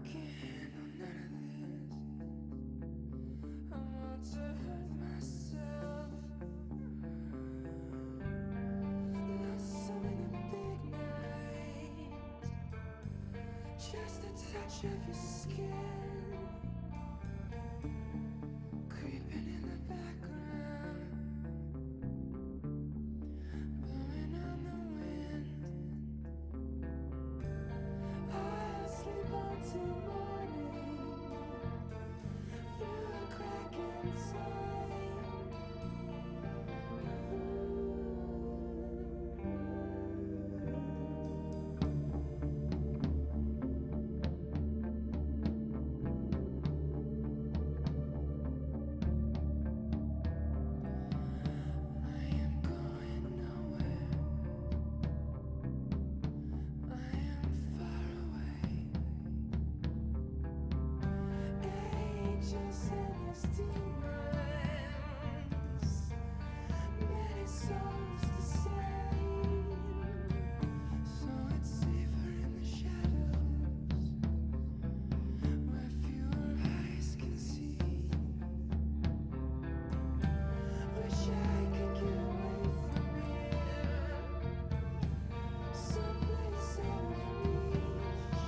can't handle none of this. I want to hurt myself. Lost some in the big night. Just a touch of your skin, creeping in the background, blowing on the wind. I'll sleep until morning through a crack inside. I am going nowhere. I am far away. Angels and his demons, many souls to save. So it's safer in the shadows, where fewer eyes can see. Wish I could get away from here, someplace out of reach.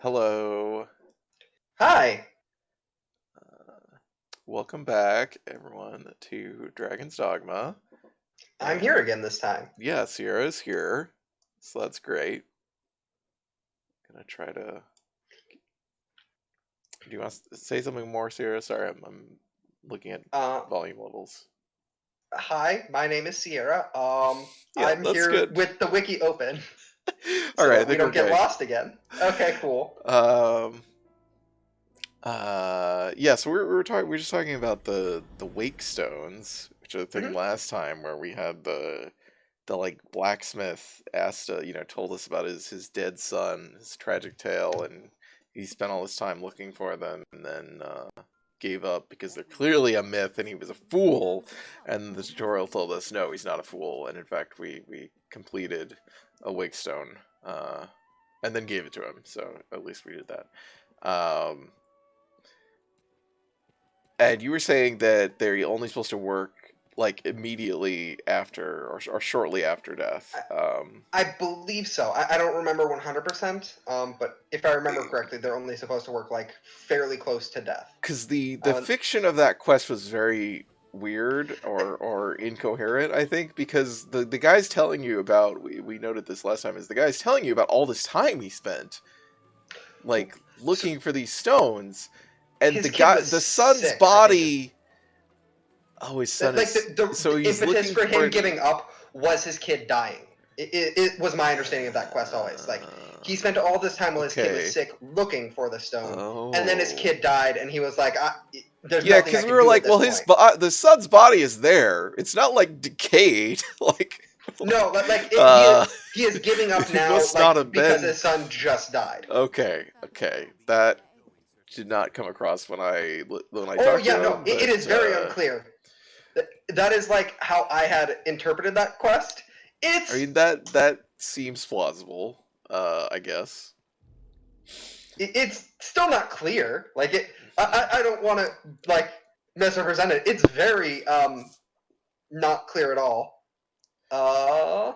Hello. Hi, Uh, Welcome back, everyone, to Dragon's Dogma. I'm here And again this time. yeah, Sierra's here, so that's great. Gonna try to. Do you want to say something more, Sierra? Sorry, I'm looking at Uh, volume levels. Hi, my name is Sierra. Yeah, I'm that's here good. with the wiki open All so right, I that we think we're don't get okay. lost again. Okay, cool. Um. Yeah. So we were talking. We were just talking about the wake stones, which are the thing hmm last time where we had the like blacksmith asked told us about his dead son, his tragic tale, and he spent all his time looking for them and then gave up because they're clearly a myth and he was a fool. And the tutorial told us no, he's not a fool, and in fact we completed a wake stone and then gave it to him, so at least we did that. And you were saying that they're only supposed to work like immediately after or shortly after death. I, I believe so. I don't remember 100%, but if I remember correctly, they're only supposed to work like fairly close to death. Because the Uh, fiction of that quest was very weird or incoherent, I think, because the guy's telling you about, we noted this last time, is the guy's telling you about all this time he spent like so looking for these stones, and his kid was the son's sick, I think is body. Oh, his son like is, so the he's impetus looking for for him it. giving up was his kid dying. It was my understanding of that quest always. Like he spent all this time while his kid was Okay. sick looking for the stone, and then his Oh. kid died, and he was like, "There's Yeah, nothing I because we can were do at like, this well, point." the son's body is there. It's not like decayed. like, No, like, he uh, he is giving up it now, must not like have because been. his son just died. Okay, okay, that did not come across when I Oh talked yeah, to no, him, it but is very unclear. That is like how I had interpreted that quest. I It's mean that seems plausible. I guess. it's still not clear. Like I don't want to like misrepresent it. It's very not clear at all. Uh,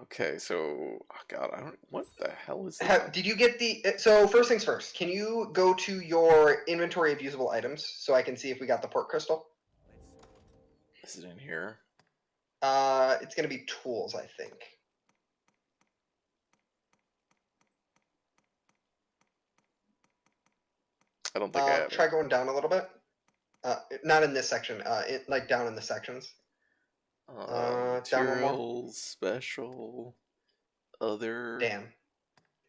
Okay, so oh God, I don't. What the hell is this? did you get the? So first things first. Can you go to your inventory of usable items so I can see if we got the port crystal? Is it in here? It's gonna be tools, I think. I don't think I have it. Try going down a little bit. Not in this section. Like down in the sections. Down one more. Materials, special, other. Damn.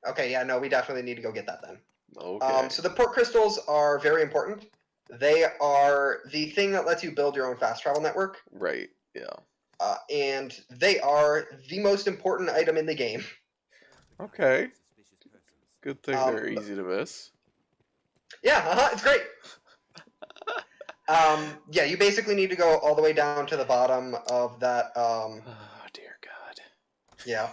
Okay, yeah, no, we definitely need to go get that then. Okay, So the port crystals are very important. They are the thing that lets you build your own fast travel network, right. Yeah. and they are the most important item in the game. Okay. Good thing Um, they're easy to miss. yeah, it's great. Yeah, you basically need to go all the way down to the bottom of that. Oh dear God. Yeah.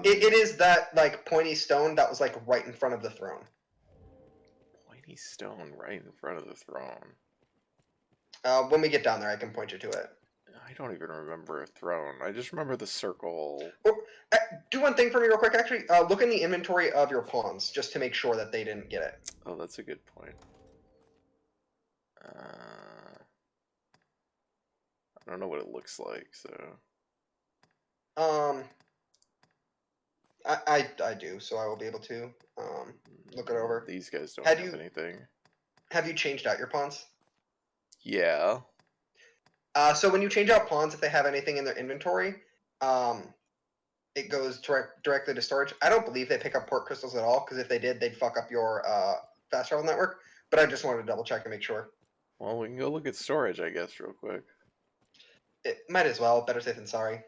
It The is that like pointy stone that was like right in front of the throne. pointy stone right in front of the throne. When we get down there, I can point you to it. I don't even remember a throne. I just remember the circle. Oh, uh, do one thing for me real quick, actually. Look in the inventory of your pawns just to make sure that they didn't get it. Oh, that's a good point. Uh, I don't know what it looks like, so Um, I do, so I will be able to look it over. these guys don't Had have you anything. have you changed out your pawns? Yeah. So when you change out pawns, if they have anything in their inventory, um, it goes directly to storage. I don't believe they pick up port crystals at all, because if they did, they'd fuck up your fast travel network. But I just wanted to double check to make sure. Well, we can go look at storage, I guess, real quick. It might as well. Better safe than sorry.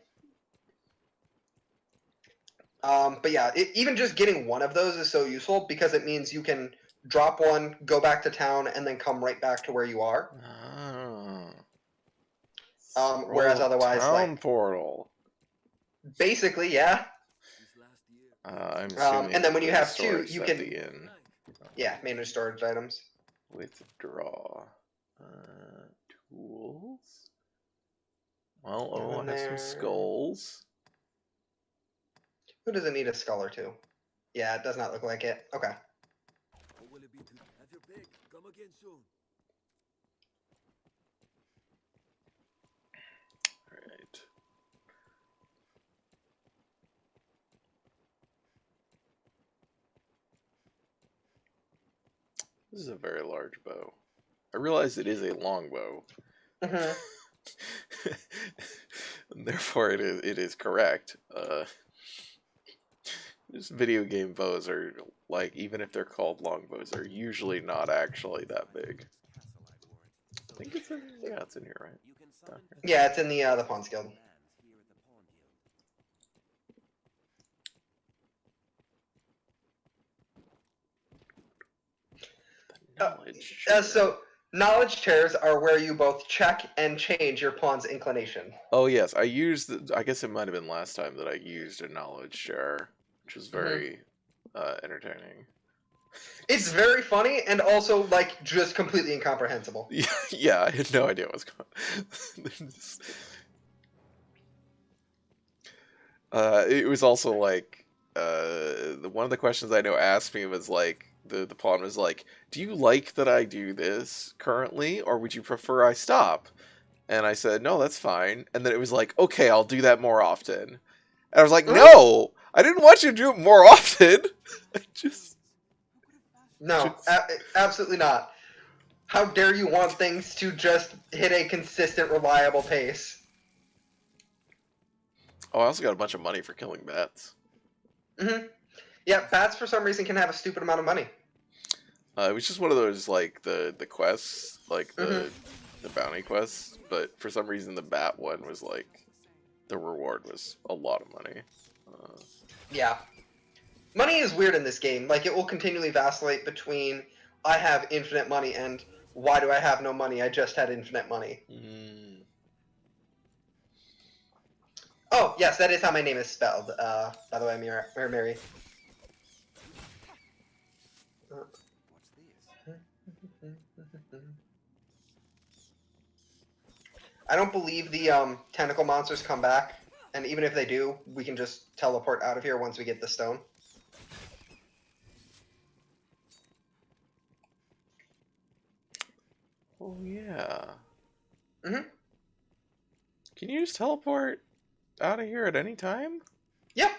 But yeah, even just getting one of those is so useful because it means you can drop one, go back to town, and then come right back to where you are. Ah. Whereas Scroll otherwise, like, town portal. basically, yeah. I'm And assuming then when you the have two, storage you at can, the inn. yeah, manage storage items. Withdraw. Uh, Tools. Well, oh, I Down have some there. skulls. Who doesn't need a skull or two? Yeah, it does not look like it. Okay. How will it be to have your pick? Come again soon. Alright. This is a very large bow. I realize it is a long bow. hmm And therefore it is correct. Just video game bows are like, even if they're called longbows, they're usually not actually that big. I think it's in, yeah, it's in here, right? You can summon Yeah, it's in the Pawns Guild. lands here at the Pawn Guild. Knowledge. So knowledge chairs are where you both check and change your pawn's inclination. Oh yes, I used. I guess it might have been last time that I used a knowledge share, which was very entertaining. It's very funny and also like just completely incomprehensible. Yeah, I had no idea what was going on. It was also like one of the questions I know asked me was like the pawn was like, "Do you like that I do this currently, or would you prefer I stop?" And I said, "No, that's fine." And then it was like, "Okay, I'll do that more often." And I was like, "No, I didn't want you to do it more often." I just No, absolutely not. How dare you want things to just hit a consistent, reliable pace? Oh, I also got a bunch of money for killing bats. Yeah, bats for some reason can have a stupid amount of money. It was just one of those like the quests, like the bounty quests, but for some reason the bat one was like the reward was a lot of money. Yeah. Money is weird in this game. Like, it will continually vacillate between I have infinite money and why do I have no money? I just had infinite money. Oh, yes, that is how my name is spelled. By the way, Mary. What's this? I don't believe the tentacle monsters come back, and even if they do, we can just teleport out of here once we get the stone. Oh yeah. Mhm. Can you just teleport out of here at any time? Yeah.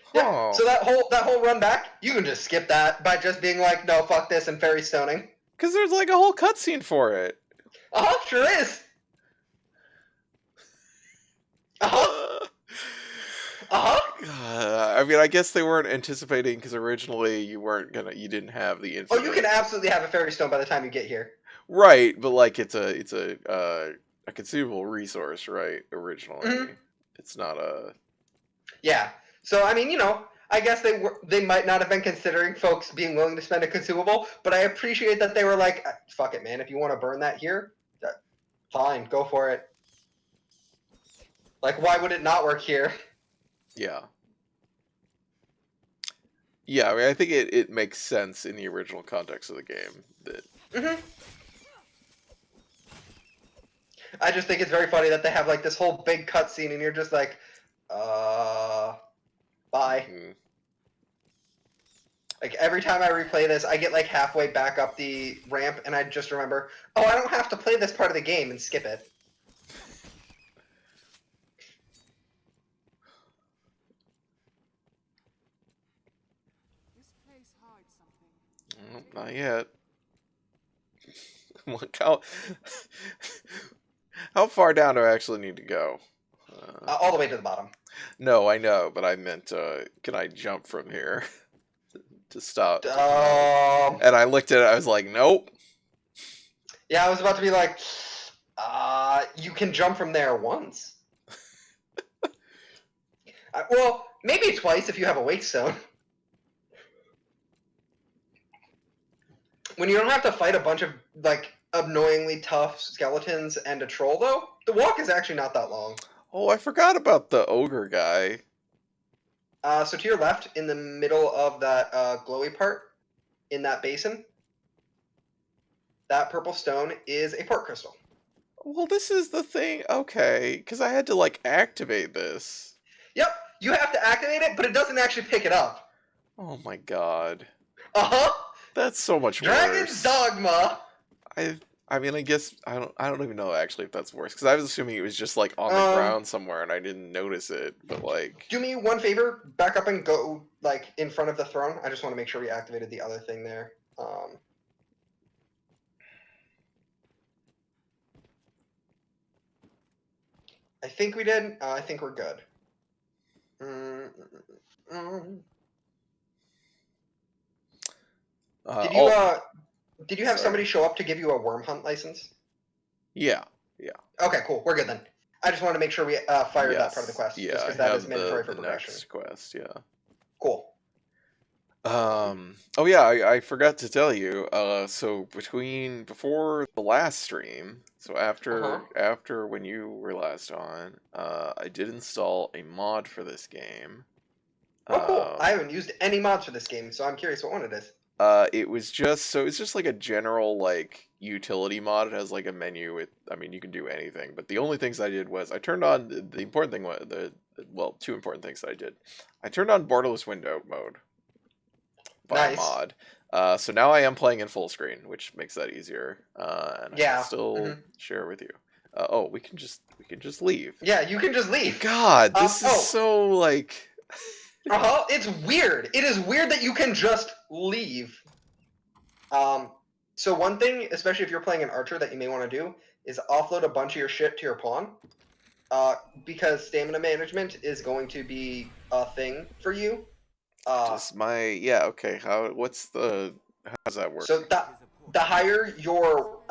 Huh. Yeah. So that whole run back, you can just skip that by just being like, no, fuck this, and fairy stoning. Because there's like a whole cutscene for it. Sure is. I mean, I guess they weren't anticipating because originally you didn't have the infinite. Oh, you can absolutely have a fairy stone by the time you get here. Right, but like it's a consumable resource, right? Originally, it's not a. Yeah. So I mean, I guess they might not have been considering folks being willing to spend a consumable, but I appreciate that they were like, fuck it, man. If you want to burn that here, fine, go for it. Like, why would it not work here? Yeah. Yeah, I mean, I think it makes sense in the original context of the game that. I just think it's very funny that they have like this whole big cutscene, and you're just like, bye. Like, every time I replay this, I get like halfway back up the ramp, and I just remember, oh, I don't have to play this part of the game, and skip it. This place hides something. Not yet. Look how far down do I actually need to go? All the way to the bottom. No, I know, but I meant, can I jump from here to stop? And I looked at it, I was like, nope. Yeah, I was about to be like, you can jump from there once. Well, maybe twice if you have a wake stone. When you don't have to fight a bunch of, like, annoyingly tough skeletons and a troll, though, the walk is actually not that long. Oh, I forgot about the ogre guy. So to your left, in the middle of that glowy part, in that basin, that purple stone is a port crystal. Well, this is the thing. Okay, because I had to, like, activate this. Yep. You have to activate it, but it doesn't actually pick it up. Oh my god. Uh-huh. That's so much Dragon's worse. Dogma. I mean, I guess I don't even know actually if that's worse because I was assuming it was just like on the Um, ground somewhere and I didn't notice it, but like Do me one favor, back up and go like in front of the throne. I just want to make sure we activated the other thing there. I think we did. I think we're good. Mm, mm, mm. Did you oh, did you have sorry. somebody show up to give you a worm hunt license? Yeah. Okay, cool. We're good then. I just wanted to make sure we fired that part of the Yes. quest, Yeah, just I because that is have mandatory for the progression. next quest, yeah. Cool. Oh yeah, I forgot to tell you. So before the last stream, so after when you were last on, I did install a mod for this game. Oh, cool. I Um, haven't used any mods for this game, so I'm curious what one it is. it's just like a general like utility mod. It has like a menu with, I mean, you can do anything, but the only things I did was I turned on the important thing was two important things that I did. I turned on borderless window mode by Nice. mod. So now I am playing in full screen, which makes that easier. And I Yeah. can still share with you. Oh, we can just leave. Yeah, you can just leave. God, this is so like. It's weird. It is weird that you can just leave. So one thing, especially if you're playing an archer, that you may want to do is offload a bunch of your shit to your pawn. Because stamina management is going to be a thing for you. Just okay. How does that work? So the higher your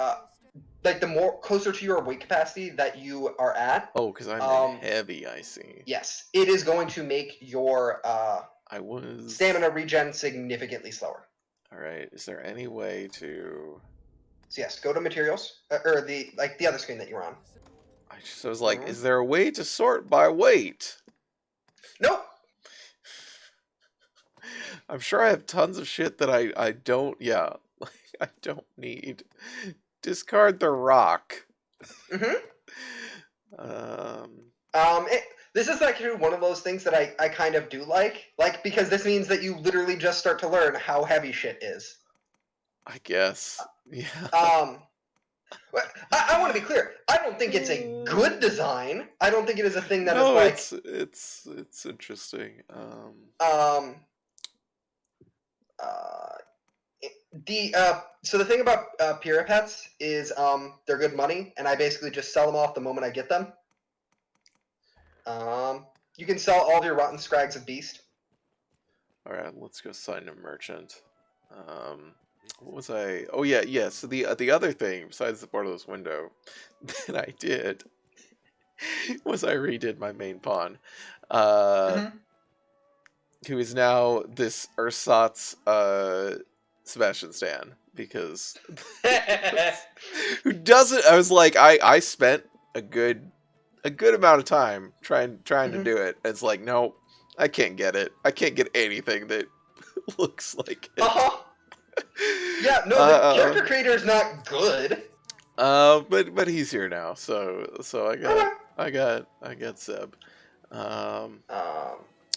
like the more closer to your weight capacity that you are at. Oh, because I'm in heavy, I see. Yes, it is going to make your stamina regen significantly slower. All right. Is there any way to? So yes, go to materials or the other screen that you're on. I was like, is there a way to sort by weight? Nope. I'm sure I have tons of shit that I don't. Yeah, I don't need. Discard the rock. This is actually one of those things that I kind of do like because this means that you literally just start to learn how heavy shit is. I guess. Yeah. I want to be clear. I don't think it's a good design. I don't think it is a thing that is like. It's interesting. So the thing about Pirapets is they're good money, and I basically just sell them off the moment I get them. You can sell all of your rotten scrags of beast. All right, let's go sign a merchant. What was I? Oh yeah. So the other thing besides the borderless window that I did was I redid my main pawn, who is now this ersatz Sebastian Stan, because who doesn't? I was like, I spent a good amount of time trying to do it. It's like, no, I can't get it. I can't get anything that looks like it. Yeah, no, the character creator is not good. But he's here now, so I got Seb.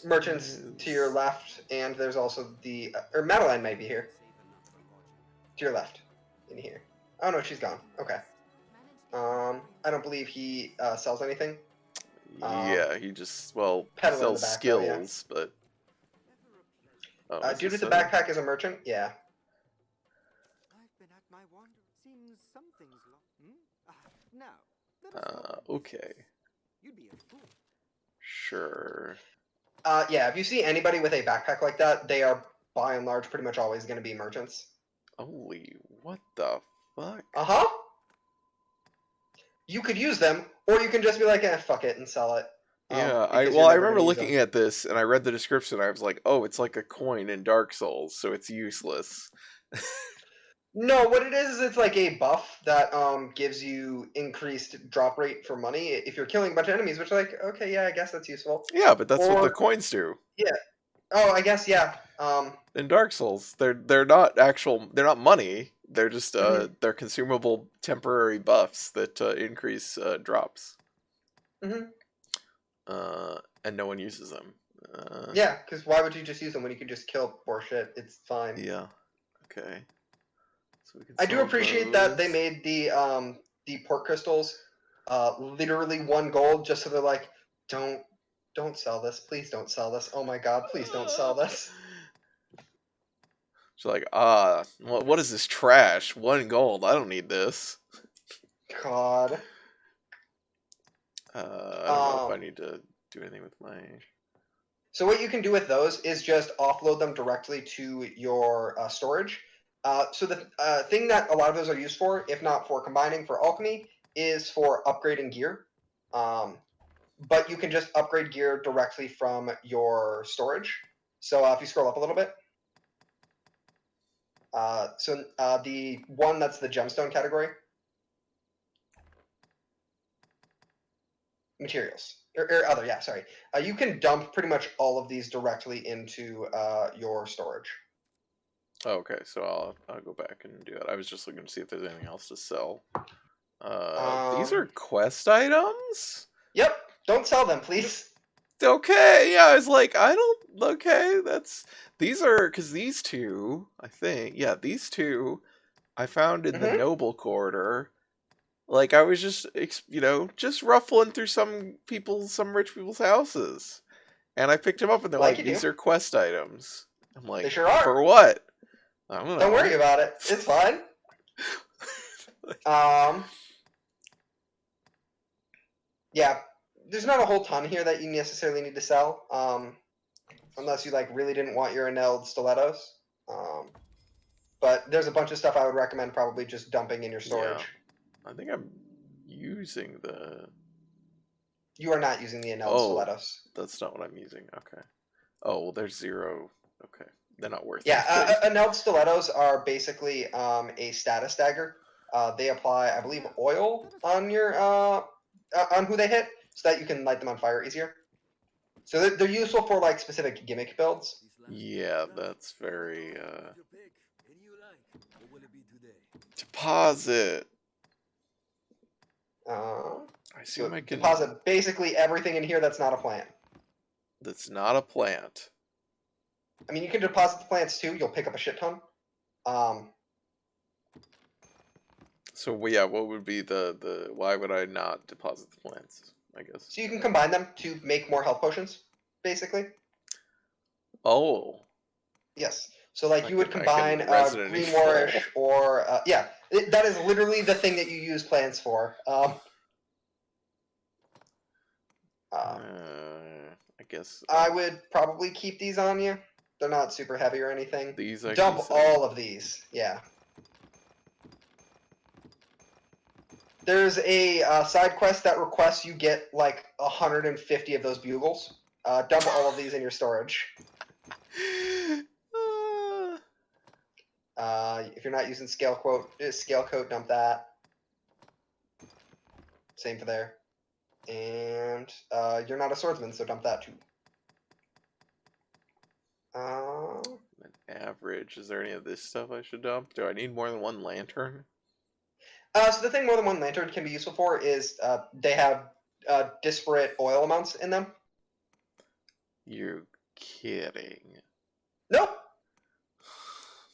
Merchants to your left, and there's also the or Madeline might be here. To your left, in here. Oh no, she's gone. Okay. I don't believe he sells anything. Yeah, he just sells skills, but. Dude with the backpack is a merchant. Yeah. I've been at my wander. Seems something's now. Okay. You'd be a fool. Sure. Yeah. If you see anybody with a backpack like that, they are by and large pretty much always going to be merchants. Holy, what the fuck? You could use them, or you can just be like, fuck it, and sell it. Yeah, I remember looking at this, and I read the description. I was like, oh, it's like a coin in Dark Souls, so it's useless. No, what it is it's like a buff that gives you increased drop rate for money if you're killing a bunch of enemies, which like, okay, yeah, I guess that's useful. Yeah, but that's what the coins do. Yeah. Oh, I guess, yeah. In Dark Souls, they're not money. They're just they're consumable temporary buffs that increase drops. And no one uses them. Yeah, because why would you just use them when you could just kill poor shit? It's fine. Yeah. Okay. So we can I do sell appreciate that they those. made the port crystals literally 1 gold, just so they're like, don't sell this, please don't sell this. Oh my god, please don't sell this. She's like, what is this trash? 1 gold. I don't need this. God. I don't know if I need to do anything with my. So what you can do with those is just offload them directly to your storage. So the thing that a lot of those are used for, if not for combining for alchemy, is for upgrading gear. But you can just upgrade gear directly from your storage. So if you scroll up a little bit. The one that's the gemstone category. Materials. Or other, yeah, sorry. You can dump pretty much all of these directly into your storage. Okay, so I'll go back and do it. I was just looking to see if there's anything else to sell. These are quest items? Yep. Don't sell them, please. Okay, yeah, I was like, okay, these are, because these two, I think, yeah, these two I found in the Noble Quarter. Like, I was just, just ruffling through some rich people's houses. And I picked them up and they're Like like, you these do. are quest items. I'm like, They sure are. for what? I don't know. Don't worry about it. It's fine. Yeah. There's not a whole ton here that you necessarily need to sell. Unless you like really didn't want your anelled stilettos. But there's a bunch of stuff I would recommend probably just dumping in your storage. Yeah. I think I'm using the. You are not using the anelled stilettos. That's not what I'm using. Okay. Oh, well, there's 0. Okay. They're not worth Yeah, anything. anelled stilettos are basically a status dagger. They apply, I believe, oil on your on who they hit, so that you can light them on fire easier. So they're useful for like specific gimmick builds. Yeah, that's very. Have your pick. Any you like. What will it be today? Deposit. I assume So I can. deposit basically everything in here that's not a plant. That's not a plant. I mean, you can deposit the plants too. You'll pick up a shit ton. So yeah, what would be the? Why would I not deposit the plants? I guess. So you can combine them to make more health potions, basically. Oh. Yes. So like you would I can combine Resident Greenwarish Evil. or yeah, that is literally the thing that you use plants for. I guess. I would probably keep these on you. They're not super heavy or anything. These I Dump can sell. all of these. Yeah. There's a side quest that requests you get like 150 of those bugles. Dump all of these in your storage. If you're not using scale coat, dump that. Same for there. And you're not a swordsman, so dump that too. An average. Is there any of this stuff I should dump? Do I need more than 1 lantern? So the thing more than 1 lantern can be useful for is they have disparate oil amounts in them. You're kidding. Nope.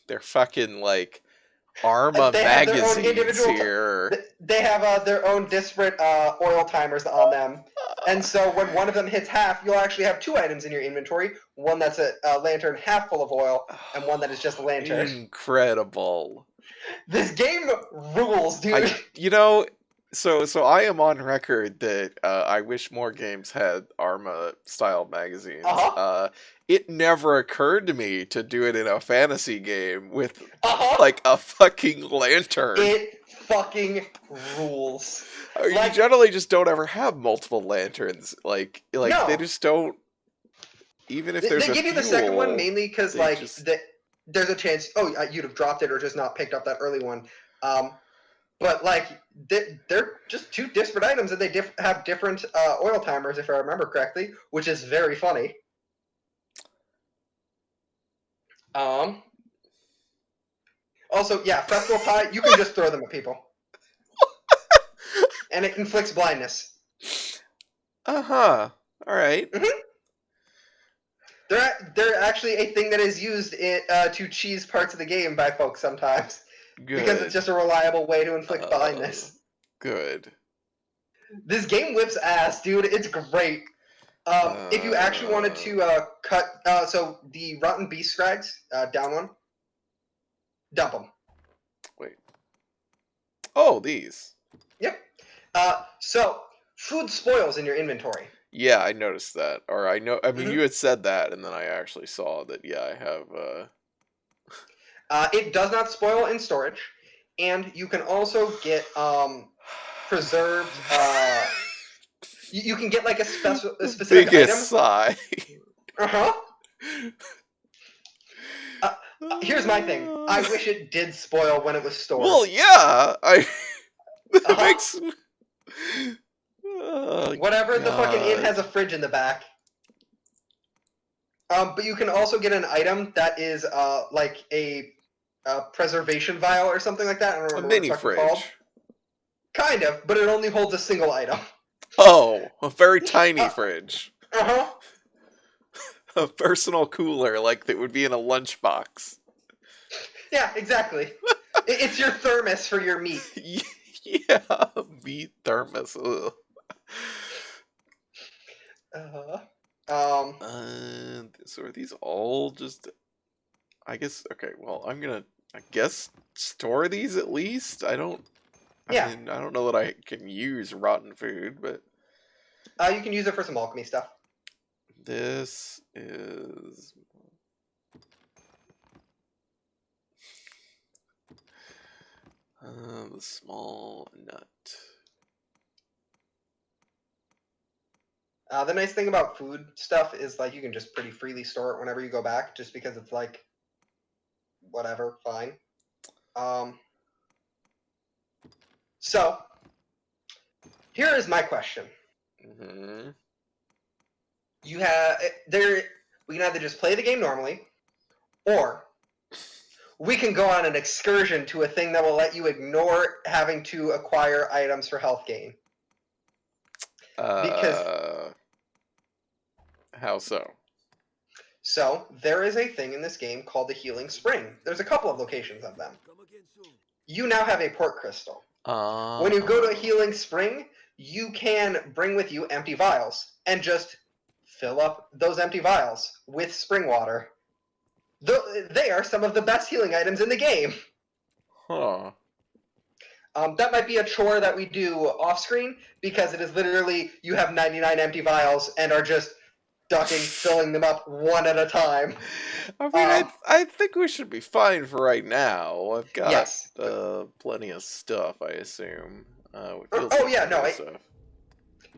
They're fucking like Arma They have their own magazines individual here. They have their own disparate oil timers on them. And so when one of them hits half, you'll actually have 2 items in your inventory. One that's a lantern half full of oil, and one that is just a lantern. Incredible. This game rules, dude. So I am on record that I wish more games had Arma style magazines. It never occurred to me to do it in a fantasy game with like a fucking lantern. It fucking rules. You generally just don't ever have multiple lanterns. Like No. They just don't. Even if there's they a give you the second one fuel, mainly because they like just- there's a chance you'd have dropped it or just not picked up that early one. But like they're just 2 disparate items and they have different oil timers if I remember correctly, which is very funny. Also, yeah, festival pie, you can just throw them at people. And it inflicts blindness. Uh-huh. All right. They're actually a thing that is used to cheese parts of the game by folks sometimes. Because it's Good. just a reliable way to inflict blindness. Good. This game whips ass, dude. It's great. If you actually wanted to cut, so the rotten beast scrags, down one, dump them. Wait. Oh, these. Yep. So food spoils in your inventory. Yeah, I noticed that. Or I know. I mean, Mhm. you had said that, and then I actually saw that. Yeah, I have. It does not spoil in storage, and you can also get preserved. You can get like a specific Biggest item. sigh. Uh huh. Here's my thing. I wish it did spoil when it was stored. Well, yeah. That Uh-huh. makes. Oh, Whatever the fucking inn God. has a fridge in the back. But you can also get an item that is like a preservation vial or something like that. I don't A remember mini what it's fucking called. fridge. Kind of, but it only holds a single item. Oh, a very tiny Uh, fridge. Uh-huh. A personal cooler, like that would be in a lunchbox. Yeah, exactly. It's your thermos for your meat. Yeah, meat thermos. Ugh. So are these all just? I guess. Okay. Well, I'm gonna. I guess store these at least. I don't. Yeah. mean, I don't know that I can use rotten food, but You can use it for some alchemy stuff. this is. The small nut. The nice thing about food stuff is like you can just pretty freely store it whenever you go back, just because it's like whatever, fine. So here is my question. Mm-hmm. You have there. We can either just play the game normally, or we can go on an excursion to a thing that will let you ignore having to acquire items for health gain. Because How so? so there is a thing in this game called the Healing Spring. There's a couple of locations of them. Come again soon. You now have a port crystal. When you go to a Healing Spring, you can bring with you empty vials and just fill up those empty vials with spring water. They are some of the best healing items in the game. Huh. That might be a chore that we do off screen because it is literally you have 99 empty vials and are just ducking, filling them up one at a time. I mean, I think we should be fine for right now. I've got Yes. plenty of stuff, I assume.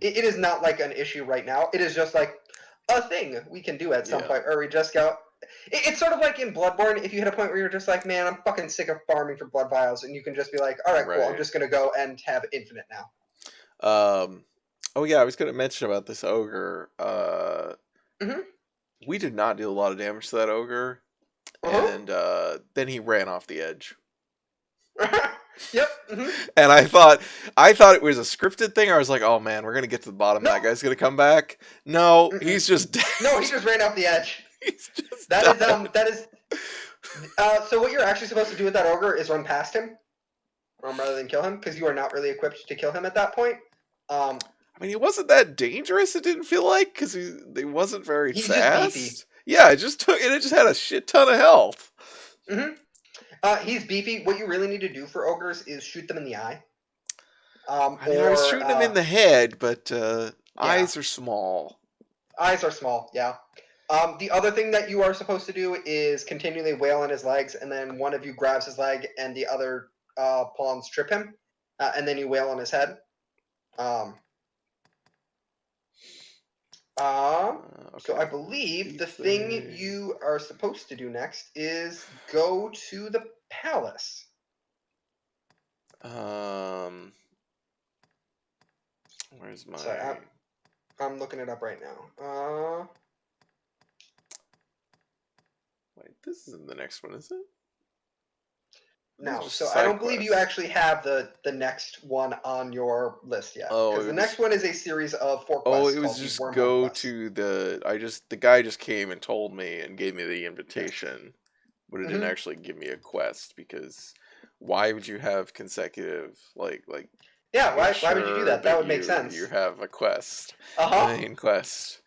It is not like an issue right now. It is just like a thing we can do at some point, or we just go. It's sort of like in Bloodborne, if you hit a point where you're just like, man, I'm fucking sick of farming for blood vials, and you can just be like, all right, cool, I'm Right. just gonna go and have infinite now. Oh yeah, I was gonna mention about this ogre. Mhm. We did not do a lot of damage to that ogre, and then he ran off the edge. Yep. Mhm. And I thought it was a scripted thing. I was like, oh man, we're gonna get to the bottom. No. That guy's gonna come back. No, Mm-mm. he's just dead. No, he just ran off the edge. He's just That dead. is. So what you're actually supposed to do with that ogre is run past him, rather than kill him, because you are not really equipped to kill him at that point. I mean, he wasn't that dangerous. It didn't feel like because he wasn't very He's fast. just beefy. Yeah, it just had a shit ton of health. Mm-hmm. He's beefy. What you really need to do for ogres is shoot them in the eye. I mean, I was shooting him in the head, but eyes are small. Eyes are small. Yeah. The other thing that you are supposed to do is continually wail on his legs, and then one of you grabs his leg, and the other pawns trip him, and then you wail on his head. Okay. So I believe the thing you are supposed to do next is go to the palace. Where's my? Sorry, I'm looking it up right now. Wait, this isn't the next one, is it? No, just so I side don't believe you quests. actually have the next one on your list yet. Oh, Because it the was. next one is a series of 4 Oh, quests it was called the just Wormhole go Quest. to the guy just came and told me and gave me the invitation, but it didn't Mhm. actually give me a quest because why would you have consecutive like Yeah, make why would you do sure that? That that would make you sense. have a quest, a Uh-huh. main quest,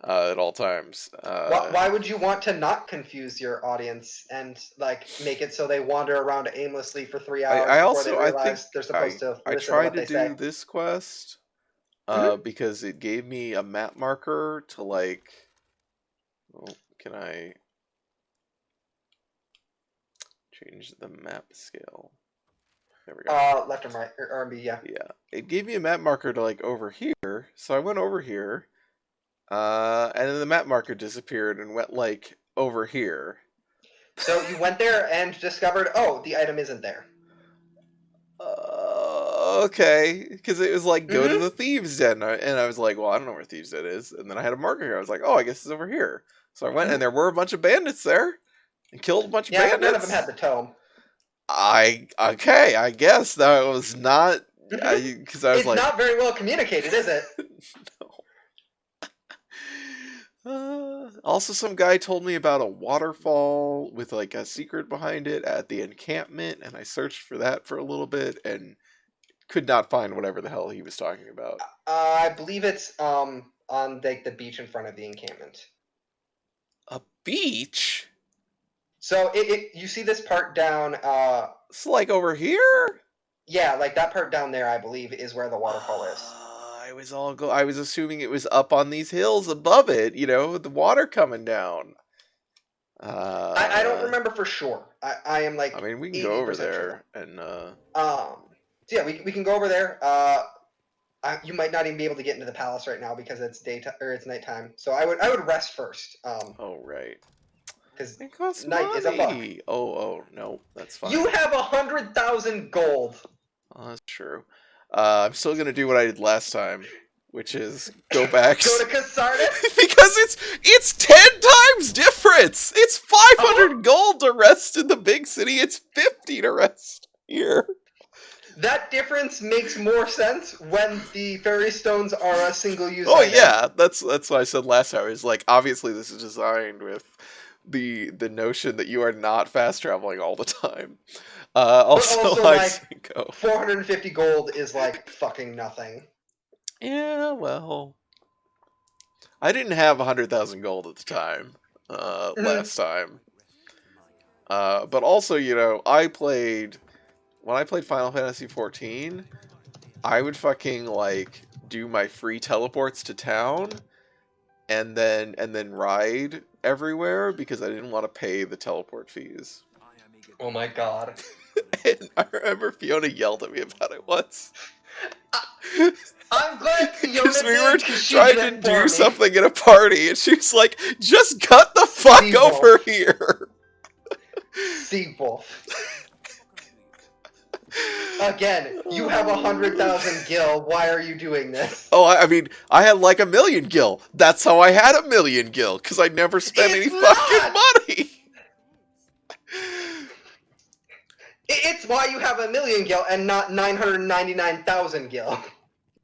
at all times. Why would you want to not confuse your audience and like make it so they wander around aimlessly for 3 hours I before they also I think realize they're supposed to I listen to tried what to they say? do this quest Mhm. because it gave me a map marker to like. Oh, can I change the map scale? There we go. Left and right, or R&B, yeah. Yeah, it gave me a map marker to like over here, so I went over here, and then the map marker disappeared and went like over here. So you went there and discovered, oh, the item isn't there. Okay, because it was like go to Mm-hmm. the thieves' den, and I was like, well, I don't know where thieves' den is, and then I had a marker here. I was like, oh, I guess it's over here. So I went, and Mm-hmm. there were a bunch of bandits there, and killed a bunch of Yeah, but none of them had bandits. the tome. I guess that was not Mm-hmm. because I was It's like, not very well communicated, is it? no. Also, some guy told me about a waterfall with like a secret behind it at the encampment, and I searched for that for a little bit and could not find whatever the hell he was talking about. I believe it's on like the beach in front of the encampment. A beach? So you see this part down, It's like over here? yeah, like that part down there, I believe, is where the waterfall is. I was assuming it was up on these hills above it, the water coming down. I don't remember for sure. I am I like mean, we can go over 80% sure there and though. So yeah, we can go over there. You might not even be able to get into the palace right now because it's daytime or it's nighttime. So I would rest first. Oh right. Because It costs night is a fuck. money. Oh no, that's You fine. have 100,000 gold. Oh, that's true. I'm still gonna do what I did last time, which is go back Go to Casardis. because it's 10 times difference. It's Uh-huh. 500 gold to rest in the big city. It's 50 to rest here. That difference makes more sense when the fairy stones are a single-use Oh item. yeah, that's what I said last time. Is like obviously this is designed with the notion that you are not fast traveling all the time. But Also, also, I like, think, oh 450 gold is like fucking nothing. yeah, well, I didn't have 100,000 gold at the time. Mhm. Last time. But also, when I played Final Fantasy 14, I would fucking like do my free teleports to town and then ride everywhere because I didn't want to pay the teleport fees. Oh my god. And I remember Fiona yelled at me about it once. I'm glad Because Fiona we were did, because she did trying to it for do me. something at a party, and she was like, just cut the fuck Seawolf. over here. Seawolf. Again, you have 100,000 gil. Why are you doing this? Oh, I mean, I had like 1,000,000 gil. That's how I had 1,000,000 gil, because I never spent any It's fucking not! money. It's why you have 1,000,000 gil and not 999,000 gil.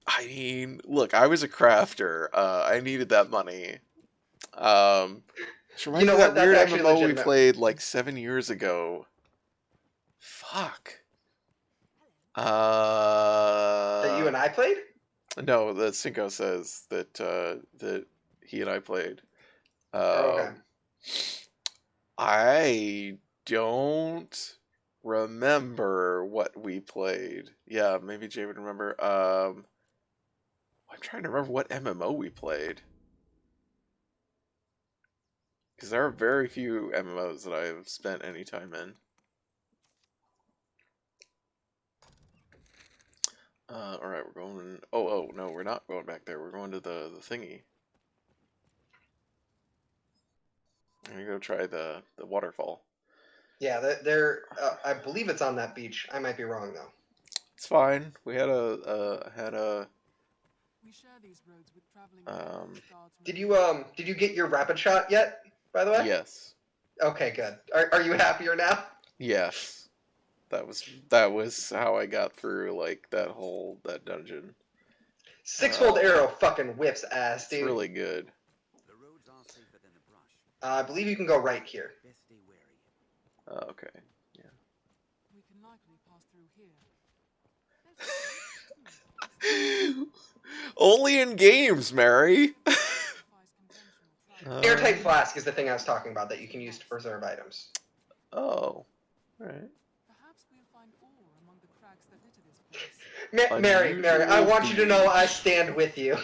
I mean, look, I was a crafter. I needed that money. Which You reminds know me of that what? That's weird actually MMO we legitimate. played like 7 years ago. Fuck. That you and I played? No, that Cinco says that he and I played. Oh, okay. I don't remember what we played. Yeah, maybe Jay would remember. I'm trying to remember what MMO we played. Because there are very few MMOs that I have spent any time in. Alright, we're going... Oh, no, we're not going back there. We're going to the thingy. I'm gonna go try the waterfall. Yeah, I believe it's on that beach. I might be wrong though. It's fine. We had We share these roads with traveling um, Did you get your rapid shot yet? By the way. yes. Okay, good. Are you happier now? Yes. that was how I got through like that dungeon. Six-fold arrow fucking whips ass, It's dude. really good. The roads are safer than the brush. I believe you can go right here. Best stay wary. Okay. We can likely pass through here. Only in games, Mary. Airtight flask is the thing I was talking about that you can use to preserve items. Oh. Alright. Perhaps we'll find ore among the crags that litter this place. Mary, I want you to know I stand with you.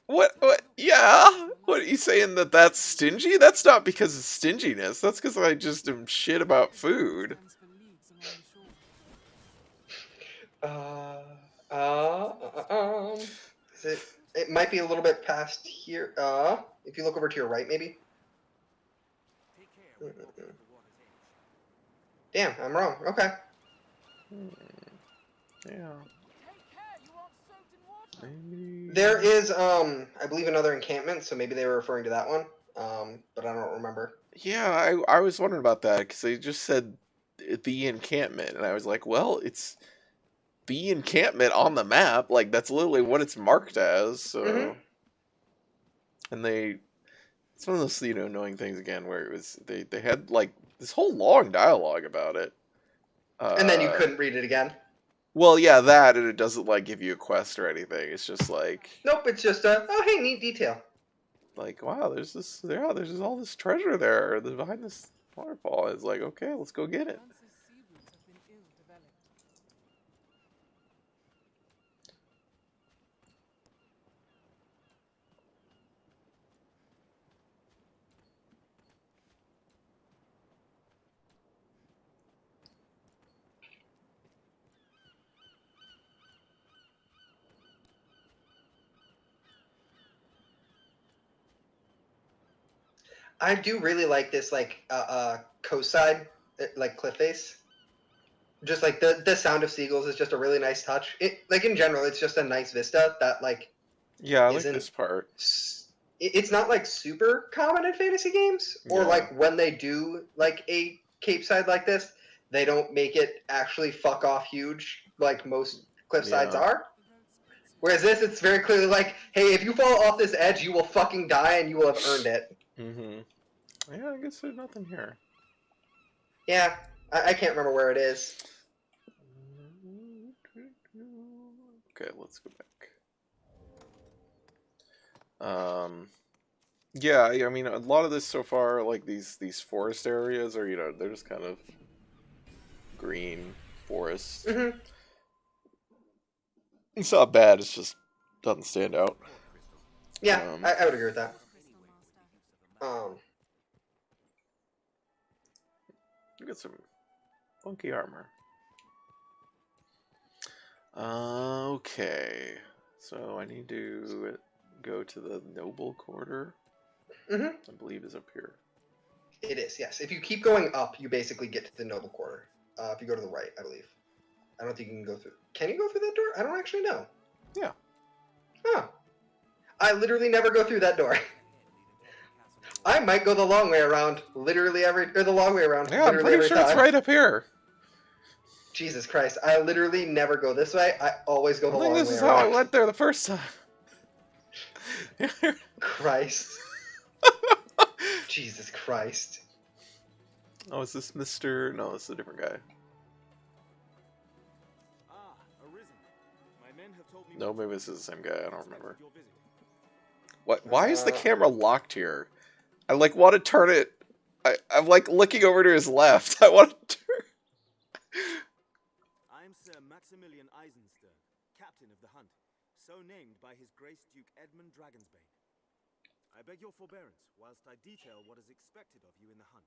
What? Yeah? What, are you saying that that's stingy? That's not because of stinginess. That's because I just am shit about food. Extends for leagues along the shore. Is it? It might be a little bit past here. If you look over to your right, maybe. Take care when walking at the water's edge. Damn, I'm wrong. Okay. Yeah. Take care, you aren't soaked in water. Maybe. There is, I believe another encampment, so maybe they were referring to that one. But I don't remember. Yeah, I was wondering about that because they just said the encampment, and I was like, well, it's the encampment on the map. Like that's literally what it's marked as. So, Mhm. and it's one of those annoying things again where it was they had like this whole long dialogue about it. And then you couldn't read it again. Well, yeah, that, and it doesn't like give you a quest or anything. It's just like Nope, it's just oh hey, neat detail. wow, there's just all this treasure there behind this waterfall. It's like, okay, let's go get it. Lance's sea routes have been ill-developed. I do really like this like coast side, like cliff face. Just like the sound of seagulls is just a really nice touch. It like in general, it's just a nice vista that like Yeah, I like isn't. this part. It's not like super common in fantasy games, or Yeah. like when they do like a cape side like this, they don't make it actually fuck off huge like most cliff sides Yeah. are. The road splits. Whereas this, it's very clearly like, hey, if you fall off this edge, you will fucking die and you will have earned it. Mm-hmm. Yeah, I guess there's nothing here. Yeah, I can't remember where it is. Okay, let's go back. Yeah, I mean, a lot of this so far, like these forest areas are, they're just kind of green forest. Mm-hmm. It's not bad. It's just doesn't stand out. Yeah, Um, I would agree with that. Crystal Master. We got some funky armor. Okay, so I need to go to the noble quarter. Mm-hmm. I believe is up here. It is, yes. If you keep going up, you basically get to the noble quarter. If you go to the right, I believe. I don't think you can go through. Can you go through that door? I don't actually know. Yeah. Huh. I literally never go through that door. I might go the long way around Yeah, I'm literally every pretty sure it's time. right up here. Jesus Christ. I literally never go this way. I always go I the think long this way is how I around. went there the first time. Christ. Jesus Christ. Oh, is this Mr. No, this is a different guy. Ah, arisen. My men have told me No, maybe this is the same guy. I don't remember. your visit. What? Why is the Uh, camera locked here? I like want to turn it. I'm like looking over to his left. I want to turn. I am Sir Maximilian Eisenstern, captain of the hunt, so named by His Grace Duke Edmund Dragonsbane. I beg your forbearance whilst I detail what is expected of you in the hunt.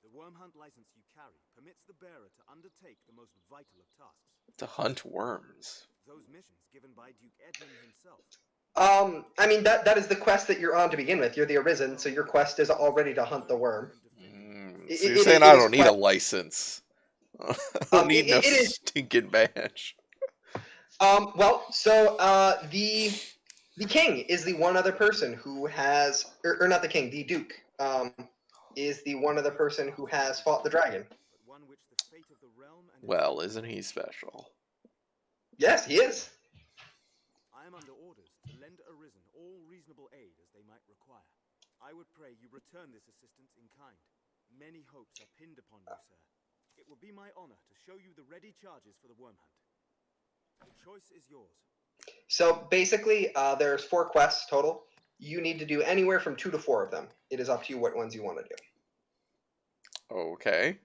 The worm hunt license you carry permits the bearer to undertake the most vital of tasks. To hunt worms. Those missions given by Duke Edmund himself. I mean that is the quest that you're on to begin with. You're the Arisen, so your quest is already to hunt the worm. So you're saying I don't need a license? I don't need no it is- stinking badge. Well, so the king is the one other person who has, or not the king, the duke, is the one other person who has fought the dragon. But one which the fate of the realm and its Well, isn't he special? Yes, he is. I am under orders to lend Arisen all reasonable aid as they might require. I would pray you return this assistance in kind. Many hopes are pinned upon you, sir. It will be my honor to show you the ready charges for the worm hunt. The choice is yours. So basically, there's 4 quests total. You need to do anywhere from 2 to 4 of them. It is up to you what ones you want to do. Okay.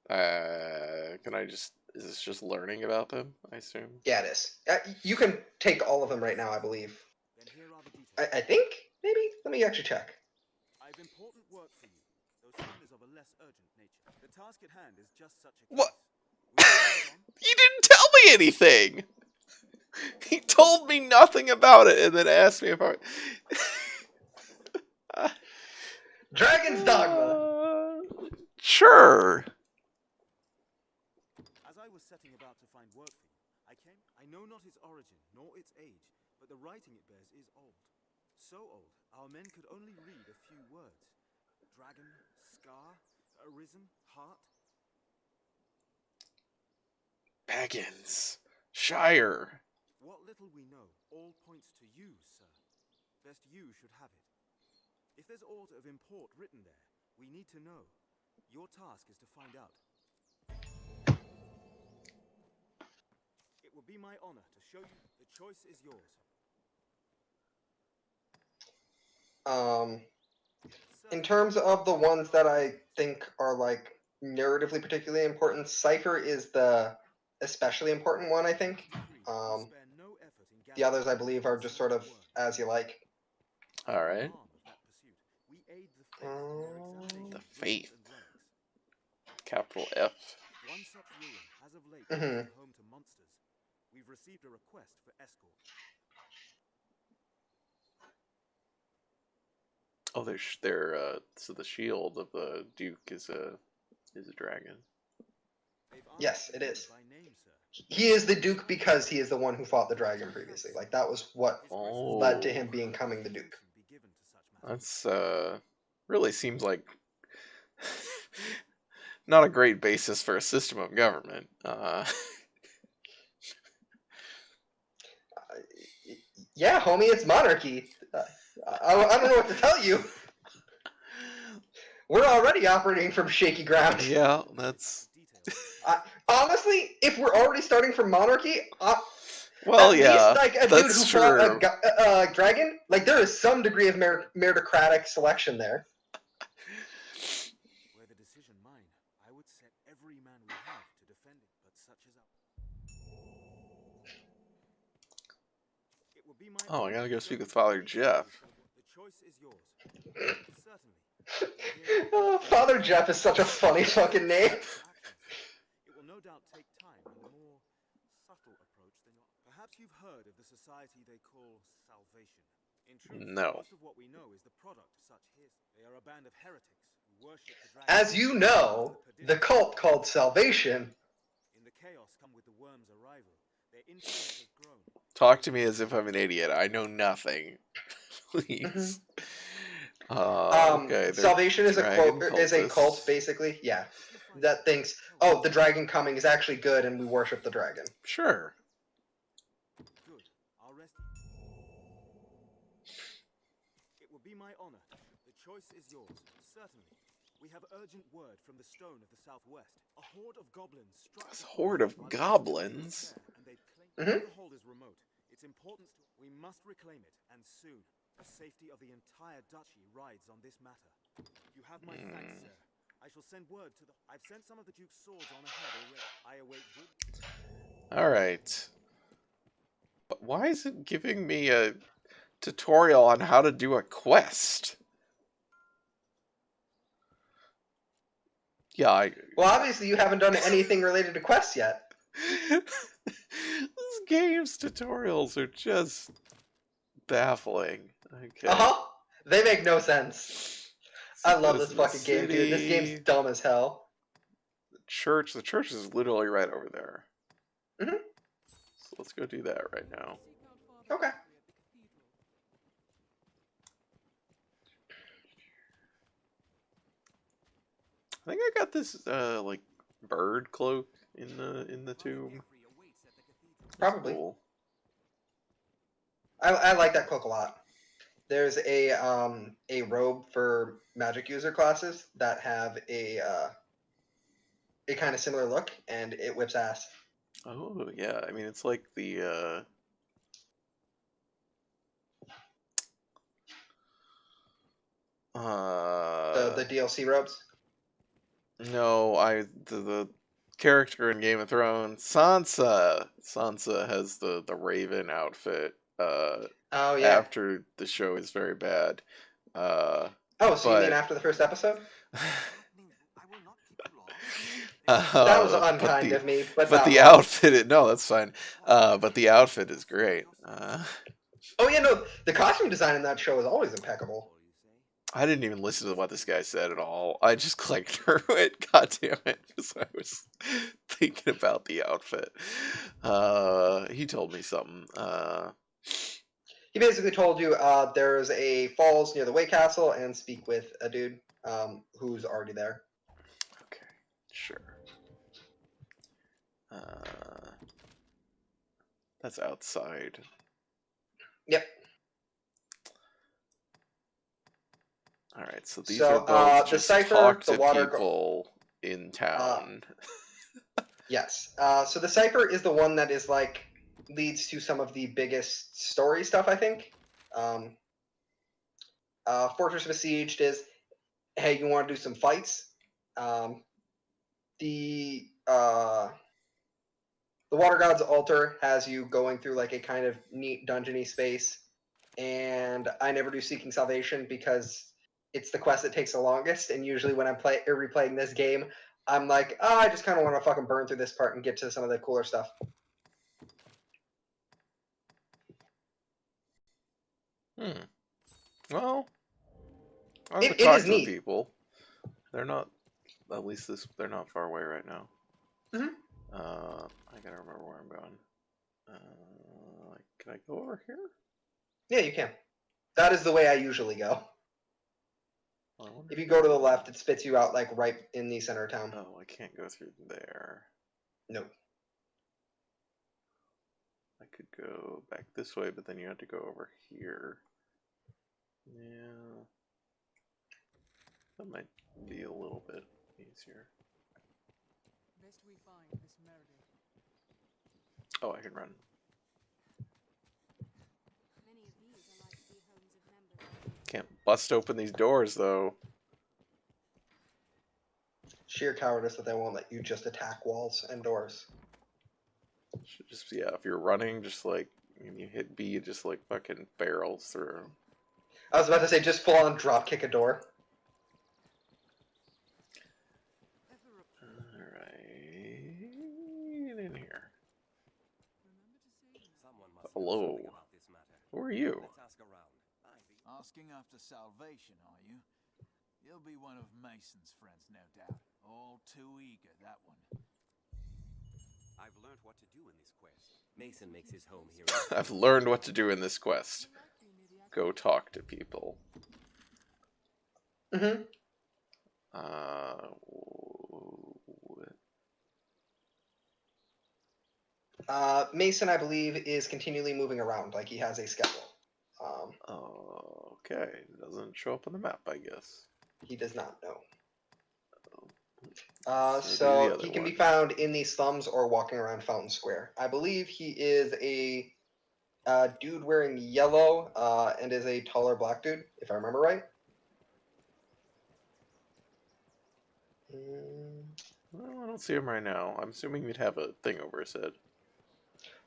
Can I just... Is this just learning about them, I assume? Yeah, it is. You can take all of them right now, I believe. Then here are the details. I think, maybe? Let me actually check. I've important work for you, though some is of a less urgent nature. The task at hand is just such a What? case. Will you hold on? He didn't tell me anything! He told me nothing about it and then asked me if I... Dragon's Dogma! Sure. As I was setting about to find work for you, I know not its origin, nor its age, but the writing it bears is old. So old, our men could only read a few words. Dragon, scar, arisen, heart. Baggins. Shire. What little we know all points to you, sir. Best you should have it. If there's aught of import written there, we need to know. Your task is to find out. It will be my honor to show you. The choice is yours. In terms of the ones that I think are like narratively particularly important, Cipher is the especially important one, I think. The others, I believe, are just sort of as you like. Alright. The faith. Capital F. One such ruin has of late Mhm. been home to monsters. We've received a request for escort. Oh, so the shield of the Duke is a dragon. They've Yes, asked it you is. by name, sir. He is the Duke because he is the one who fought the dragon previously. Like, that was what Oh. led to him becoming the Duke. Be given to such matters. That's really seems like not a great basis for a system of government. Yeah, homie, it's monarchy. I don't know what to tell you. We're already operating from shaky ground. Yeah, that's Honestly, if we're already starting from monarchy, well, at yeah, least, like, a dude that's who true. fought a dragon, like, there is some degree of meritocratic selection there. Were the decision mine, I would set every man we have to defend it, but such is our... It will be my Oh, I honor gotta to go show speak you with the Father ready Jeff. charges for the choice is yours. Certainly. Oh, Father Jeff is such a funny fucking name. It will no doubt take time and a more subtle approach than your... Perhaps you've heard of the society they call Salvation. In truth, No. most of what we know is the product of such hearsay. They are a band of heretics who worship the dragon. As you know, the cult called Salvation. In the chaos come with the worm's arrival. Their influence has grown. Talk to me as if I'm an idiot. I know nothing. Please. Okay. Salvation is a dragon cult, cultists. basically. Yeah, that thinks, oh, the dragon coming is actually good, and we worship the dragon. Sure. Good. I'll rest. It will be my honor. The choice is yours. Certainly. We have urgent word from the stone of the southwest. A horde of goblins struck. A horde of goblins? And they've claimed the hold is remote. Its importance to we must reclaim it, and soon. The safety of the entire duchy rides on this matter. You have my thanks, sir. I shall send word to the... I've sent some of the Duke's swords on ahead already. I await good... Alright. Why is it giving me a tutorial on how to do a quest? Yeah, Well, obviously you haven't done anything related to quests yet. This game's tutorials are just baffling. Okay. Uh-huh. They make no sense. I love Goes this to the fucking game, dude. This city. game's dumb as hell. The church is literally right over there. Mhm. let's go do that right now. Okay. I think I got this like bird cloak in the tomb. That's Probably. cool. I like that cloak a lot. There's a robe for magic user classes that have a kind of similar look, and it whips ass. Oh yeah, I mean it's like the The DLC robes. no, the character in Game of Thrones, Sansa. Sansa has the Raven outfit. Oh yeah. After the show is very bad. Oh, so you mean But after the first episode? I will not keep you long. That was but unkind the of me, but but not the wrong. outfit, no, that's fine. But the outfit is great. Oh yeah, no, the costume design in that show is always impeccable. I didn't even listen to what this guy said at all. I just clicked through it. God damn it, because I was thinking about the outfit. He told me something. He basically told you there's a falls near the White Castle and speak with a dude who's already there. Okay, sure. That's outside. Yep. All right, so these So, are both the just Cypher, talk the to Water people in town. Yes. So the Cypher is the one that is like leads to some of the biggest story stuff, I think. Fortress Besieged is, hey, you want to do some fights? The Water God's Altar has you going through like a kind of neat dungeony space, and I never do Seeking Salvation because it's the quest that takes the longest. And usually when I'm replaying this game, I'm like, oh, I just kind of want to fucking burn through this part and get to some of the cooler stuff. Well, I It could talk is to the neat. people. They're not, at least they're not far away right now. Mhm. I gotta remember where I'm going. Can I go over here? Yeah, you can. That is the way I usually go. Well, I wonder If you go to the left, it spits you out like right in the center of town. Oh, I can't go through there. Nope. I could go back this way, but then you have to go over here. Yeah. That might be a little bit easier. Best we find this Meredith. Oh, I can run. Many of these are like to be homes of members. Can't bust open these doors, though. Sheer cowardice that they won't let you just attack walls and doors. Should just, yeah, if you're running, just like, and you hit B, it just like fucking barrels through. I was about to say, just full on drop kick a door. Alright. In here. Hello. Who are you? Asking after salvation, are you? You'll be one of Mason's friends, no doubt. All too eager, that one. I've learned what to do in this quest. Mason makes his home here. I've learned what to do in this quest. Go talk to people. Mm-hmm. Mason, I believe, is continually moving around. Like he has a schedule. Okay. Doesn't show up on the map, I guess. He does not know. So do the So other he can be one. found in the slums or walking around Fountain Square. I believe he is a dude wearing yellow and is a taller black dude, if I remember right. Well, I don't see him right now. I'm assuming he'd have a thing over his head.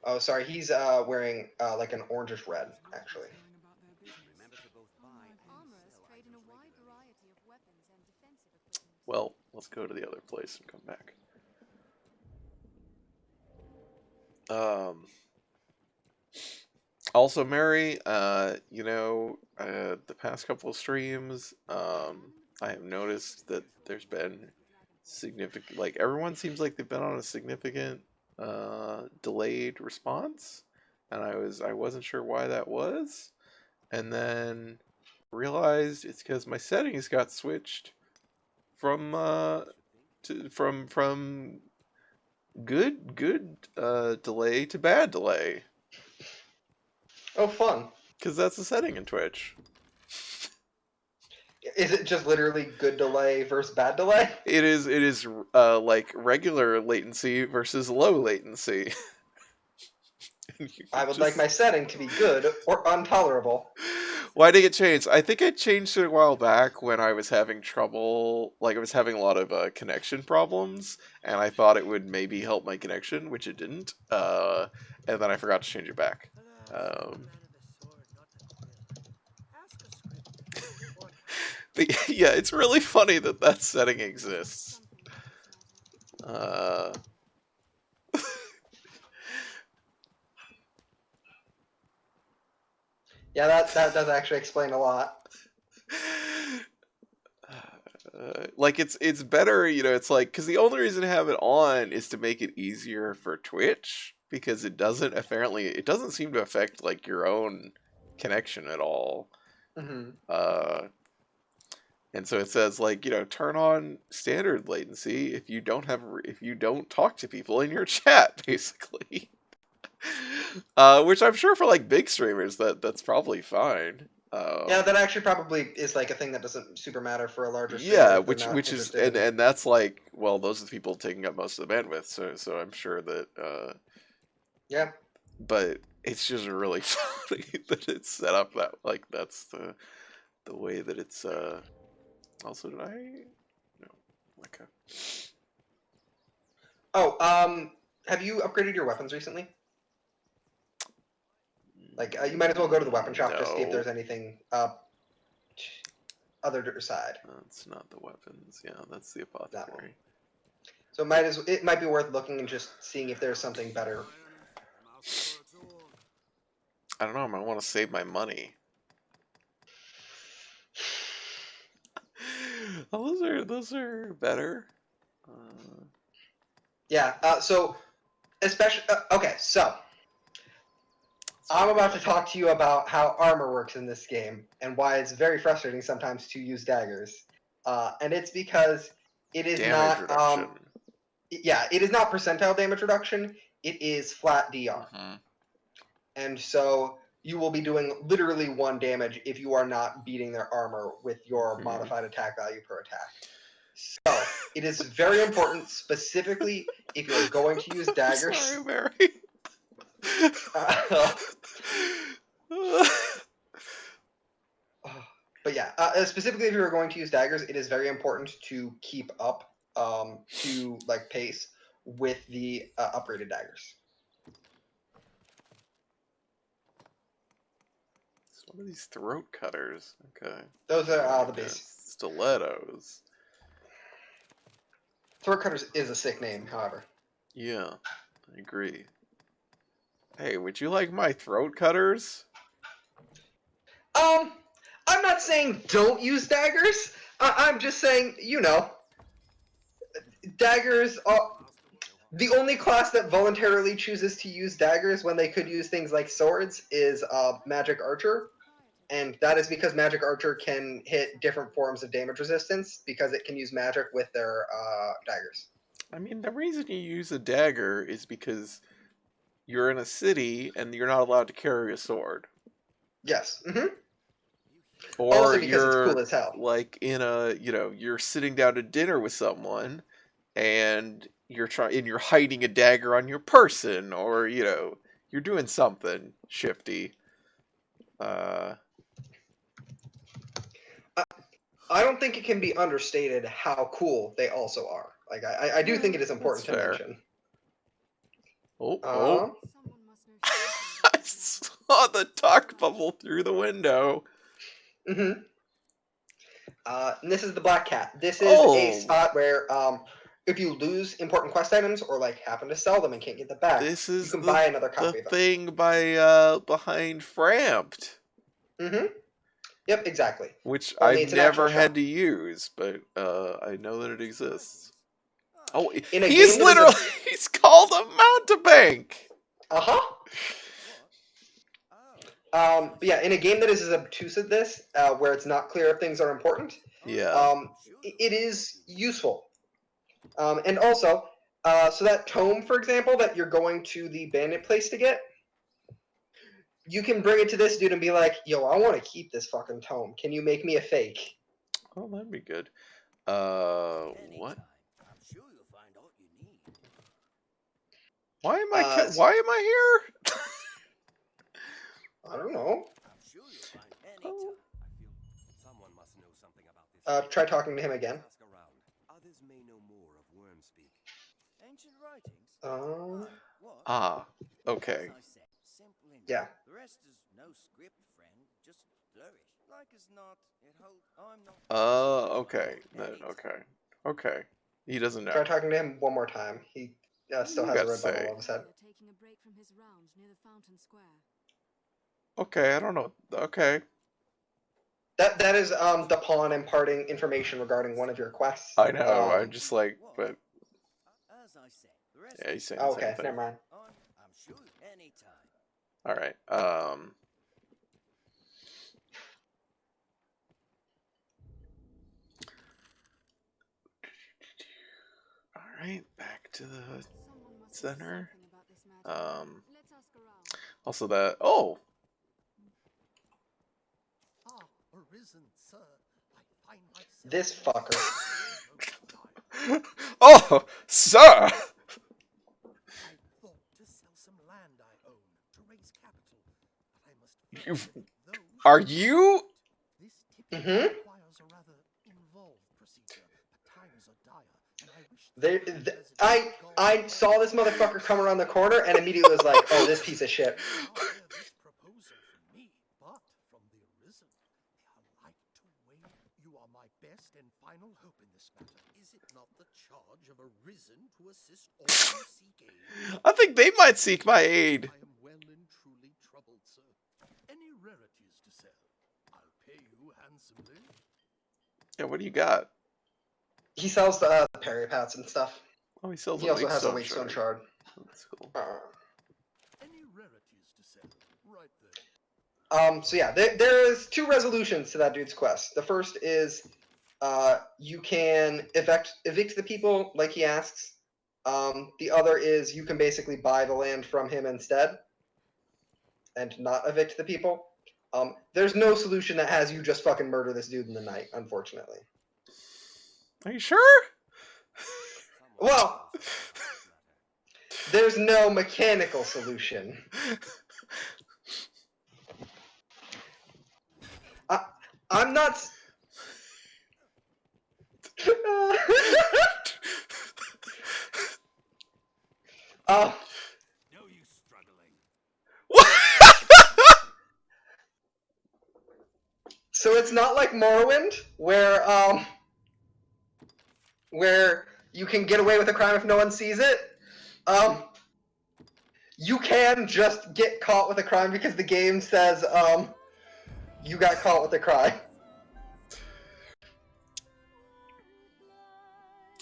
Oh, sorry, he's wearing like an orangish red, actually. Remember to both buy and Armorers sell trade in a items wide regularly. variety of weapons and defensive equipment. Well, let's go to the other place and come back. Also, Mary, the past couple of streams, I have noticed that there's been significant, like, everyone seems like they've been on a significant delayed response, and I wasn't sure why that was, and then realized it's because my settings got switched from from good delay to bad delay, Oh, fun. because that's a setting in Twitch. Is it just literally good delay versus bad delay? It is like regular latency versus low latency. And you I can would like just- my setting to be good or intolerable. Why did it change? I think I changed it a while back when I was having trouble, like I was having a lot of connection problems, and I thought it would maybe help my connection, which it didn't. And then I forgot to change it back. But yeah, it's really funny that that setting exists. Uh, Yeah, that does actually explain a lot. like it's better, you know. It's like because the only reason to have it on is to make it easier for Twitch because it doesn't seem to affect like your own connection at all. Hmm. And so it says like, you know, turn on standard latency if you don't talk to people in your chat, basically. Which I'm sure for like big streamers that's probably fine. Yeah, that actually probably is like a thing that doesn't super matter for a larger streamer. Yeah, if they're not which is interested in- and that's like, well, those are the people taking up most of the bandwidth, so I'm sure that yeah. but it's just really funny that it's set up that like that's the way that it's also did I no okay. Oh, have you upgraded your weapons recently? Like, you might as well go to the weapon shop just see if No. there's anything other side. That's not the weapons. Yeah, that's the apothecary. So it might be worth looking and just seeing if there's something better. I don't know. I might want to save my money. Oh, those are better. Yeah. So, especially okay. So, I'm about to talk to you about how armor works in this game and why it's very frustrating sometimes to use daggers. And it's because it is damage not reduction. yeah, it is not percentile damage reduction. It is flat DR. Mhm. And so you will be doing literally 1 damage if you are not beating their armor with your Mhm. modified attack value per attack. So it is very important, specifically if you're going to use daggers. Sorry, Mary. But yeah, specifically if you're going to use daggers, it is very important to keep up to like pace with the upgraded daggers. What are these throat cutters? Okay. Those are the Okay, base. stilettos. Throat cutters is a sick name, however. Yeah, I agree. Hey, would you like my throat cutters? I'm not saying don't use daggers. I'm just saying, you know, daggers are the only class that voluntarily chooses to use daggers when they could use things like swords is Magic Archer. And that is because Magic Archer can hit different forms of damage resistance because it can use magic with their daggers. I mean, the reason you use a dagger is because you're in a city and you're not allowed to carry a sword. Yes. Mm-hmm. Or Also because you're it's cool as hell. like in a, you know, you're sitting down to dinner with someone and you're hiding a dagger on your person, or, you know, you're doing something shifty. I don't think it can be understated how cool they also are. Like I do think it is important to That's fair. mention. Oh, Someone must know something I about this matter. saw the talk bubble through the window. Mm-hmm. And this is the Black Cat. This is Oh. a spot where if you lose important quest items or like happen to sell them and can't get them back, This is you can the, buy another the copy of them. thing by behind Framped, Mm-hmm. Yep, exactly. which Only I've it's an actual never had shop. to use, but I know that it exists. Oh, In a he's game that is a- literally he's called a mountebank. Uh-huh. Oh. But yeah, in a game that is as obtuse as this, where it's not clear if things are important, Yeah. it is useful. And also, so that tome, for example, that you're going to the bandit place to get, you can bring it to this dude and be like, yo, I want to keep this fucking tome. Can you make me a fake? Oh, that'd be good. What? I'm sure you'll find all you need. Why am I Uh, why am I here? I don't know. I'm sure you'll find any time. Oh. I feel someone must know something about this. Try talking to him again. Ask around. Others may know more of worm speak. Ancient writings? What? Ah, okay. As I said, simple enough. Yeah. The rest is no script, friend. Just flourish. Like as not, it holds. I'm not. Okay. Then okay. Okay. He doesn't know. Try talking to him one more time. He still You has a gotta red bubble say. above his head. Taking a break from his rounds near the fountain square. Okay, I don't know. Okay. That is the pawn imparting information regarding one of your quests. I know. I'm just like, but As I said, the rest yeah, he's is saying the same okay, thing. never mind. I'm sure any time. All right. All right. Back to the Someone must know center. something about this matter. Let's ask around. Also that. Oh. Arisen, sir. I find myself This fucker. Oh, sir. I thought to sell some land I own to raise capital, but I must You- first get those Are who you? This typically requires a rather involved procedure, but times are dire, and I wish They, the th- president had I gone saw this motherfucker come around the corner and immediately was like, oh, this piece of shit. not hear this proposal from me, but from the Arisen. They are like to wait. You are my best and final hope in this matter. Is it not the charge of Arisen to assist all who seek aid? I think they might seek my aid. I am well and truly troubled, sir. Any rarities to sell? I'll pay you handsomely. Yeah. What do you got? He sells the parry pats and stuff. Oh, he sells He a also has a Wakestone Wakestone shard. shard. That's cool. Any rarities to sell? Right there. So yeah, there's two resolutions to that dude's quest. The first is you can evict the people like he asks. The other is you can basically buy the land from him instead and not evict the people. There's no solution that has you just fucking murder this dude in the night, unfortunately. Are you sure? Well, there's no mechanical solution. I'm not. No use struggling. So it's not like Morrowind, where you can get away with a crime if no one sees it. You can just get caught with a crime because the game says you got caught with a crime.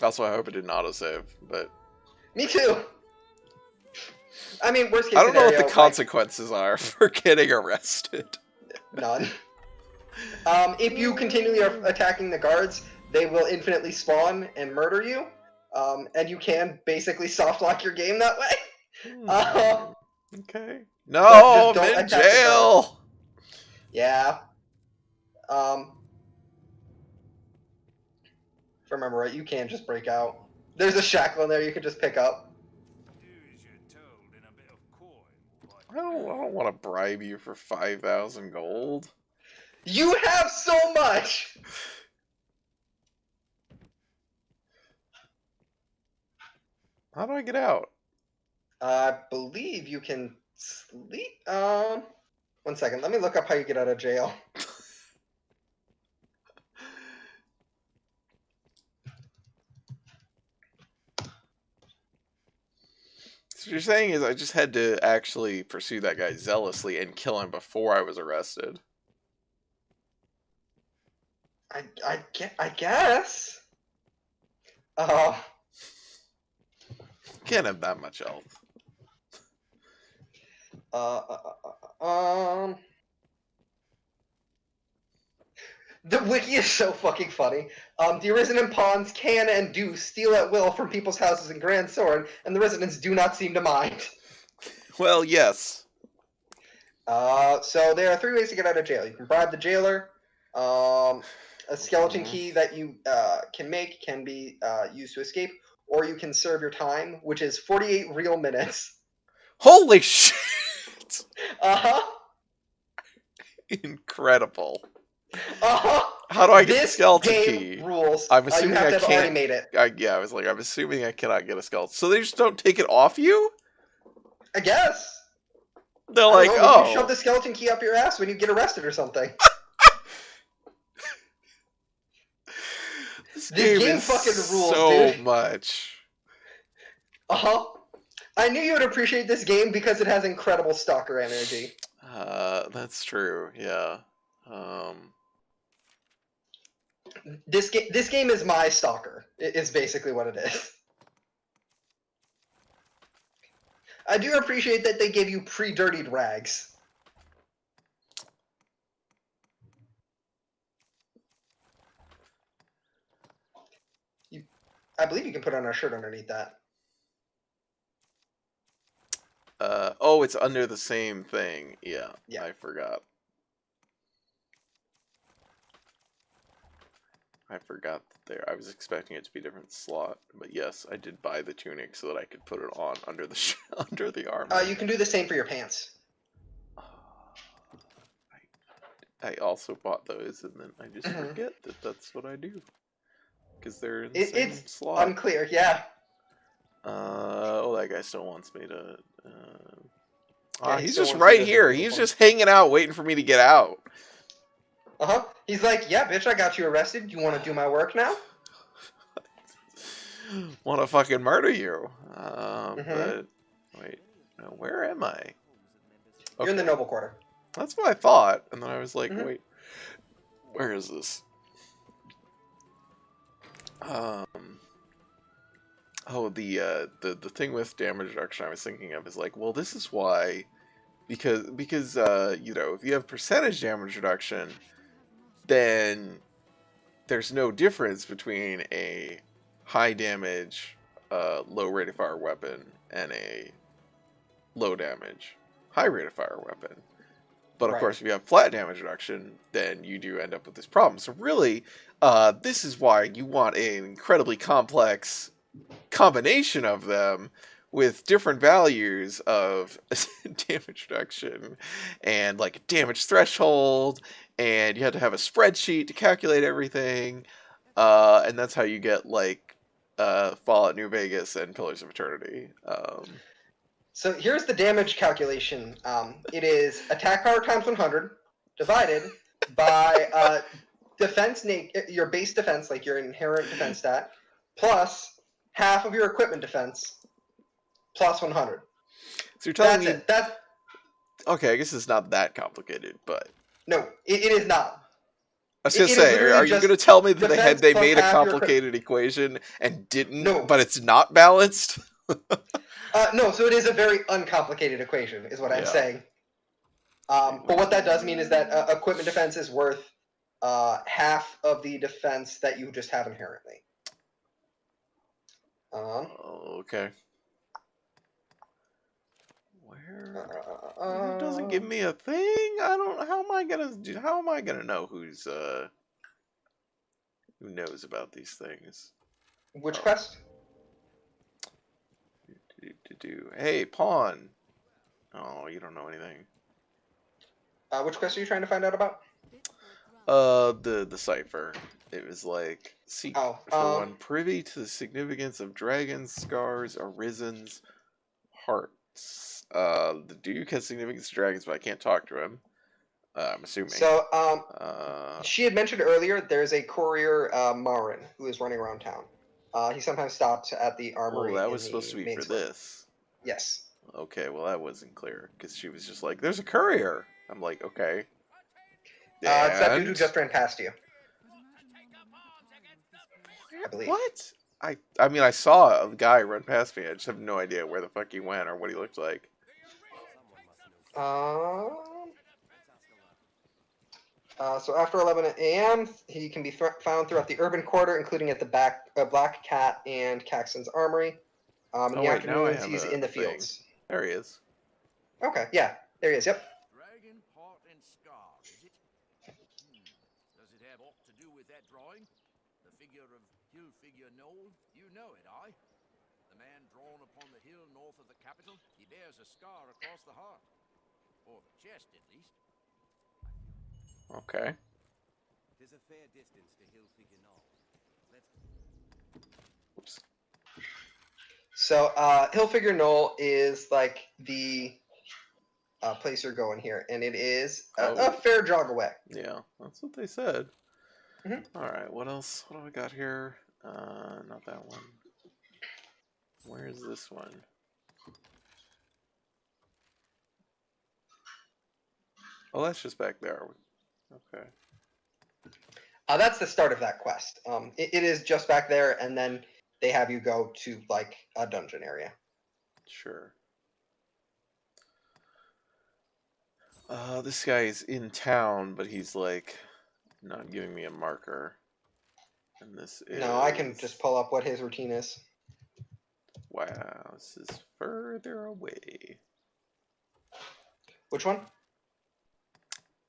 Also, I hope it didn't autosave, but Me too. I mean, worst case I don't know scenario, what the consequences are for getting arrested. None. If you continually are attacking the guards, they will infinitely spawn and murder you. And you can basically soft lock your game that way. Okay. But No, just don't I'm in attack the jail. Yeah. If I remember right, you can just break out. There's a shackle in there you can just pick up. Do as you're told in a bit of coin. I don't want to bribe you for 5,000 gold. You have so much! How do I get out? I believe you can sleep. 1 second. Let me look up how you get out of jail. So what you're saying is I just had to actually pursue that guy zealously and kill him before I was arrested. I guess. can't have that much health. The wiki is so fucking funny. The resident pawns can and do steal at will from people's houses in Grand Sword, and the residents do not seem to mind. Well, yes. So there are 3 ways to get out of jail. You can bribe the jailer. A skeleton key that you can make can be used to escape, or you can serve your time, which is 48 real minutes. Holy shit! Uh-huh. Incredible. Uh-huh. How do I get the This skeleton game key? rules. I'm You assuming have I to have can't. already made it. Yeah, I was like, I'm assuming I cannot get a skeleton. So they just don't take it off you? I guess. They're I like, don't know, maybe you oh. shove the skeleton key up your ass when you get arrested or something. This This game is fucking rules, so dude. much. Uh-huh. I knew you would appreciate this game because it has incredible stalker energy. That's true. Yeah. This game is my stalker. Is basically what it is. I do appreciate that they give you pre-dirtied rags. I believe you can put on a shirt underneath that. Oh, it's under the same thing. Yeah. I forgot. I forgot that there. I was expecting it to be a different slot, but yes, I did buy the tunic so that I could put it on under the under the armor. You can do the same for your pants. I also bought those, and then I just forget that that's what I do because they're in the same It's slot. unclear. Yeah. Oh, that guy still wants me to. Yeah, he he's still just wants you right to here. move He's on. just hanging out, waiting for me to get out. He's like, yeah, bitch, I got you arrested. You want to do my work now? Want to fucking murder you? But wait, where am I? You're in the noble quarter. That's what I thought, and then I was like, wait, where is this? Oh, the thing with damage reduction I was thinking of is like, well, this is why, because you know, if you have percentage damage reduction, then there's no difference between a high damage, low rate of fire weapon and a low damage, high rate of fire weapon. But of course, if you have flat damage reduction, then you do end up with this problem. So really, this is why you want an incredibly complex combination of them with different values of damage reduction and like a damage threshold, and you have to have a spreadsheet to calculate everything, and that's how you get like Fallout New Vegas and Pillars of Eternity. So here's the damage calculation. It is attack power times 100 divided by defense, your base defense, like your inherent defense stat, plus half of your equipment defense, plus 100. So you're telling That's me... it. That's... Okay, I guess it's not that complicated, but... No, it is not. I was going to say, are you going to tell me that they made a complicated equation and didn't, but it's not balanced? No, so it is a very uncomplicated equation, is what I'm saying. But what that does mean is that equipment defense is worth half of the defense that you just have inherently. Okay. Where? It doesn't give me a thing. I don't. How am I gonna know who knows about these things? Which quest? Hey, pawn. Oh, you don't know anything. Which quest are you trying to find out about? The cipher. It was like, seek for one privy to the significance of dragons, scars, arisen's hearts. The Duke has significance to dragons, but I can't talk to him. I'm assuming. So, she had mentioned earlier there's a courier, Marin, who is running around town. He sometimes stops at the armory. Oh, that was supposed to be for this. Yes. Okay, well that wasn't clear, because she was just like, there's a courier. I'm like, okay. It's that dude who just ran past you. I believe. What? I mean, I saw a guy run past me. I just have no idea where the fuck he went or what he looked like. So after 11 a.m., he can be found throughout the urban quarter, including at the Black Cat and Caxton's Armory. In Oh the wait, now I afternoons, have he's a in the thing. fields. There he is. Okay, yeah, there he is. Yep. Dragon, pot, and scar, is it? Does it have aught to do with that drawing? The figure of Hill Figure Knoll? You know it, aye? The man drawn upon the hill north of the capital? He bears a scar across the heart. Or the chest, at least. Okay. There's a fair distance to Hill Figure Knoll. Let's Oops. So Hillfigure Knoll is like the place you're going here, and it is a fair jog away. Yeah, that's what they said. Mhm. All right, what else? What do we got here? Not that one. Where's this one? Oh, that's just back there. Okay. That's the start of that quest. It is just back there, and then they have you go to like a dungeon area. Sure. This guy is in town, but he's like not giving me a marker. And this is... No, I can just pull up what his routine is. Wow, this is further away. Which one?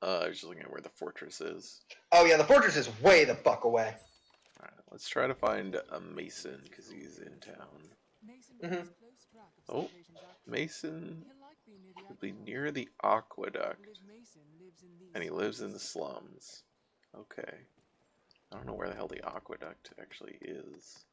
I was just looking at where the fortress is. Oh yeah, the fortress is way the fuck away. Alright, let's try to find a Mason, because he's in town. Mason Mhm. keeps close track of Oh, citations active. Mason He'll like being near the will be aqueduct. near the aqueduct, Liv Mason lives in these and he lives in the slums. slums. Okay. I don't know where the hell the aqueduct actually is.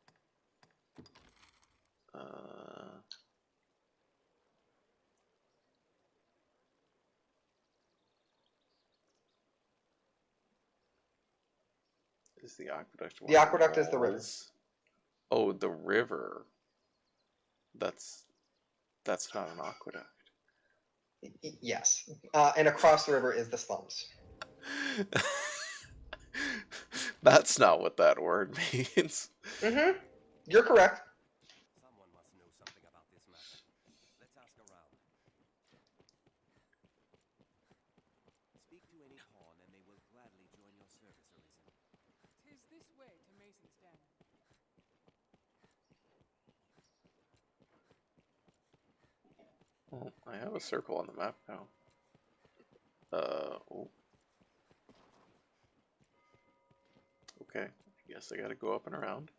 Is the aqueduct one The of aqueduct is the river. walls? Oh, the river. That's not an aqueduct. Yes, and across the river is the slums. That's not what that word means. Mm-hmm. You're correct. Someone must know something about this matter. Let's ask around. Speak to any pawn, and they will gladly join your service, Arisen. 'Tis this way to Mason's Den. Well, I have a circle on the map now. Oh. Okay, I guess I gotta go up and around.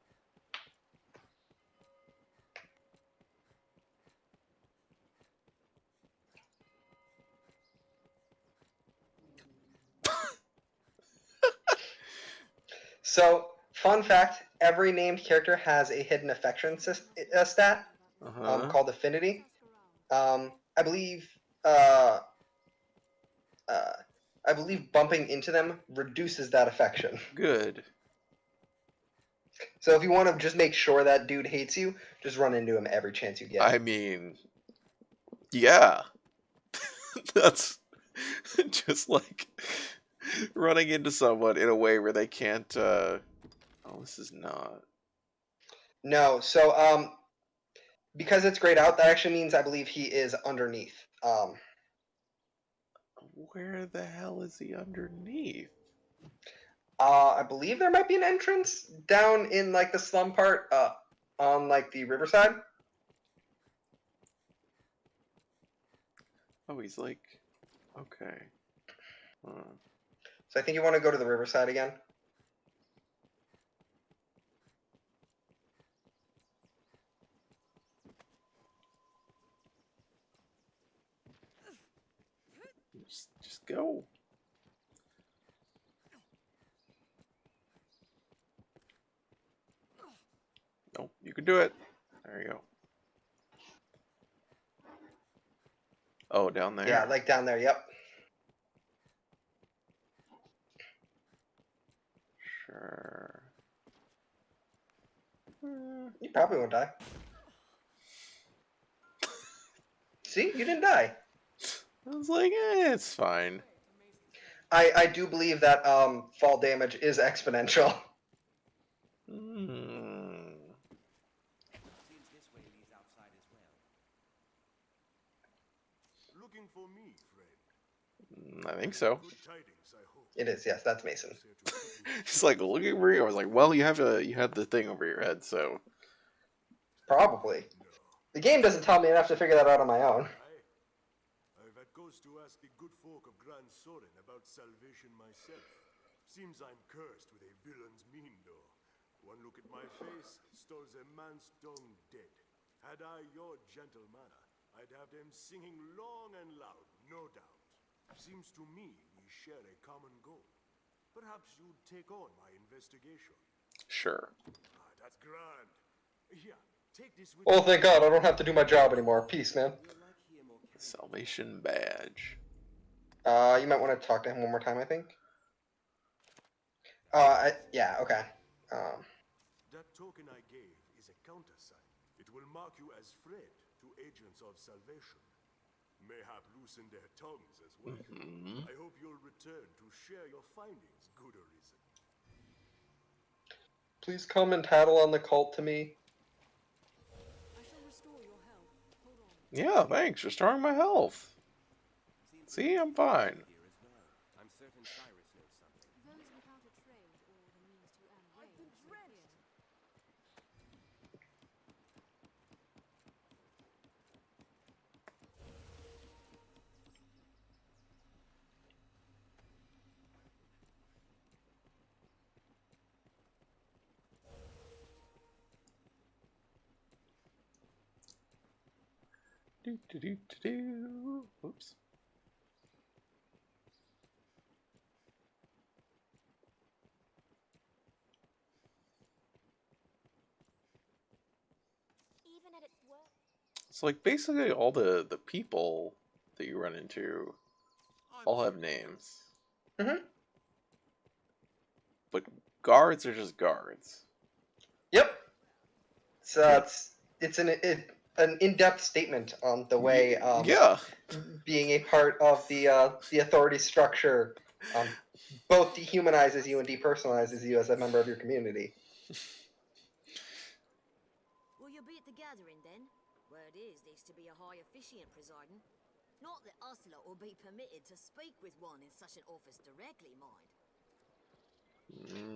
So, fun fact: every named character has a hidden affection stat Uh-huh. called affinity. I believe bumping into them reduces that affection. Good. So if you want to just make sure that dude hates you, just run into him every chance you get. I mean, yeah. That's just like running into someone in a way where they can't, oh, this is not. No, so because it's grayed out, that actually means I believe he is underneath. Where the hell is he underneath? I believe there might be an entrance down in like the slum part, on like the riverside. Oh, he's like, okay. So I think you want to go to the riverside again. Just go. Nope, you can do it. There you go. Oh, down there. Yeah, like down there. Yep. Sure. You probably won't die. See, you didn't die. I was like, it's fine. I do believe that fall damage is exponential. Hmm. looking for me, friend? I think so. Good tidings, I hope. It is, yes, that's Mason. Here to keep you He's like looking for you. I was like, well, you have the thing over your head, so Probably. No. The game doesn't tell me enough to figure that out on my own. I've had cause to ask the good folk of Gran Soren about salvation myself. Seems I'm cursed with a villain's mien, though. One look at my face stalls a man's tongue dead. Had I your gentle manner, I'd have them singing long and loud, no doubt. Seems to me we share a common goal. Perhaps you'd take on my investigation. sure. Ah, that's grand. Here, take this with Oh, you. thank God, I don't have to do my job anymore. Peace, man. We'll like him or carry Salvation badge. You might want to talk to him one more time, I think. Yeah, okay. That token I gave is a countersign. It will mark you as Fred to agents of salvation. Mayhap loosen their tongues as well. Mhm. I hope you'll return to share your findings, good Arisen. Please come and tattle on the cult to me. I shall restore your health. Hold on. Yeah, thanks. Restoring my health. Seems See, we I'm need fine. here as well. I'm certain Cyrus knows something. Those without a trade or the means to earn I've been wage live drenched. here. Do, do, do, do, do. Oops. Even at its worst. So like basically all the people that you run into all have names, Mm-hmm. but guards are just guards. Yep. So it's an in-depth statement on the way Yeah. being a part of the authority structure both dehumanizes you and depersonalizes you as a member of your community. Will you be at the gathering then? Word is there's to be a high officiant presiding. Not that us lot will be permitted to speak with one in such an office directly, mind.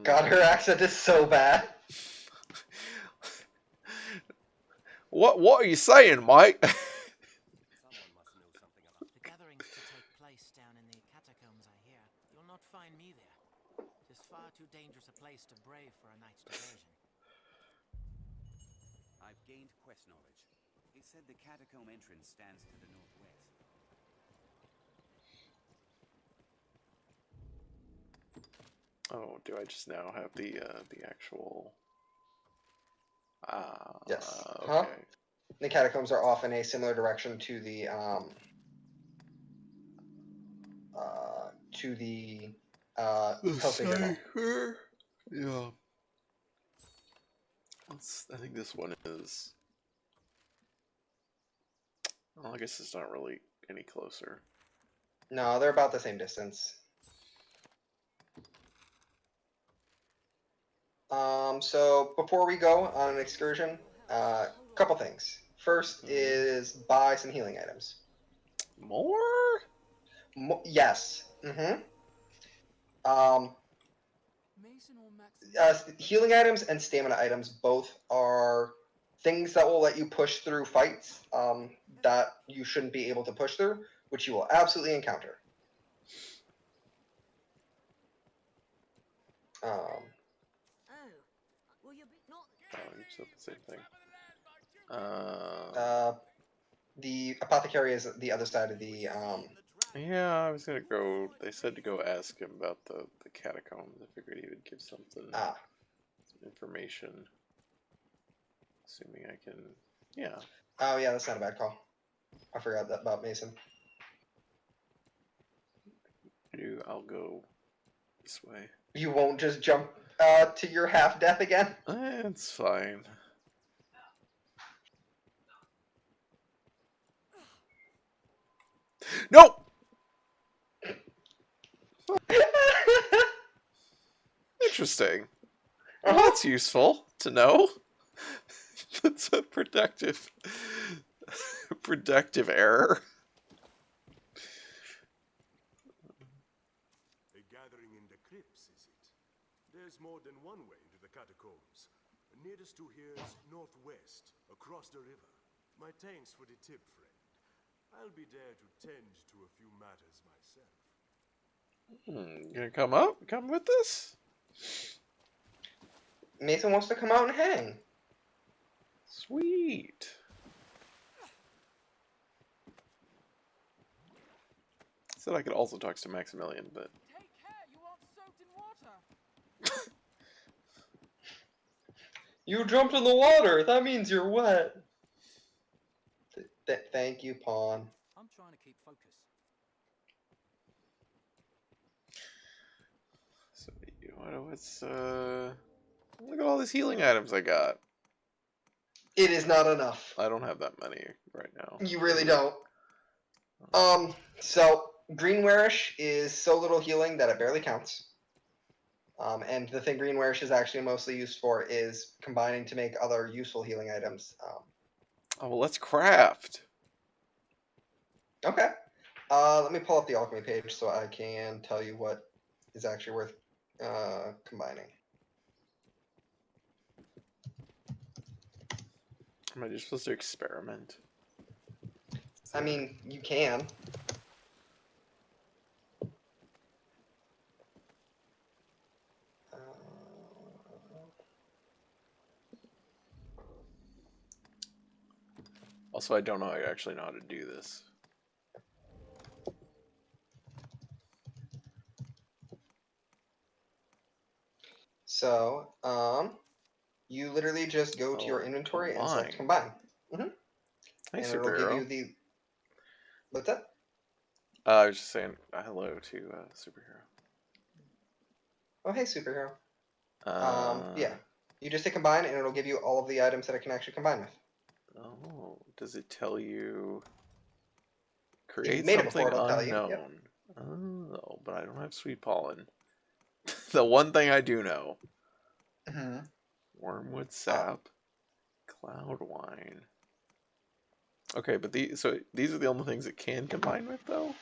God, her accent is so bad. What are you saying, Mike? Someone must know something about The gathering's to take place down in the catacombs, I hear. You'll not find me there. It's far too dangerous a place to brave for a night's diversion. I've gained quest knowledge. It said the catacomb entrance stands to the northwest. Oh, do I just now have the actual? Yes. Okay. Huh? The catacombs are off in a similar direction to the Hellsavior Hall. Yeah. I think this one is. Well, I guess it's not really any closer. No, they're about the same distance. So before we go on an excursion, couple things. First is buy some healing items. More? Yes. Mm-hmm. Mason or Max? Healing items and stamina items both are things that will let you push through fights that you shouldn't be able to push through, which you will absolutely encounter. Oh. Will you be not Oh, you said the same thing. The apothecary is the other side of the. Yeah, I was gonna go. They said to go ask him about the catacombs. I figured he would give something, some information. Assuming I can. Yeah. Oh yeah, that's not a bad call. I forgot that about Mason. I'll go this way. You won't just jump to your half death again? It's fine. Nope! Interesting. Well, that's useful to know. That's a productive error. Nearest to here's northwest, across the river. My thanks for the tip, friend. I'll be there to tend to a few matters myself. You gonna come up? Come with us? Mason wants to come out and hang. Sweet. Said I could also talk to Maximilian, but Take care, you aren't soaked in water. You jumped in the water. That means you're wet. Thank you, Pawn. I'm trying to keep focus. so what's look at all these healing items I got. It is not enough. I don't have that many right now. You really don't. So Greenwarish is so little healing that it barely counts. And the thing Greenwarish is actually mostly used for is combining to make other useful healing items. Oh, well, let's craft. Okay. Let me pull up the alchemy page so I can tell you what is actually worth combining. Am I just supposed to experiment? I mean, you can. Also, I don't know. I actually know how to do this. So, you literally just go to your inventory and select combine. Hey, and it'll give you superhero. the. What's that? I was just saying hello to superhero. Oh, hey, superhero. Yeah. You just hit combine, and it'll give you all of the items that it can actually combine with. Oh, does it tell you If create you've made it something before, it'll tell you. unknown? Yep. Oh, but I don't have sweet pollen. The one thing I do know. Mm-hmm. Wormwood sap, cloud wine. Okay, but these are the only things it can combine with, though.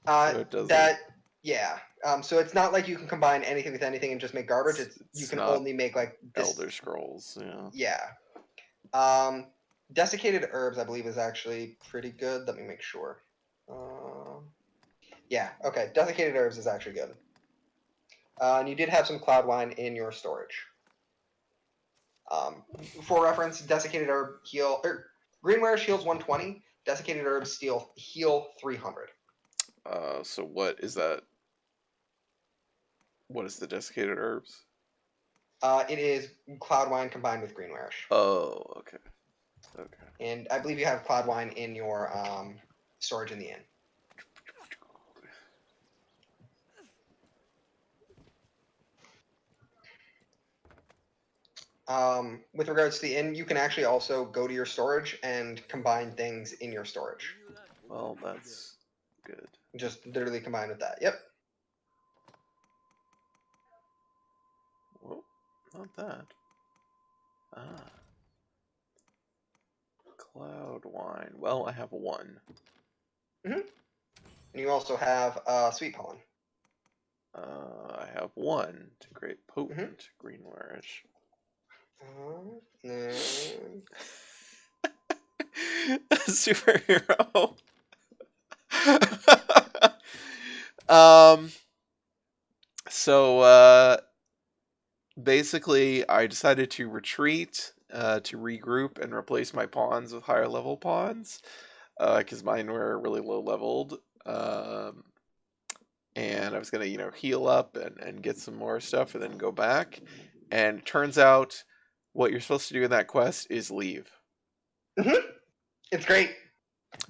So it doesn't. Yeah. So it's not like you can combine anything with anything and just make garbage. You can not only make like this. Elder Scrolls. Yeah. Yeah. Desiccated herbs, I believe, is actually pretty good. Let me make sure. Yeah. Okay. Desiccated herbs is actually good. And you did have some cloud wine in your storage. For reference, desiccated herb Greenware heals 120. Desiccated herbs heal 300. So what is that? What is the desiccated herbs? It is cloud wine combined with Greenwarish. Oh, okay. Okay. And I believe you have cloud wine in your storage in the inn. With regards to the inn, you can actually also go to your storage and combine things in your storage. Well, that's good. Just literally combine with that. Yep. Whoa, not that. Ah. Cloud wine. Well, I have one. And you also have sweet pollen. I have one to create potent greenwarish. Superhero. So basically I decided to retreat, to regroup and replace my pawns with higher level pawns, because mine were really low leveled, and I was gonna heal up and get some more stuff and then go back, and it turns out what you're supposed to do in that quest is leave. It's great.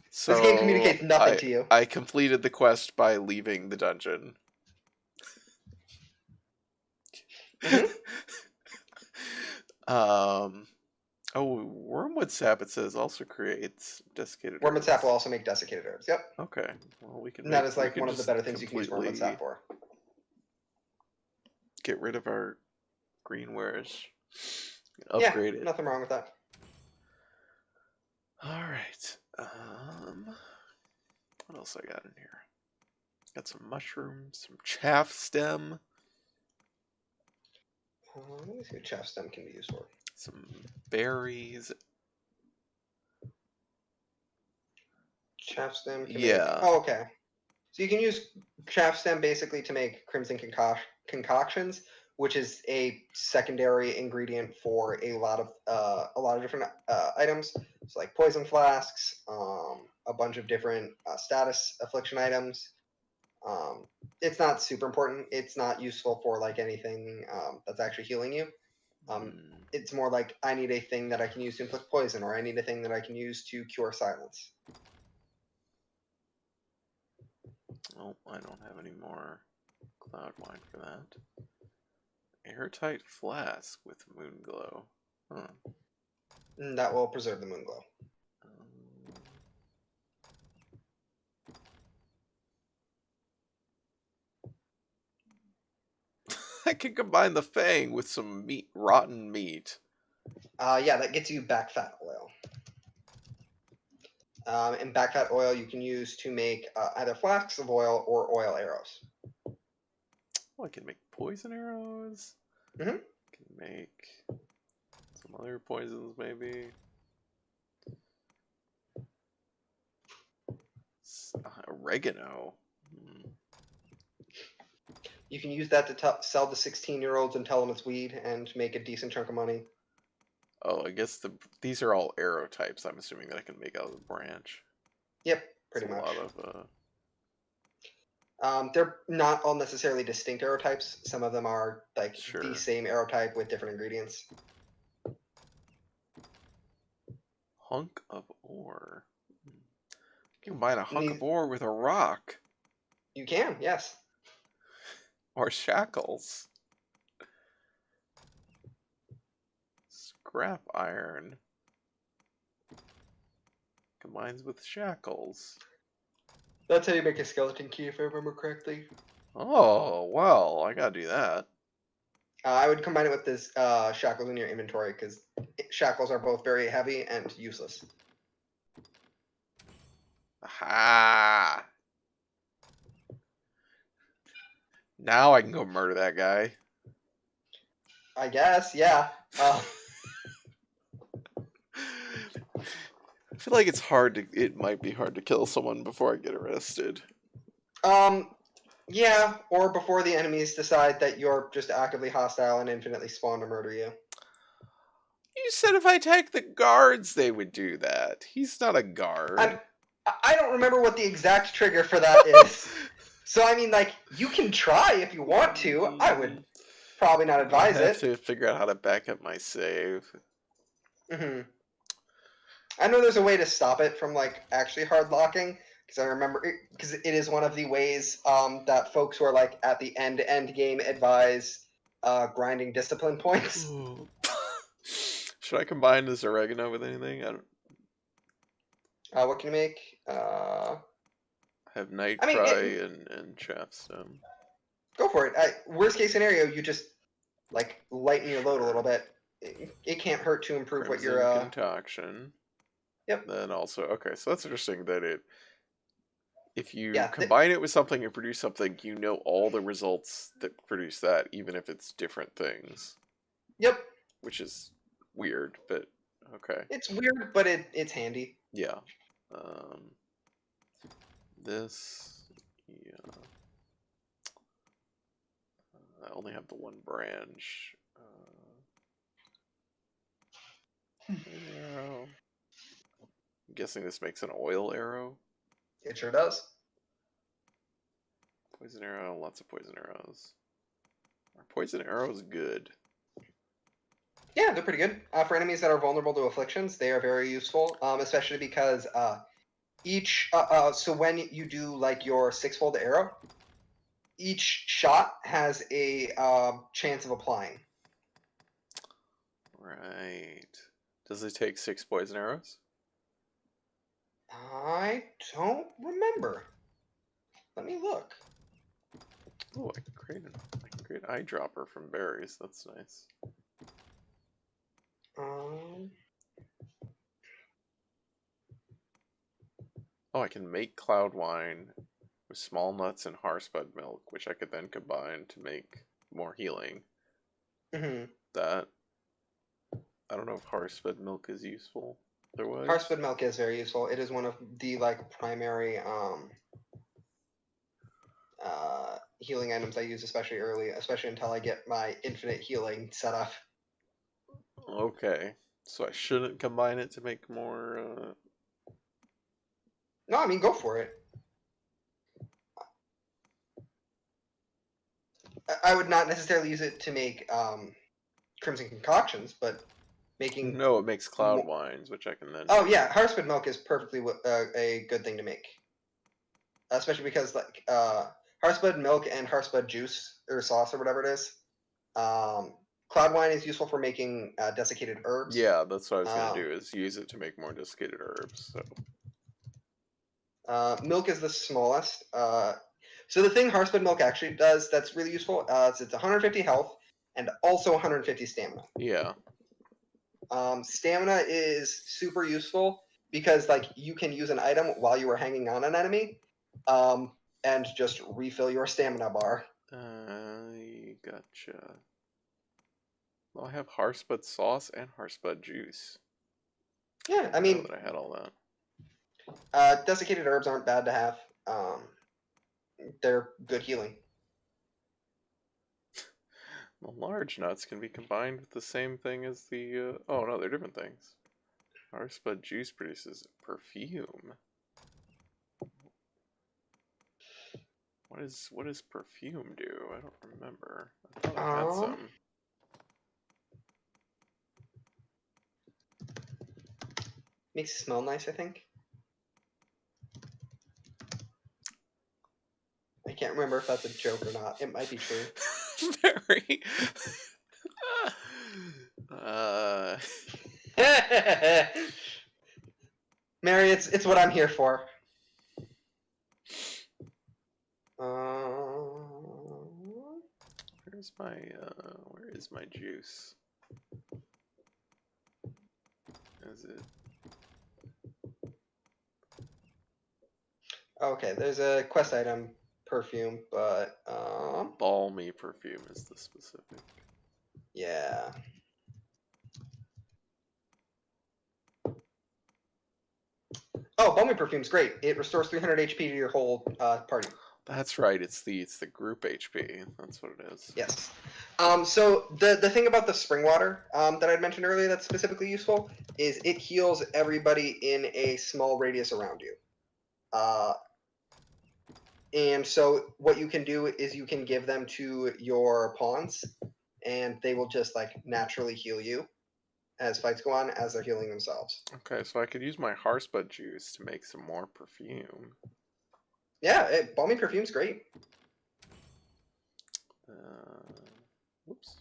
So this game communicates nothing to you. I completed the quest by leaving the dungeon. Oh, wormwood sap, it says, also creates desiccated Wormwood herbs. sap will also make desiccated herbs. Yep. Okay. Well, we can. And that is like one of the better things you can use wormwood sap for. Get rid of our greenwares. Upgrade it. Nothing wrong with that. All right. What else I got in here? Got some mushrooms, some chaff stem. Let me see what chaff stem can be used for. Some berries. Chaff stem can make. Yeah. Oh, okay. So you can use chaff stem basically to make crimson concoctions, which is a secondary ingredient for a lot of different items. So like poison flasks, a bunch of different status affliction items. It's not super important. It's not useful for like anything that's actually healing you. It's more like I need a thing that I can use to inflict poison, or I need a thing that I can use to cure silence. Oh, I don't have any more cloud wine for that. Airtight flask with moon glow. Huh. And that will preserve the moon glow. I can combine the fang with some meat, rotten meat. Yeah, that gets you back fat oil. And back fat oil you can use to make either flasks of oil or oil arrows. Oh, I can make poison arrows. Mm-hmm. I can make some other poisons, maybe. Oregano. You can use that to sell to 16-year-olds and tell them it's weed and make a decent chunk of money. Oh, I guess these are all arrow types. I'm assuming that I can make out of the branch. Yep, pretty That's much. A lot of. They're not all necessarily distinct arrow types. Some of them are like Sure. the same arrow type with different ingredients. Hunk of ore. You can combine a hunk of ore with a rock. You can, yes. Or shackles. Scrap iron. Combines with shackles. That's how you make a skeleton key, if I remember correctly. Oh, well, I gotta do that. I would combine it with this shackles in your inventory, because shackles are both very heavy and useless. Aha! Now I can go murder that guy. I guess, yeah. I feel like it might be hard to kill someone before I get arrested. Yeah, or before the enemies decide that you're just actively hostile and infinitely spawn to murder you. You said if I attacked the guards, they would do that. He's not a guard. I don't remember what the exact trigger for that is. So, I mean, like, you can try if you want to. I would probably not advise I have it. to figure out how to back up my save. Mm-hmm. I know there's a way to stop it from, like, actually hard locking, because I remember, because it is one of the ways that folks who are, like, at the end game advise grinding discipline points. Should I combine this oregano with anything? I don't. What can you make? I have night I mean, cry and chaff stem. Go for it. Worst case scenario, you just like lighten your load a little bit. It can't hurt to improve Crimson what your concoction. Yep. Then also, okay, so that's interesting that if you combine it with something and produce something, you know all the results that produce that, even if it's different things. Yep. Which is weird, but okay. It's weird, but it's handy. Yeah. This, yeah. I only have the one branch. Arrow. I'm guessing this makes an oil arrow. It sure does. Poison arrow, lots of poison arrows. Are poison arrows good? Yeah, they're pretty good. For enemies that are vulnerable to afflictions, they are very useful, especially because so when you do like your six-fold arrow, each shot has a chance of applying. Right. Does it take 6 poison arrows? I don't remember. Let me look. Oh, I can create an eyedropper from berries. That's nice. Oh, I can make cloud wine with small nuts and harspud milk, which I could then combine to make more healing. Mm-hmm. That I don't know if Harsped milk is useful otherwise. Harsped milk is very useful. It is one of the like primary healing items I use, especially early, especially until I get my infinite healing set up. Okay, so I shouldn't combine it to make more. No, I mean go for it. I would not necessarily use it to make crimson concoctions, but making. No, it makes cloud wines, which I can then. Oh yeah, Harsped milk is perfectly a good thing to make, especially because like Harsped milk and Harsped juice or sauce or whatever it is. Cloud wine is useful for making desiccated herbs. Yeah, that's what I was gonna do. Is use it to make more desiccated herbs. So. Milk is the smallest. So the thing Harsped milk actually does that's really useful is it's 150 health and also 150 stamina. Yeah. Stamina is super useful because like you can use an item while you are hanging on an enemy, and just refill your stamina bar. Gotcha. Well, I have Harsped sauce and Harsped juice. Yeah, I mean, know that I had all that. Desiccated herbs aren't bad to have. They're good healing. The large nuts can be combined with the same thing as the. Oh no, they're different things. Harsped juice produces perfume. What does perfume do? I don't remember. I thought I had some. Makes it smell nice, I think. I can't remember if that's a joke or not. It might be true. Very. Mary, it's what I'm here for. Where is my juice? Is it? Okay, there's a quest item, perfume, but balmy perfume is the specific. Yeah. Oh, balmy perfume's great. It restores 300 HP to your whole party. That's right. It's the group HP. That's what it is. Yes. So the thing about the spring water that I'd mentioned earlier that's specifically useful is it heals everybody in a small radius around you. And so what you can do is you can give them to your pawns, and they will just like naturally heal you as fights go on as they're healing themselves. Okay, so I could use my Harsped juice to make some more perfume. Yeah, balmy perfume's great. Whoops.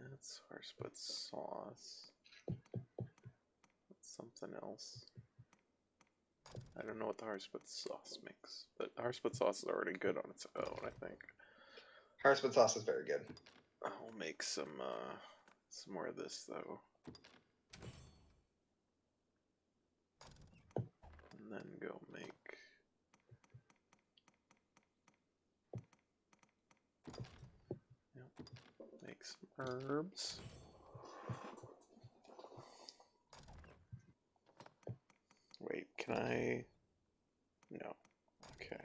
That's Harsped sauce. That's something else. I don't know what the Harsped sauce makes, but Harsped sauce is already good on its own, I think. Harsped sauce is very good. I'll make some more of this though. And then go make some herbs. Wait, can I? No. Okay.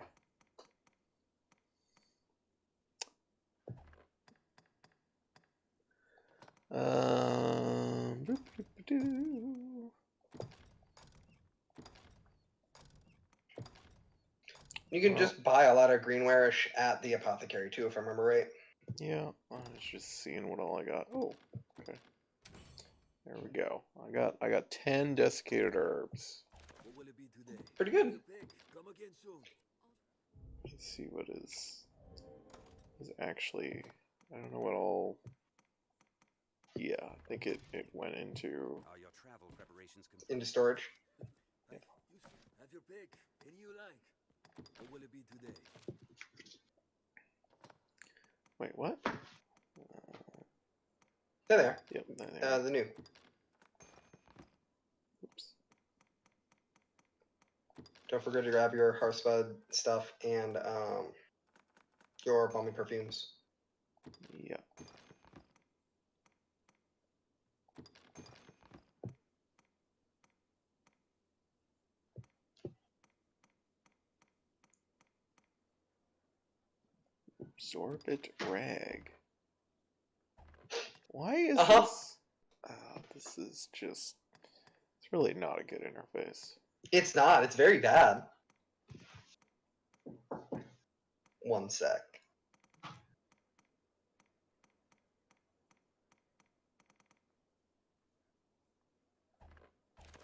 You can just buy a lot of greenwarish at the apothecary too, if I remember right. Yeah, I was just seeing what all I got. Oh, okay. There we go. I got 10 desiccated herbs. What will it be today? Pretty good. Come again soon. Let's see what is actually. I don't know what all. Yeah, I think it went into. Are your travel preparations complete? Into storage. Yeah. Have your pick. Any you like. What will it be today? Wait, what? There. Yep, there. The new. Oops. Don't forget to grab your Harsped stuff and your balmy perfumes. Yep. Absorbent rag. Why is Uh-huh. this? This is just. It's really not a good interface. It's not. It's very bad. One sec.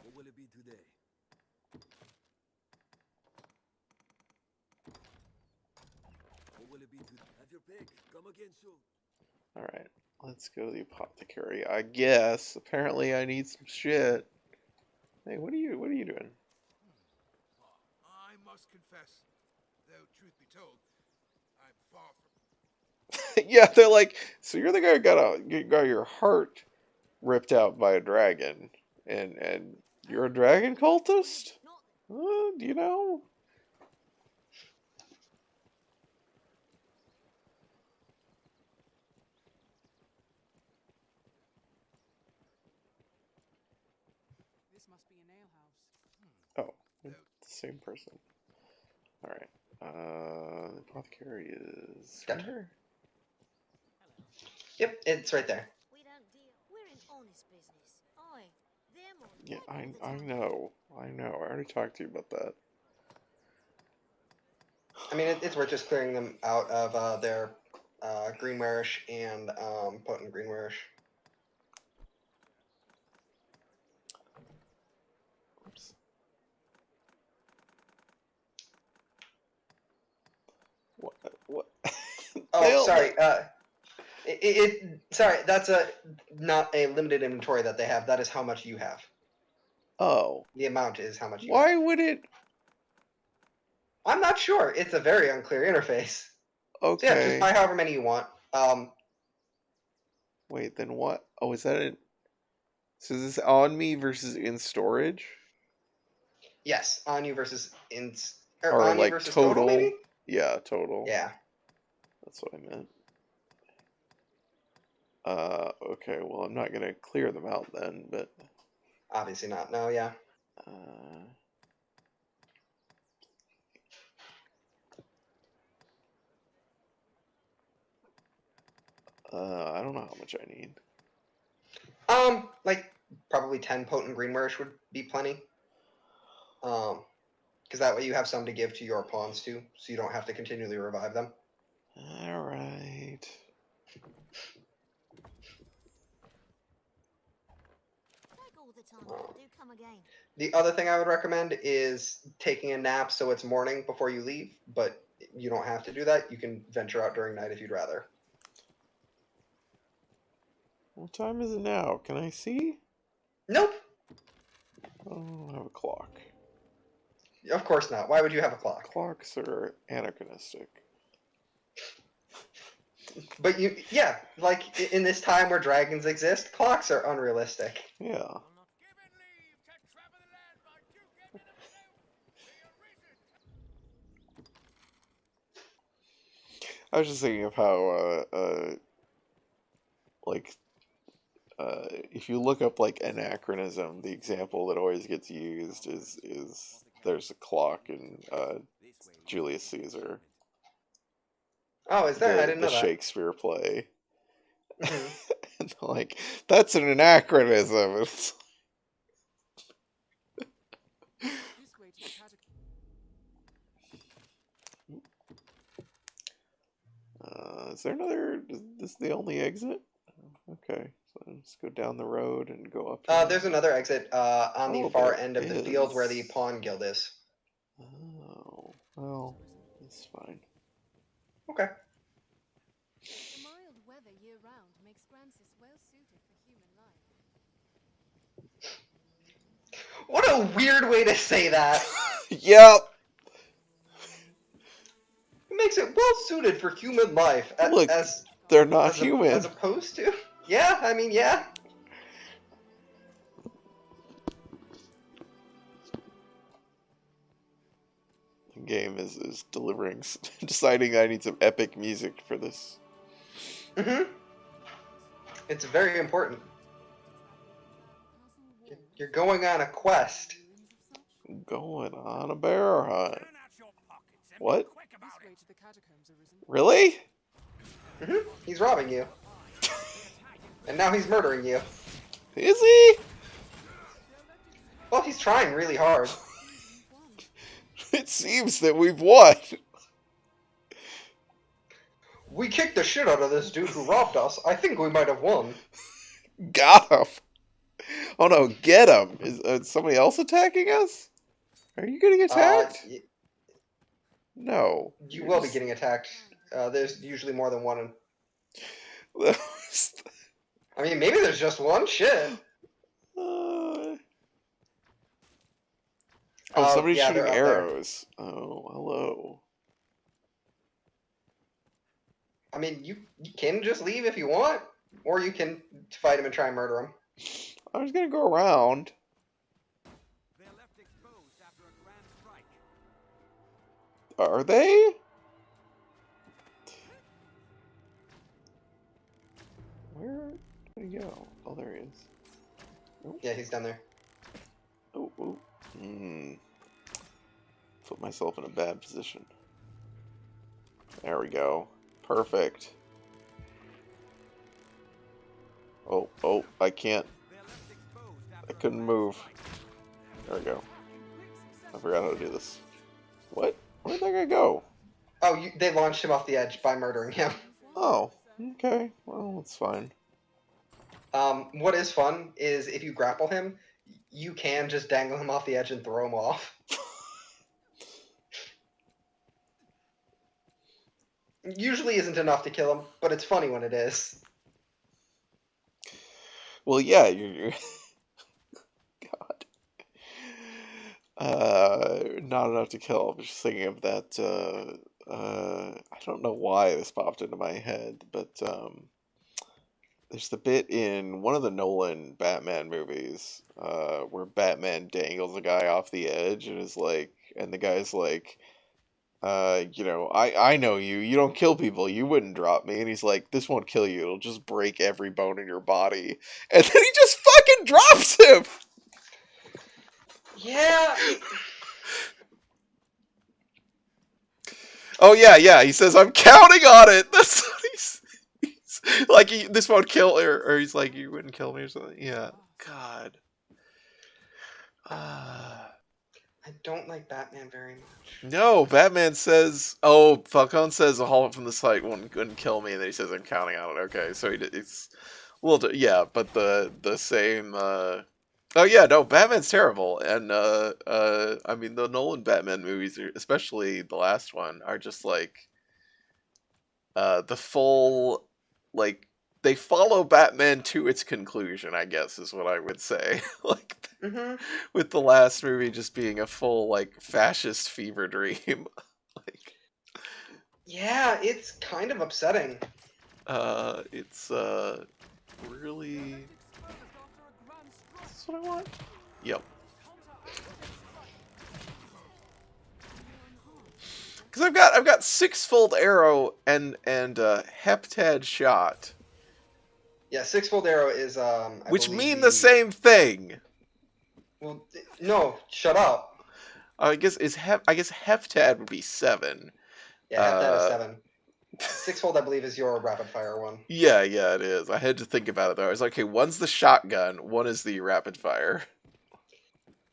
What will it be today? What will it be today? Have your pick. Come again soon. Alright, let's go to the apothecary. I guess. Apparently I need some shit. Hey, what are you doing? I must confess, though truth be told, I'm far from... Yeah, they're like, so you're the guy who got your heart ripped out by a dragon, and you're a dragon cultist? Do you know? This must be an alehouse. Oh, it's the same person. Alright. The apothecary is Gotcha. here. Yep, it's right there. We don't deal. We're in honest business. Them on Yeah, deck all the I time. know. I already talked to you about that. I mean, it's worth just clearing them out of their greenwarish and potent greenwarish. Oops. What? Oh, sorry. Sorry. That's not a limited inventory that they have. That is how much you have. Oh. The amount is how much you Why have. would it? I'm not sure. It's a very unclear interface. Okay. So yeah, just buy however many you want. Wait, then what? Oh, is that it? So is this on me versus in storage? Yes, on you versus Or on you like versus total? maybe? Yeah, total. Yeah. That's what I meant. Okay, well, I'm not gonna clear them out then, but... Obviously not. No, yeah. I don't know how much I need. Like probably 10 potent greenwarish would be plenty. Because that way you have some to give to your pawns too, so you don't have to continually revive them. Alright. Take all the time. Do come again. The other thing I would recommend is taking a nap so it's morning before you leave, but you don't have to do that. You can venture out during night if you'd rather. What time is it now? Can I see? Nope. I don't have a clock. Of course not. Why would you have a clock? Clocks are anachronistic. But yeah, like in this time where dragons exist, clocks are unrealistic. Yeah. I was just thinking of how, if you look up like anachronism, the example that always gets used is there's a clock in Julius Caesar. Oh, is there? I didn't know the that. Shakespeare play. Mhm. And like, that's an anachronism. It's... This way to the catacomb. Is there another? Is this the only exit? Okay, so let's go down the road and go up. There's another exit on the Oh, far there end of the field where the is. pawn guild is. Oh, well, that's fine. Okay. The mild weather year-round makes Francis well suited for human life. What a weird way to say that. Yep. It makes it well suited for human life. Look, they're not human. As opposed to? Yeah, I mean, yeah. The game is delivering, deciding I need some epic music for this. Mm-hmm. It's very important. You're going on a quest. Going on a bear hunt. What? This way to the catacombs, Arisen. Really? He's robbing you. And now he's murdering you. Is he? Well, he's trying really hard. It seems that we've won. We kicked the shit out of this dude who robbed us. I think we might have won. Got him. Oh no, get him. Is somebody else attacking us? Are you getting attacked? No. You will be getting attacked. There's usually more than one. I mean, maybe there's just one. Shit. Oh, somebody's yeah, shooting they're up there. arrows. Oh, hello. I mean, you can just leave if you want, or you can fight him and try and murder him. I was gonna go around. They're left exposed after a grand strike. Are they? Where did he go? Oh, there he is. Oh. Yeah, he's down there. Oh, oh. Put myself in a bad position. There we go. Perfect. Oh, oh, I can't. I couldn't move. There we go. I forgot how to do this. What? Where'd that guy go? Oh, they launched him off the edge by murdering him. Oh, okay. Well, that's fine. What is fun is if you grapple him, you can just dangle him off the edge and throw him off. Usually isn't enough to kill him, but it's funny when it is. Well, yeah, you're God. Not enough to kill. I'm just thinking of that. I don't know why this popped into my head, but there's the bit in one of the Nolan Batman movies where Batman dangles a guy off the edge and is like, and the guy's like, you know, I know you. You don't kill people. You wouldn't drop me. And he's like, this won't kill you. It'll just break every bone in your body. And then he just fucking drops him. Yeah. Oh yeah, yeah. He says, "I'm counting on it." That's what he's like. This won't kill, or he's like, "You wouldn't kill me," or something. Yeah. God. I don't like Batman very much. No, Batman says, "Oh, Falcone says a halt from the site wouldn't kill me," and then he says, "I'm counting on it." Okay, so it's yeah, but the same. Oh yeah, no, Batman's terrible, and I mean the Nolan Batman movies, especially the last one, are just like the full, like, they follow Batman to its conclusion, I guess is what I would say. Like, with the last movie just being a full like fascist fever dream. Like, yeah, it's kind of upsetting. It's really. Is this what I want? Yep. Because I've got six-fold arrow and heptad shot. Yeah, six-fold arrow is which mean the same thing. Well, no, shut up. I guess heptad would be 7. Yeah, heptad is 7. Six-fold, I believe, is your rapid-fire one. Yeah, it is. I had to think about it though. I was like, okay, one's the shotgun, one is the rapid fire.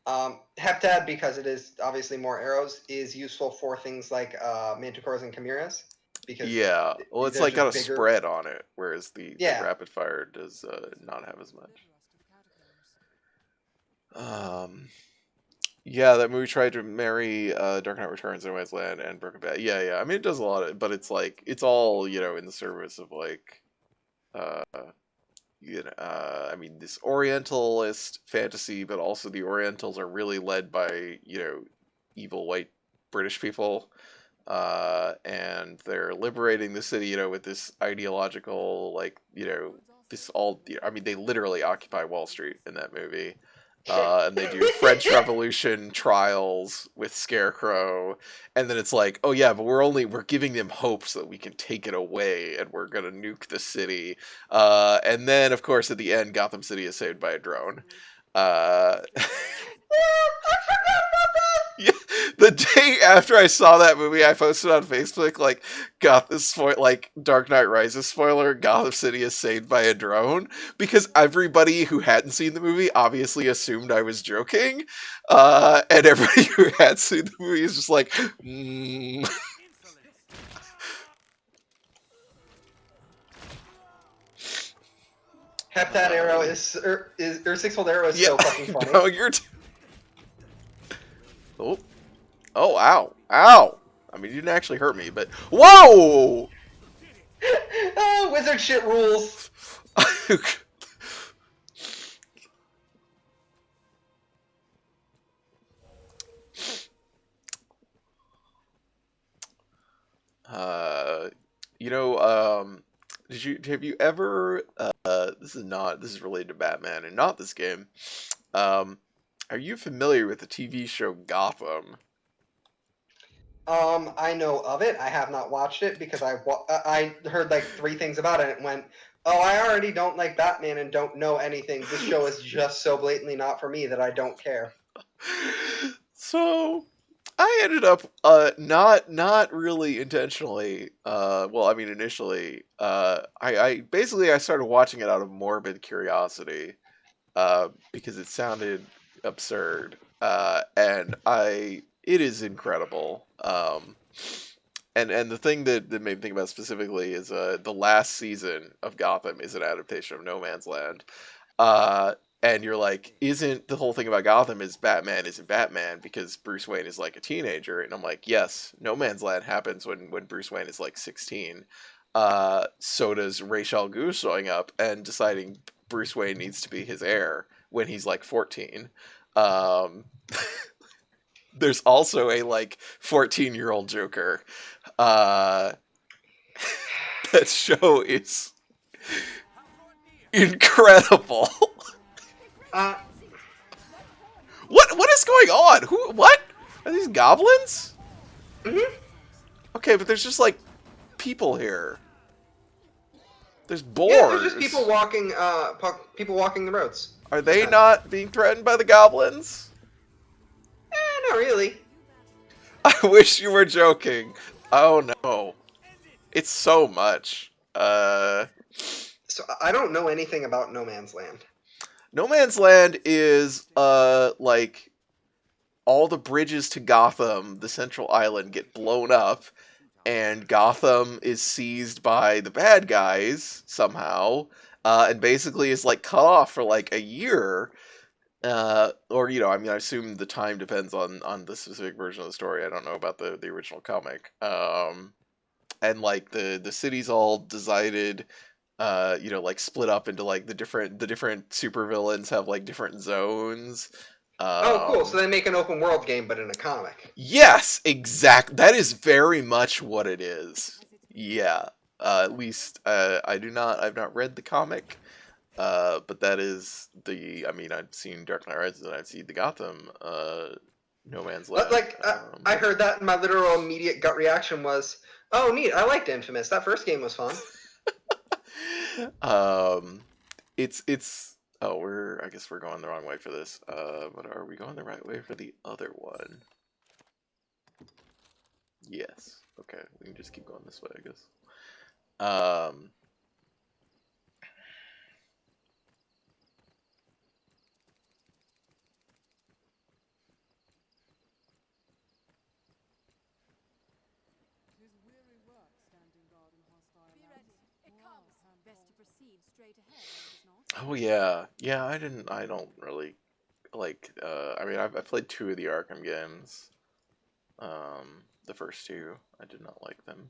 Heptad, because it is obviously more arrows, is useful for things like manticores and chimeras. Because yeah, well, it's like got a spread on it, whereas the rapid fire does not have as much. Yeah, that movie tried to marry Dark Knight Returns, No Man's Land, and Broken Bad. Yeah. I mean, it does a lot of, but it's like it's all, you know, in the service of like, I mean, this Orientalist fantasy, but also the Orientals are really led by, you know, evil white British people, and they're liberating the city, you know, with this ideological, like, you know, this all. I mean, they literally occupy Wall Street in that movie. And they do French Revolution trials with Scarecrow, and then it's like, oh yeah, but we're giving them hope so that we can take it away, and we're gonna nuke the city. And then of course at the end, Gotham City is saved by a drone. Yeah, the day after I saw that movie, I posted on Facebook like, Dark Knight Rises spoiler: Gotham City is saved by a drone, because everybody who hadn't seen the movie obviously assumed I was joking, and everybody who had seen the movie is just like, Heptat arrow or six-fold arrow is yeah, so fucking funny. no, oh, oh, ow, ow. I mean, you didn't actually hurt me, but whoa. Oh, wizard shit rules. Uh, have you ever, this is related to Batman and not this game. Are you familiar with the TV show Gotham? I know of it. I have not watched it because I heard like 3 things about it and went, oh, I already don't like Batman and don't know anything. This show is just so blatantly not for me that I don't care. So, I ended up not really intentionally. Well, I mean, initially, I basically I started watching it out of morbid curiosity, because it sounded absurd, and it is incredible. And the thing that made me think about it specifically is the last season of Gotham is an adaptation of No Man's Land. Uh, and you're like, isn't the whole thing about Gotham is Batman isn't Batman because Bruce Wayne is like a teenager? And I'm like, yes, No Man's Land happens when Bruce Wayne is like 16. So does Ra's al Ghul showing up and deciding Bruce Wayne needs to be his heir when he's like 14. Um, there's also a like 14-year-old Joker. Uh, that show is incredible. What is going on? What? Are these goblins? Mm-hmm. Okay, but there's just like people here. There's boars. Yeah, there's just people walking the roads. Are they not being threatened by the goblins? Not really. I wish you were joking. Oh no. It's so much. So I don't know anything about No Man's Land. No Man's Land is like all the bridges to Gotham, the central island, get blown up, and Gotham is seized by the bad guys somehow, and basically is like cut off for like a year. Or I mean, I assume the time depends on the specific version of the story. I don't know about the original comic. And like the city's all divided, like split up into like the different supervillains have like different zones. Oh, cool. So they make an open world game, but in a comic. Yes, exact. That is very much what it is. Yeah. At least I've not read the comic, but that is the. I mean, I've seen Dark Knight Rises and I've seen the Gotham, No Man's Land. I heard that, and my literal immediate gut reaction was, "Oh, neat! I liked Infamous. That first game was fun." It's. Oh, I guess we're going the wrong way for this. But are we going the right way for the other one? Yes. Okay, we can just keep going this way, I guess. Tis weary work standing guard in hostile Be lands. ready. It Wow, comes. how Best to bold. proceed straight ahead, is not? Oh yeah, yeah. I don't really like. I mean, I've played 2 of the Arkham games. The first 2, I did not like them.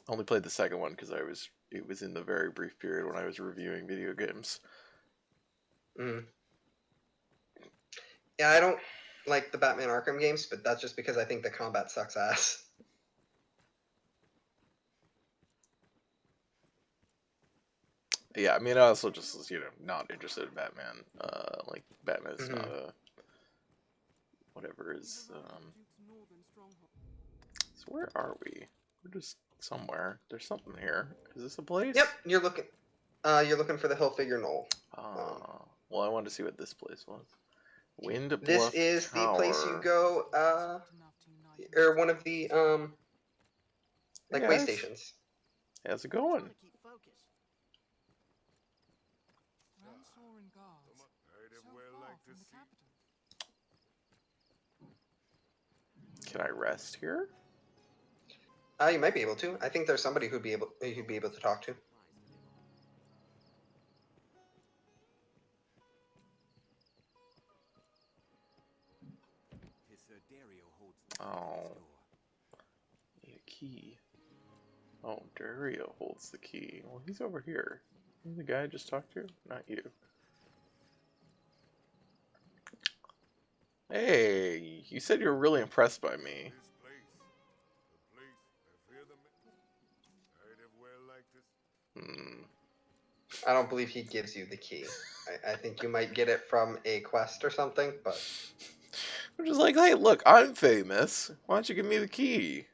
I only played the second one because it was in the very brief period when I was reviewing video games. Mm. Yeah, I don't like the Batman Arkham games, but that's just because I think the combat sucks ass. Yeah, I mean, I also just was, not interested in Batman. Like, Batman is not a... Whatever is, So where are we? We're just somewhere. There's something here. Is this a place? Yep, you're looking for the Hill Figure Knoll. Well, I wanted to see what this place was. Wind This Bluff is the place you Tower. go, or one of the Hey like way guys, stations. how's it going? Keep focus. Ransor and guards. I'd So well far like to from the see. capital. Can I rest here? You might be able to. I think there's somebody who'd be able to talk to. His Sir Dario holds the key to Oh, this door. need a key. Oh, Dario holds the key. Well, he's over here. He's the guy I just talked to? Not you. Hey, you said you were really impressed by me. This place, the place, I fear the I'd have well like to. Hmm. I don't believe he gives you the key. I think you might get it from a quest or something, but I'm just like, hey, look, I'm famous. Why don't you give me the key?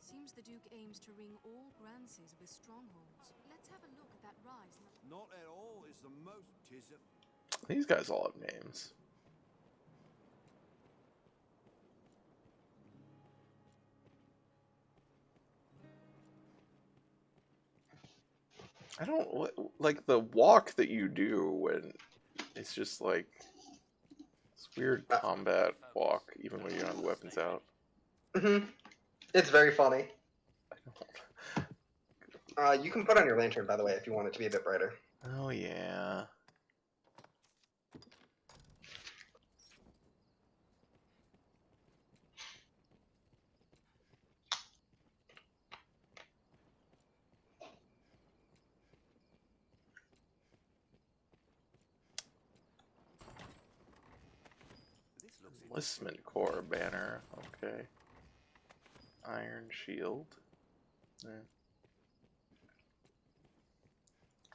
Seems the Duke aims to ring all Grances with strongholds. Let's have a look at that rise. Not at all. It's the most. Tis a These guys all have names. I don't like the walk that you do when it's just like this weird combat walk, even when you don't have the weapons out. it's very funny. I don't. You can put on your lantern, by the way, if you want it to be a bit brighter. Oh yeah. This looks Enlistment Corps banner. Okay. Iron Shield. Yeah.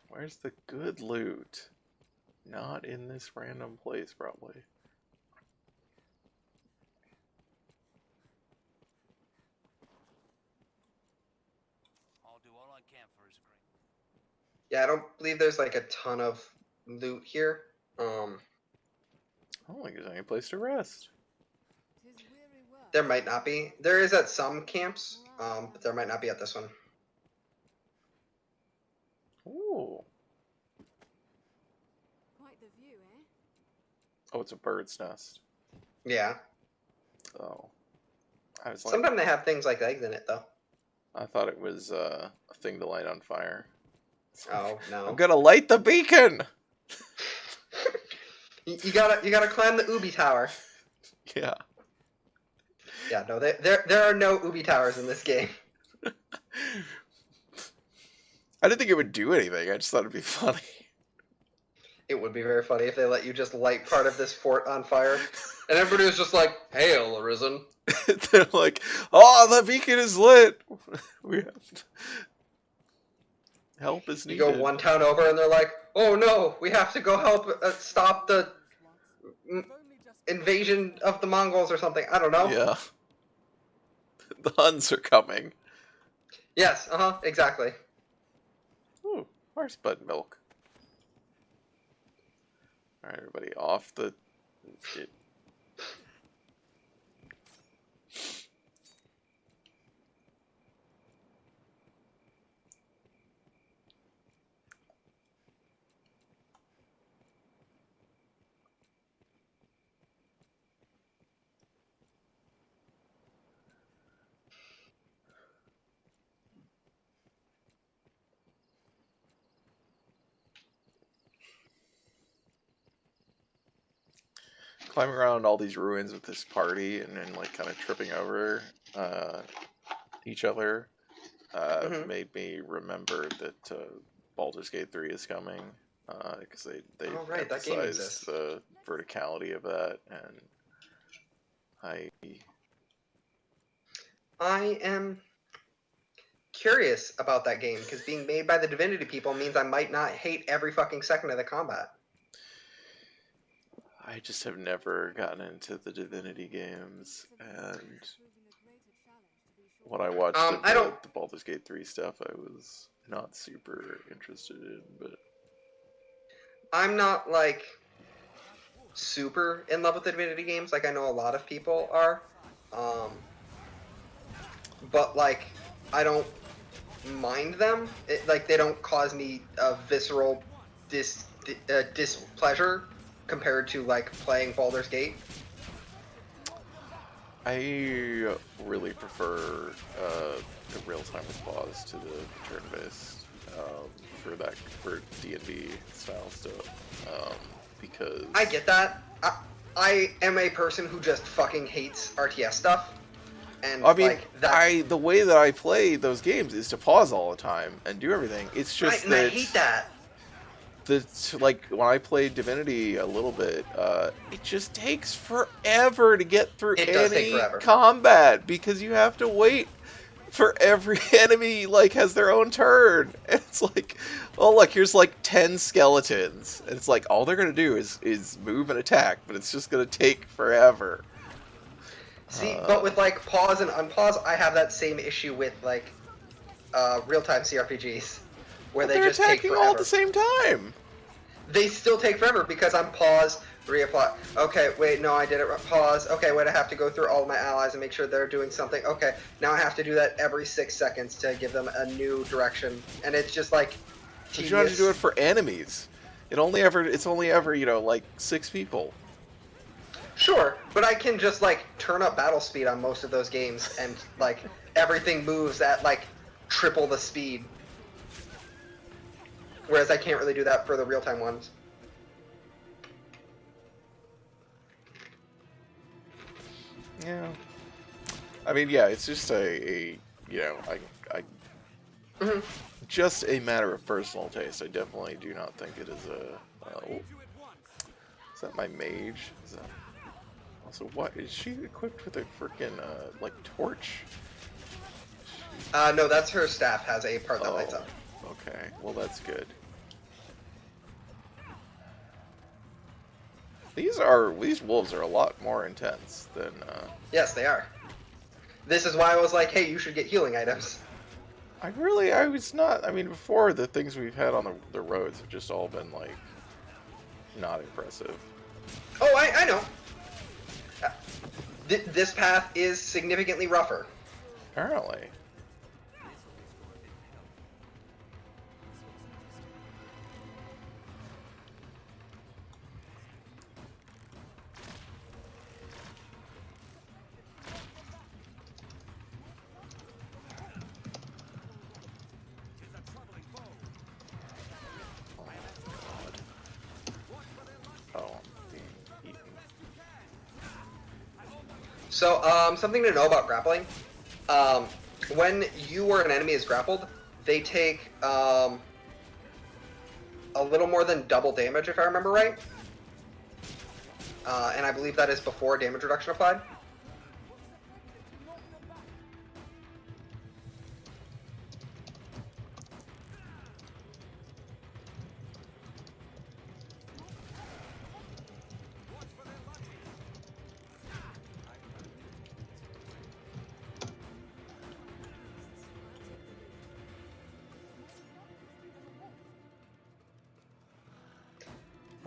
Where's the good loot? Not in this random place, probably. I'll do all I can for his grace. Yeah, I don't believe there's like a ton of loot here. I don't think there's any place to rest. There might not be. There is at some camps, but there might not be at this one. Ooh. Quite the view, eh? Oh, it's a bird's nest. Yeah. Oh. I was like, Sometimes they have things like eggs in it, though. I thought it was a thing to light on fire. Oh no! I'm gonna light the beacon. you gotta climb the Ubi Tower. Yeah. Yeah, no, there are no Ubi Towers in this game. I didn't think it would do anything. I just thought it'd be funny. It would be very funny if they let you just light part of this fort on fire, and everybody was just like, "Hail, Arisen!" They're like, "Oh, the beacon is lit. We have to... help is You needed." go one town over, and they're like, "Oh no, we have to go help stop the invasion of the Mongols or something." I don't know. Yeah. The Huns are coming. Yes. Exactly. Ooh, where's Bud Milk? All right, everybody, off the. Climbing around all these ruins with this party and then like kind of tripping over each other made me remember that Baldur's Gate 3 is coming because they Oh, right, that game emphasize exists. the verticality of that, and I am curious about that game because being made by the Divinity people means I might not hate every fucking second of the combat. I just have never gotten into the Divinity games, and when I watched I don't. the Baldur's Gate 3 stuff, I was not super interested in, but I'm not like super in love with the Divinity games, like I know a lot of people are. But like I don't mind them. Like they don't cause me a visceral displeasure compared to like playing Baldur's Gate. I really prefer the real-time pause to the turn-based for D&D style stuff because I get that. I am a person who just fucking hates RTS stuff, and I mean, like that's the way that I play those games is to pause all the time and do everything. It's just and I hate that. Like when I played Divinity a little bit, it just takes forever to get through It does take any forever. combat because you have to wait for every enemy like has their own turn. And it's like, oh look, here's like 10 skeletons, and it's like all they're gonna do is move and attack, but it's just gonna take forever. See, but with like pause and unpause, I have that same issue with like real-time CRPGs, where they they're just take attacking forever. all at the same time. They still take forever because I'm pause, reapply. Okay, wait, no, I did it. Pause. Okay, wait, I have to go through all of my allies and make sure they're doing something. Okay, now I have to do that every 6 seconds to give them a new direction, and it's just like But tedious. you don't have to do it for enemies. It's only ever like 6 people. Sure, but I can just like turn up battle speed on most of those games, and like everything moves at like triple the speed. Whereas I can't really do that for the real-time ones. Yeah. I mean, yeah, it's just I Mhm. just a matter of personal taste. I definitely do not think it is is that my mage? Is that also what is she equipped with a freaking like torch? No, that's her staff has a part that lights up. Okay, well that's good. These wolves are a lot more intense than. Yes, they are. This is why I was like, hey, you should get healing items. I was not. I mean, before the things we've had on the roads have just all been like not impressive. Oh, I know. This path is significantly rougher. Apparently. So, something to know about grappling. When you or an enemy is grappled, they take a little more than double damage, if I remember right. And I believe that is before damage reduction applied.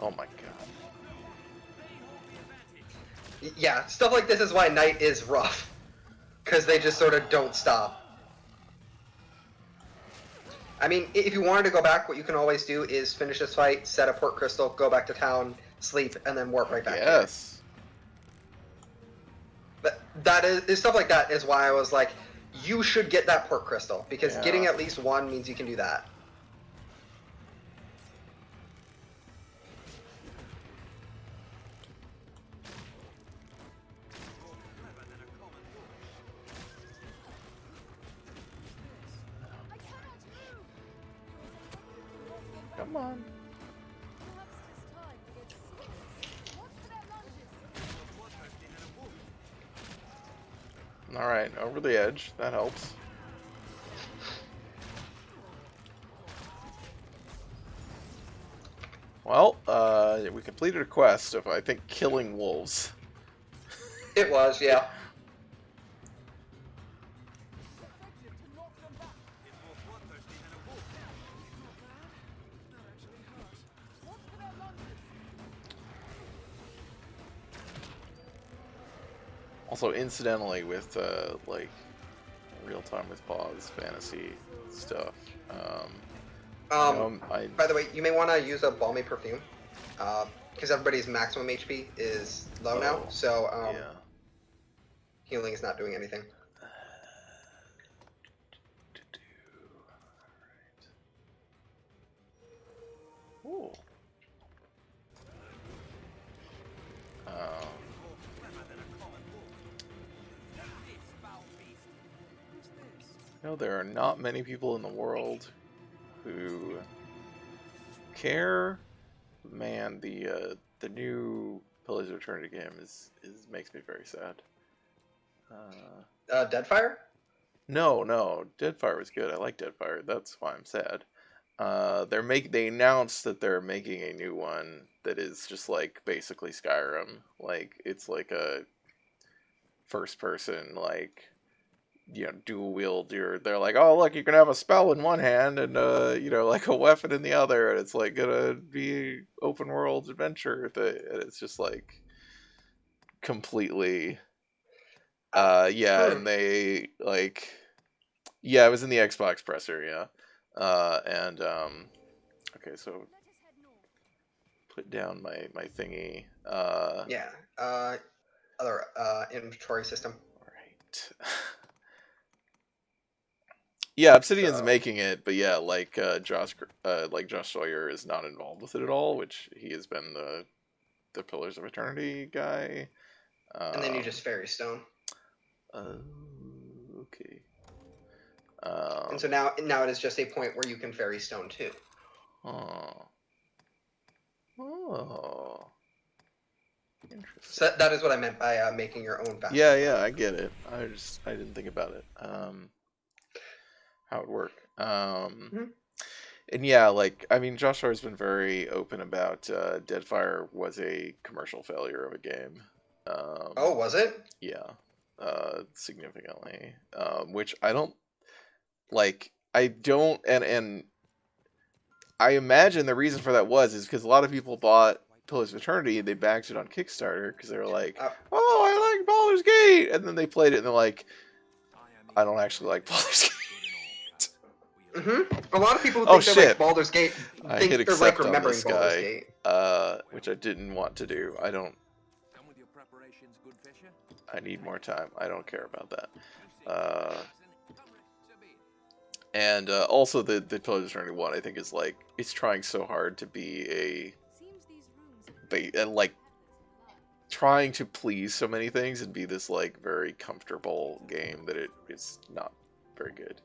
Oh my god. Yeah, stuff like this is why Night is rough. Because they just sort of don't stop. I mean, if you wanted to go back, what you can always do is finish this fight, set a port crystal, go back to town, sleep, and then warp right back here. Yes. But that is stuff like that is why I was like, you should get that port crystal. Because getting at least one means you can do that. Come on. Alright, over the edge. That helps. Well, we completed a quest of, I think, killing wolves. It was, yeah. Also, incidentally, with like real time with pause fantasy stuff. By the way, you may want to use a balmy perfume, because everybody's maximum HP is low now. Oh, So yeah. healing is not doing anything. Ooh. No, there are not many people in the world who care. Man, the new Pillars of Eternity game is makes me very sad. Deadfire? No, Deadfire was good. I like Deadfire. That's why I'm sad. They announced that they're making a new one that is just like basically Skyrim. Like it's like a first person like dual wield. They're like, oh look, you can have a spell in one hand and like a weapon in the other, and it's like gonna be open world adventure. And it's just like completely and they like it was in the Xbox presser, and okay, so put down my thingy. Other inventory system. Right. Yeah, Obsidian's making it, but Josh Sawyer is not involved with it at all, which he has been the Pillars of Eternity guy. And then you just fairy stone. Okay. And so now it is just a point where you can fairy stone too. Oh. Interesting. So that is what I meant by making your own fast. Yeah, I get it. I didn't think about it. How it would work. And Josh Sawyer's been very open about Deadfire was a commercial failure of a game. Was it? Yeah, significantly. Which I don't like. I don't, and I imagine the reason for that is because a lot of people bought Pillars of Eternity and they backed it on Kickstarter because they were like, "Oh, I like Baldur's Gate," and then they played it and they're like, "I don't actually like Baldur's Gate." A lot of people who think they like Baldur's Gate think they're like remembering Baldur's Gate. Which I didn't want to do. I don't. I need more time. I don't care about that. And also the Pillars of Eternity one, I think, is like it's trying so hard to be trying to please so many things and be this like very comfortable game that it's not very good.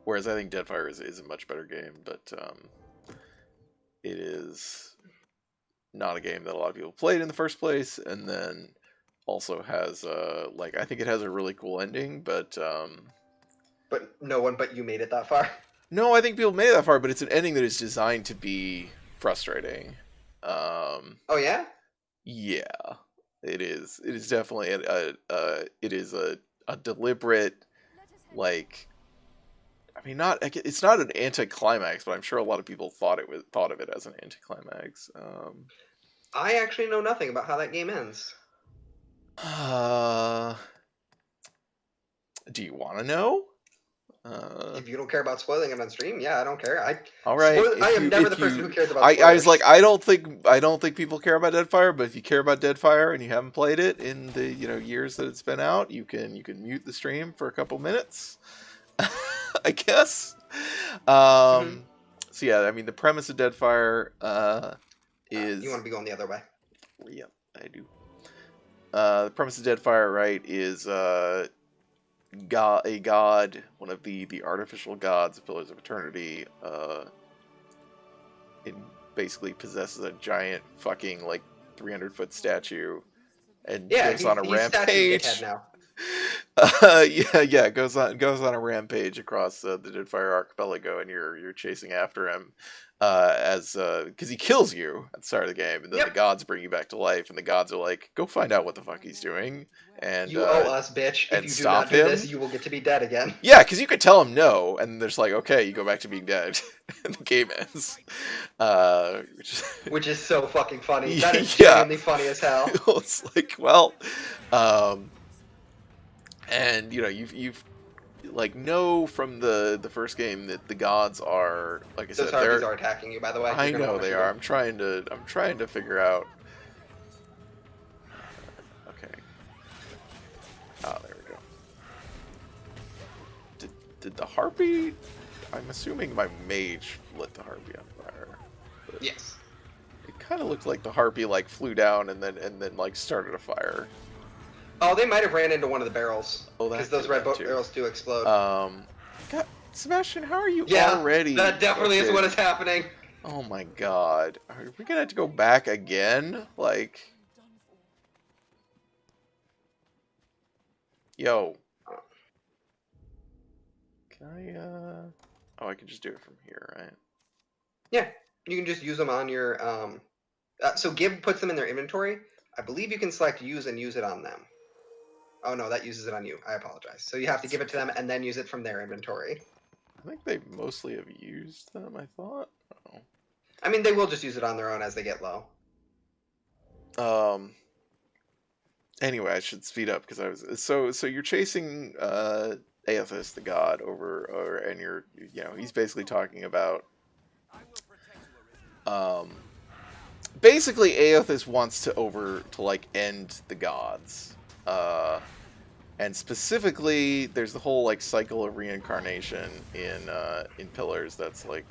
Whereas I think Deadfire is a much better game, but it is not a game that a lot of people played in the first place, and then also has I think it has a really cool ending, but no one but you made it that far. No, I think people made it that far, but it's an ending that is designed to be frustrating. Oh yeah? Yeah, it is. It is definitely it is a deliberate it's not an anticlimax, but I'm sure a lot of people thought of it as an anticlimax. I actually know nothing about how that game ends. Do you want to know? If you don't care about spoiling it on stream, yeah, I don't care. All right. I am never the person who cares about spoilers. I was like, I don't think people care about Deadfire, but if you care about Deadfire and you haven't played it in the years that it's been out, you can mute the stream for a couple minutes, I guess. So yeah, I mean, the premise of Deadfire is you want to be going the other way. Yeah, I do. The premise of Deadfire, right, is a god, one of the artificial gods of Pillars of Eternity, it basically possesses a giant fucking 300-foot statue and goes on a rampage Yeah, goes on a rampage across the Deadfire Archipelago, and you're chasing after him, as because he kills you at the start of the game, and then the Yep. gods bring you back to life, and the gods are like, go find out what the fuck he's doing, and You owe us, bitch. If and you do stop not do this, him. you will get to be dead again. Yeah, because you could tell him no, and there's like, okay, you go back to being dead, and the game ends. Which is so fucking funny. That is Yeah. genuinely funny as hell. It's like, well, and you've like know from the first game that the gods are, like I Those said, harpies they're. are attacking you, by the way. I You're gonna know wanna they shoot are. them. I'm trying to figure out. Okay. Oh, there we go. Did the harpy? I'm assuming my mage lit the harpy on fire. But Yes. it kind of looked like the harpy like flew down and then like started a fire. Oh, they might have ran into one of the barrels. Oh, that Because those could've red been boat too. barrels do explode. God, Sebastian, how are you Yeah, already? that definitely is fucking- what is happening. Oh my god, are we gonna have to go back again? Like, yo, can I? Oh, I can just do it from here, right? Yeah, you can just use them on your. So Gib puts them in their inventory. I believe you can select use and use it on them. Oh no, that uses it on you. I apologize. So you have to give it to them and then use it from their inventory. I think they mostly have used them. I thought. Oh. I mean, they will just use it on their own as they get low. Anyway, I should speed up because I was so you're chasing Aethys, the god, and he's basically talking about basically Aethys wants to like end the gods, and specifically there's the whole like cycle of reincarnation in Pillars. That's like,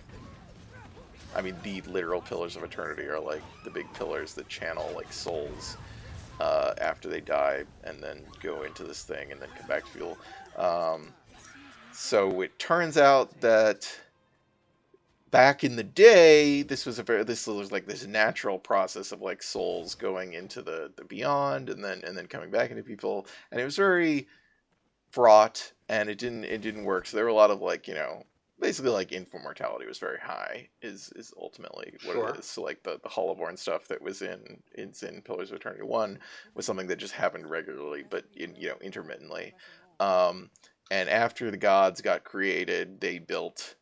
I mean, the literal pillars of eternity are like the big pillars that channel like souls after they die and then go into this thing and then come back to fuel. So it turns out that back in the day, this was like this natural process of like souls going into the beyond and then coming back into people, and it was very fraught, and it didn't work. So there were a lot of like, basically like infant mortality was very high is ultimately what Sure. it is. So like the Hollowborn stuff that was in Pillars of Eternity 1 was something that just happened regularly, but intermittently. And after the gods got created, they built,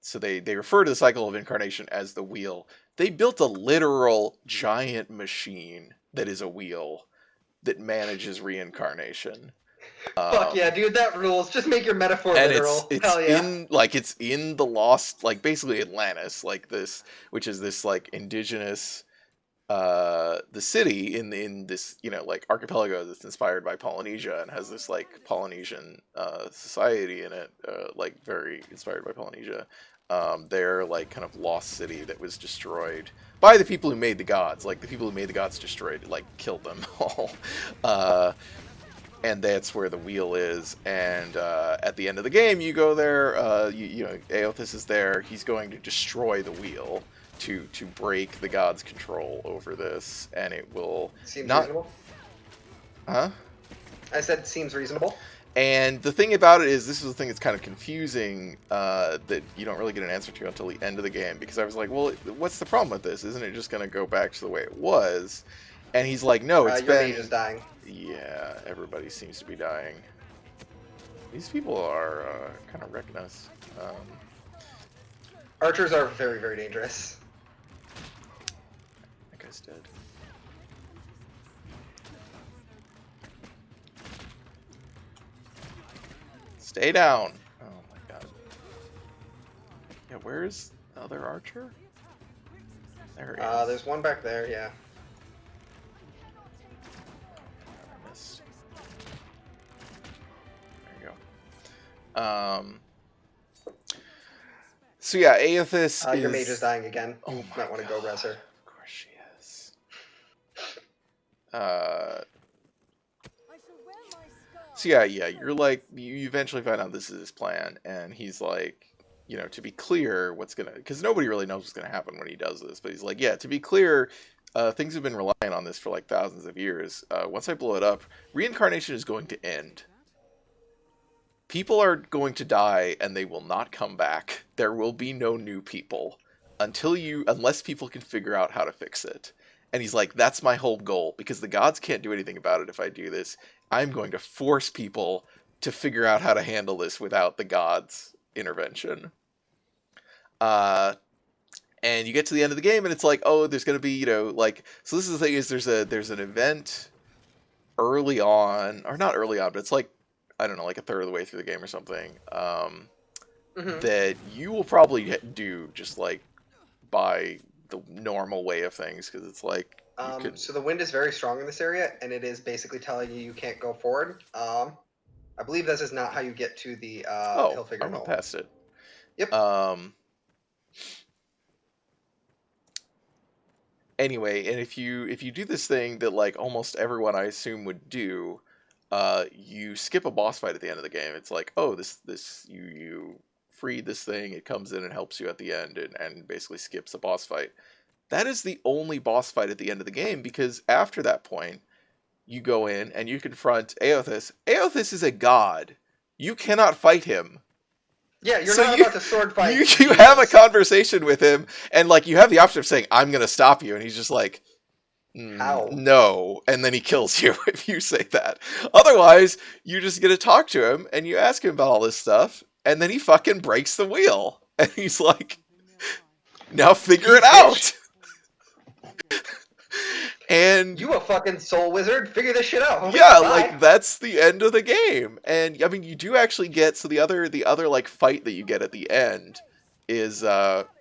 so they refer to the cycle of incarnation as the wheel. They built a literal giant machine that is a wheel that manages reincarnation. Fuck yeah, dude, that rules. Just make your metaphor And literal. it's Hell yeah. it's in the lost, like basically Atlantis, like this, which is this like indigenous the city in this like archipelago that's inspired by Polynesia and has this like Polynesian society in it, like very inspired by Polynesia. Their like kind of lost city that was destroyed by the people who made the gods. Like the people who made the gods destroyed, like killed them all. And that's where the wheel is. And at the end of the game, you go there. Aethys is there. He's going to destroy the wheel to break the god's control over this, and it will Seems not. reasonable. Huh? I said seems reasonable. And the thing about it is, this is the thing that's kind of confusing, that you don't really get an answer to until the end of the game, because I was like, well, what's the problem with this? Isn't it just going to go back to the way it was? And he's like, no, it's Your been... mage is dying. Yeah, everybody seems to be dying. These people are kind of wrecking us. Archers are very, very dangerous. That guy's dead. Stay down! Oh my god. Yeah, where's the other archer? There he is. There's one back there, yeah. I missed. There you go. So yeah, Aethys is... Your mage is dying again. Oh You my might want to go res her. Of course she is. So yeah, you're like, you eventually find out this is his plan, and he's like, to be clear, because nobody really knows what's gonna happen when he does this, but he's like, yeah, to be clear, things have been relying on this for like thousands of years. Once I blow it up, reincarnation is going to end. people are going to die and they will not come back. There will be no new people unless people can figure out how to fix it. And he's like, that's my whole goal, because the gods can't do anything about it if I do this. I'm going to force people to figure out how to handle this without the gods' intervention. And you get to the end of the game and it's like, oh, there's going to be, like, so this is the thing, is there's an event early on, or not early on, but it's like, I don't know, like a third of the way through the game or something, that you will probably do just like by the normal way of things, because it's like So the wind is very strong in this area, and it is basically telling you can't go forward. I believe this is not how you get to the hill figure I went knoll. past it. Yep. Anyway, and if you do this thing that like almost everyone I assume would do, you skip a boss fight at the end of the game. It's like, oh, this you freed this thing, it comes in and helps you at the end, and basically skips a boss fight. That is the only boss fight at the end of the game, because after that point, you go in and you confront Aothis. Aothis is a god. You cannot fight him. Yeah, you're not about to sword fight. You have a conversation with him, and like you have the option of saying, I'm going to stop you, and he's just like, how? No, and then he kills you if you say that. Otherwise, you just get to talk to him, and you ask him about all this stuff, and then he fucking breaks the wheel. And he's like, now figure it out! And you a fucking soul wizard? Figure this shit out. Homie. Yeah, Bye. like that's the end of the game. And I mean, you do actually get, so the other like fight that you get at the end is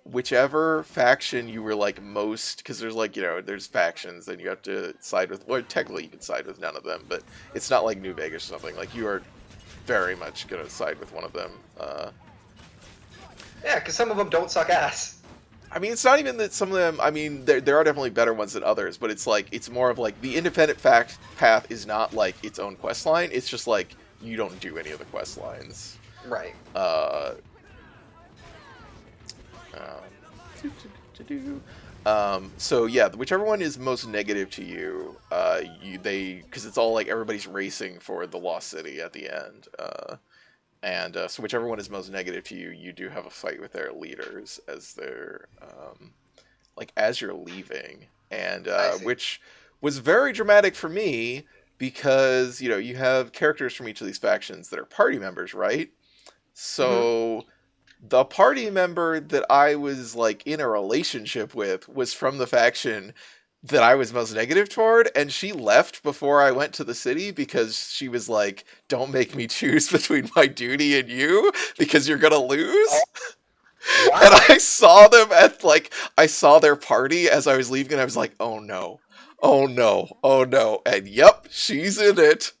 whichever faction you were like most, because there's like, there's factions and you have to side with, well, technically you can side with none of them, but it's not like New Vegas or something. Like you are very much gonna side with one of them. Yeah, because some of them don't suck ass. I mean, it's not even that some of them, I mean, there are definitely better ones than others, but it's like, it's more of like, the independent path is not like its own quest line, it's just like, you don't do any of the quest lines. Right. So yeah, whichever one is most negative to you, because it's all like, everybody's racing for the Lost City at the end, so whichever one is most negative to you, you do have a fight with their leaders as they're, like, as you're leaving. And, which was very dramatic for me, because, you have characters from each of these factions that are party members, right? So, the party member that I was, like, in a relationship with was from the faction that I was most negative toward, and she left before I went to the city because she was like, don't make me choose between my duty and you, because you're gonna lose. Wow. And I saw them I saw their party as I was leaving, and I was like, oh no, oh no, oh no, and yep, she's in it.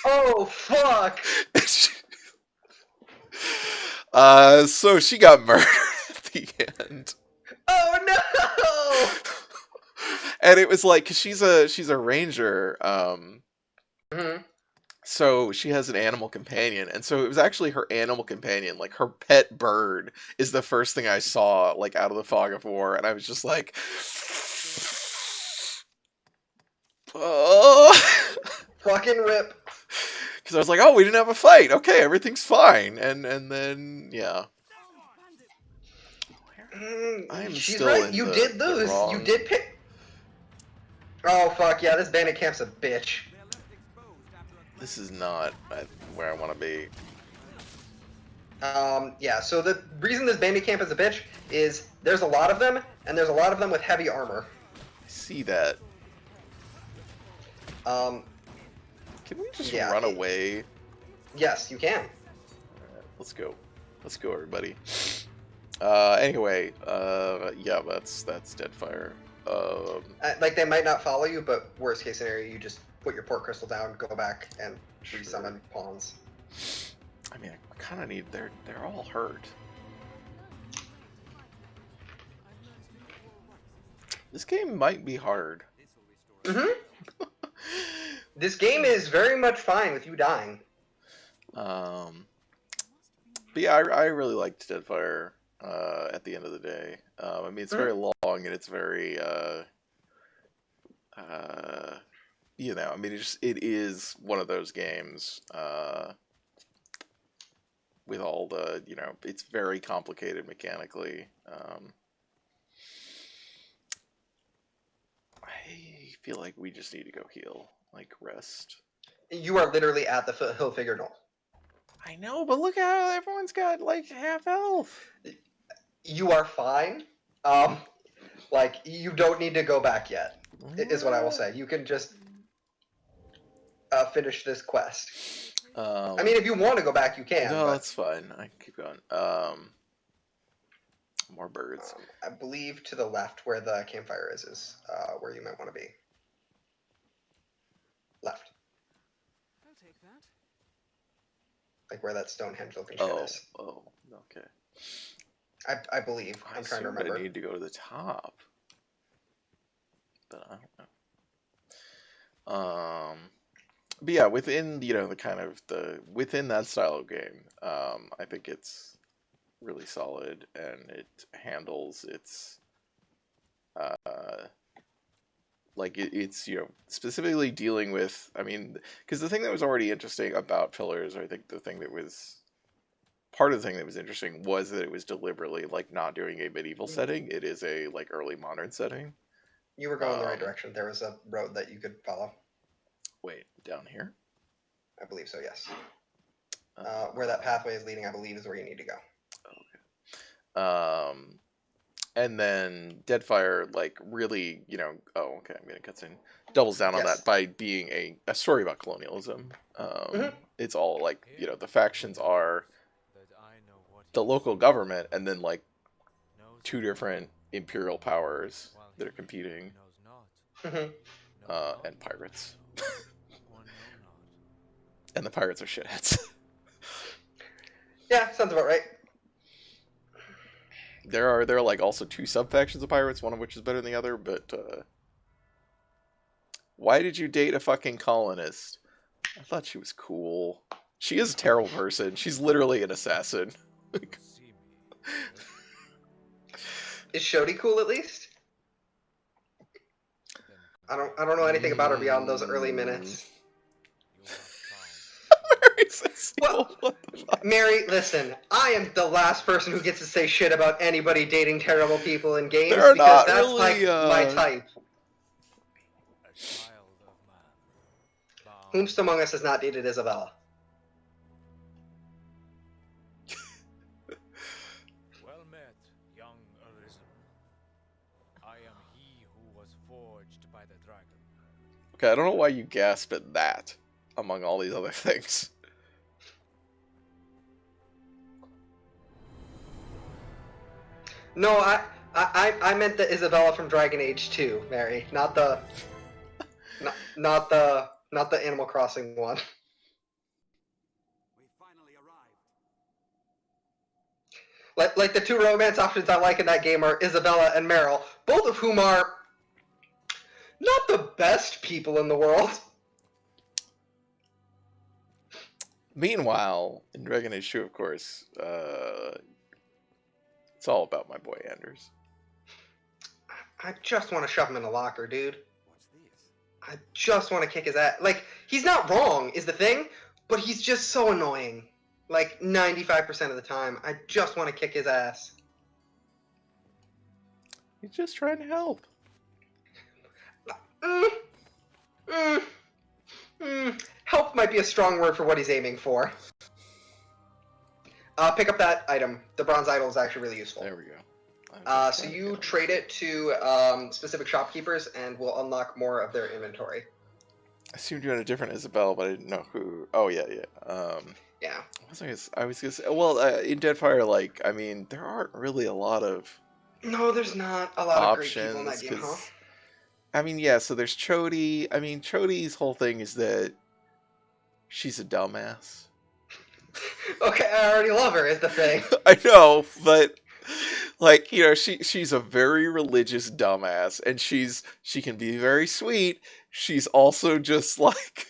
Oh, fuck! So she got murdered at the end. Oh no! And it was like, cause she's a ranger, so she has an animal companion, and so it was actually her animal companion, like her pet bird, is the first thing I saw, like, out of the fog of war, and I was just like, oh. Fucking rip. Because I was like, oh, we didn't have a fight, okay, everything's fine, and then, yeah. She's right, you did lose, you did pick... Oh, fuck, yeah, this bandit camp's a bitch. This is not where I want to be. Yeah, so the reason this bandit camp is a bitch is there's a lot of them, and there's a lot of them with heavy armor. I see that. Can we just run away? Yes, you can. Alright, let's go. Let's go, everybody. Anyway, yeah, that's Deadfire. Like, they might not follow you, but worst case scenario, you just put your port crystal down, go back, and resummon pawns. I mean, I kind of need... They're all hurt. This game might be hard. This game is very much fine with you dying. But yeah, I really liked Deadfire, at the end of the day. I mean, it's very long, and it's very, I mean, it is one of those games, with all the, it's very complicated mechanically. I feel like we just need to go heal, like rest. You are literally at the hill figure knoll. I know, but look how everyone's got like half health. You are fine. Like you don't need to go back yet. Is what I will say. You can just finish this quest. I mean, if you want to go back, you can. No, but, that's fine. I can keep going. More birds. I believe to the left where the campfire is where you might want to be. Left. I'll take that. Like where that Stonehenge looking shit is. Oh, okay. I believe. I'm trying to remember. I need to go to the top. But I don't know. But yeah, within the kind of within that style of game, I think it's really solid, and it handles its it's specifically dealing with, I mean, because the thing that was already interesting about Pillars, I think part of the thing that was interesting was that it was deliberately like not doing a medieval setting. It is a like early modern setting. You were going the right direction. There was a road that you could follow. Wait, down here? I believe so, yes. Where that pathway is leading, I believe, is where you need to go. Okay. And then Deadfire, like, really, I'm getting cutscene, doubles down on that by being a story about colonialism. It's all, like, the factions are the local government, and then, like, two different imperial powers that are competing, and pirates. And the pirates are shitheads. Yeah, sounds about right. There are like also two sub-factions of pirates, one of which is better than the other, but why did you date a fucking colonist? I thought she was cool. She is a terrible person. She's literally an assassin. Is Shodi cool at least? I don't know anything about her beyond those early minutes. Well, Mary, listen, I am the last person who gets to say shit about anybody dating terrible people in games because that's really, my type. Whomst among us has not dated Isabella? Well met, young Arisen. I am he who was forged by the dragon. Okay, I don't know why you gasp at that among all these other things. No, I meant the Isabella from Dragon Age 2, Mary, not the Animal Crossing one. We finally arrived. Like the two romance options I like in that game are Isabella and Meryl, both of whom are not the best people in the world. Meanwhile, in Dragon Age 2, of course, it's all about my boy Anders. I just want to shove him in a locker, dude. What's this? I just want to kick his ass. Like, he's not wrong, is the thing, but he's just so annoying. Like, 95% of the time. I just want to kick his ass. He's just trying to help. Help might be a strong word for what he's aiming for. Pick up that item. The bronze idol is actually really useful. There we go. So you trade it to specific shopkeepers, and we'll unlock more of their inventory. I assumed you had a different Isabel, but I didn't know who. Oh yeah. Yeah. I was gonna say. Well, in Deadfire, like, I mean, there aren't really a lot of. No, there's not a lot of great people in that game, huh? I mean, yeah. So there's Chody. I mean, Chody's whole thing is that she's a dumbass. Okay, I already love her, is the thing. I know, but like, she's a very religious dumbass, and she can be very sweet. She's also just like,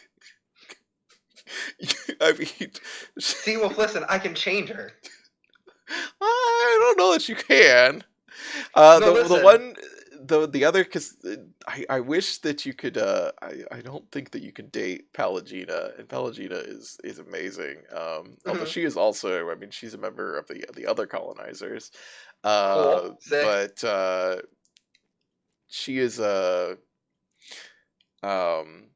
I mean, see, well, listen, I can change her. I don't know that you can. No, the one the other, because I wish that you could I don't think that you can date Pallegina, and Pallegina is amazing. Although Mhm. she is also, I mean, she's a member of the other colonizers. Cool. Sick. But she is a um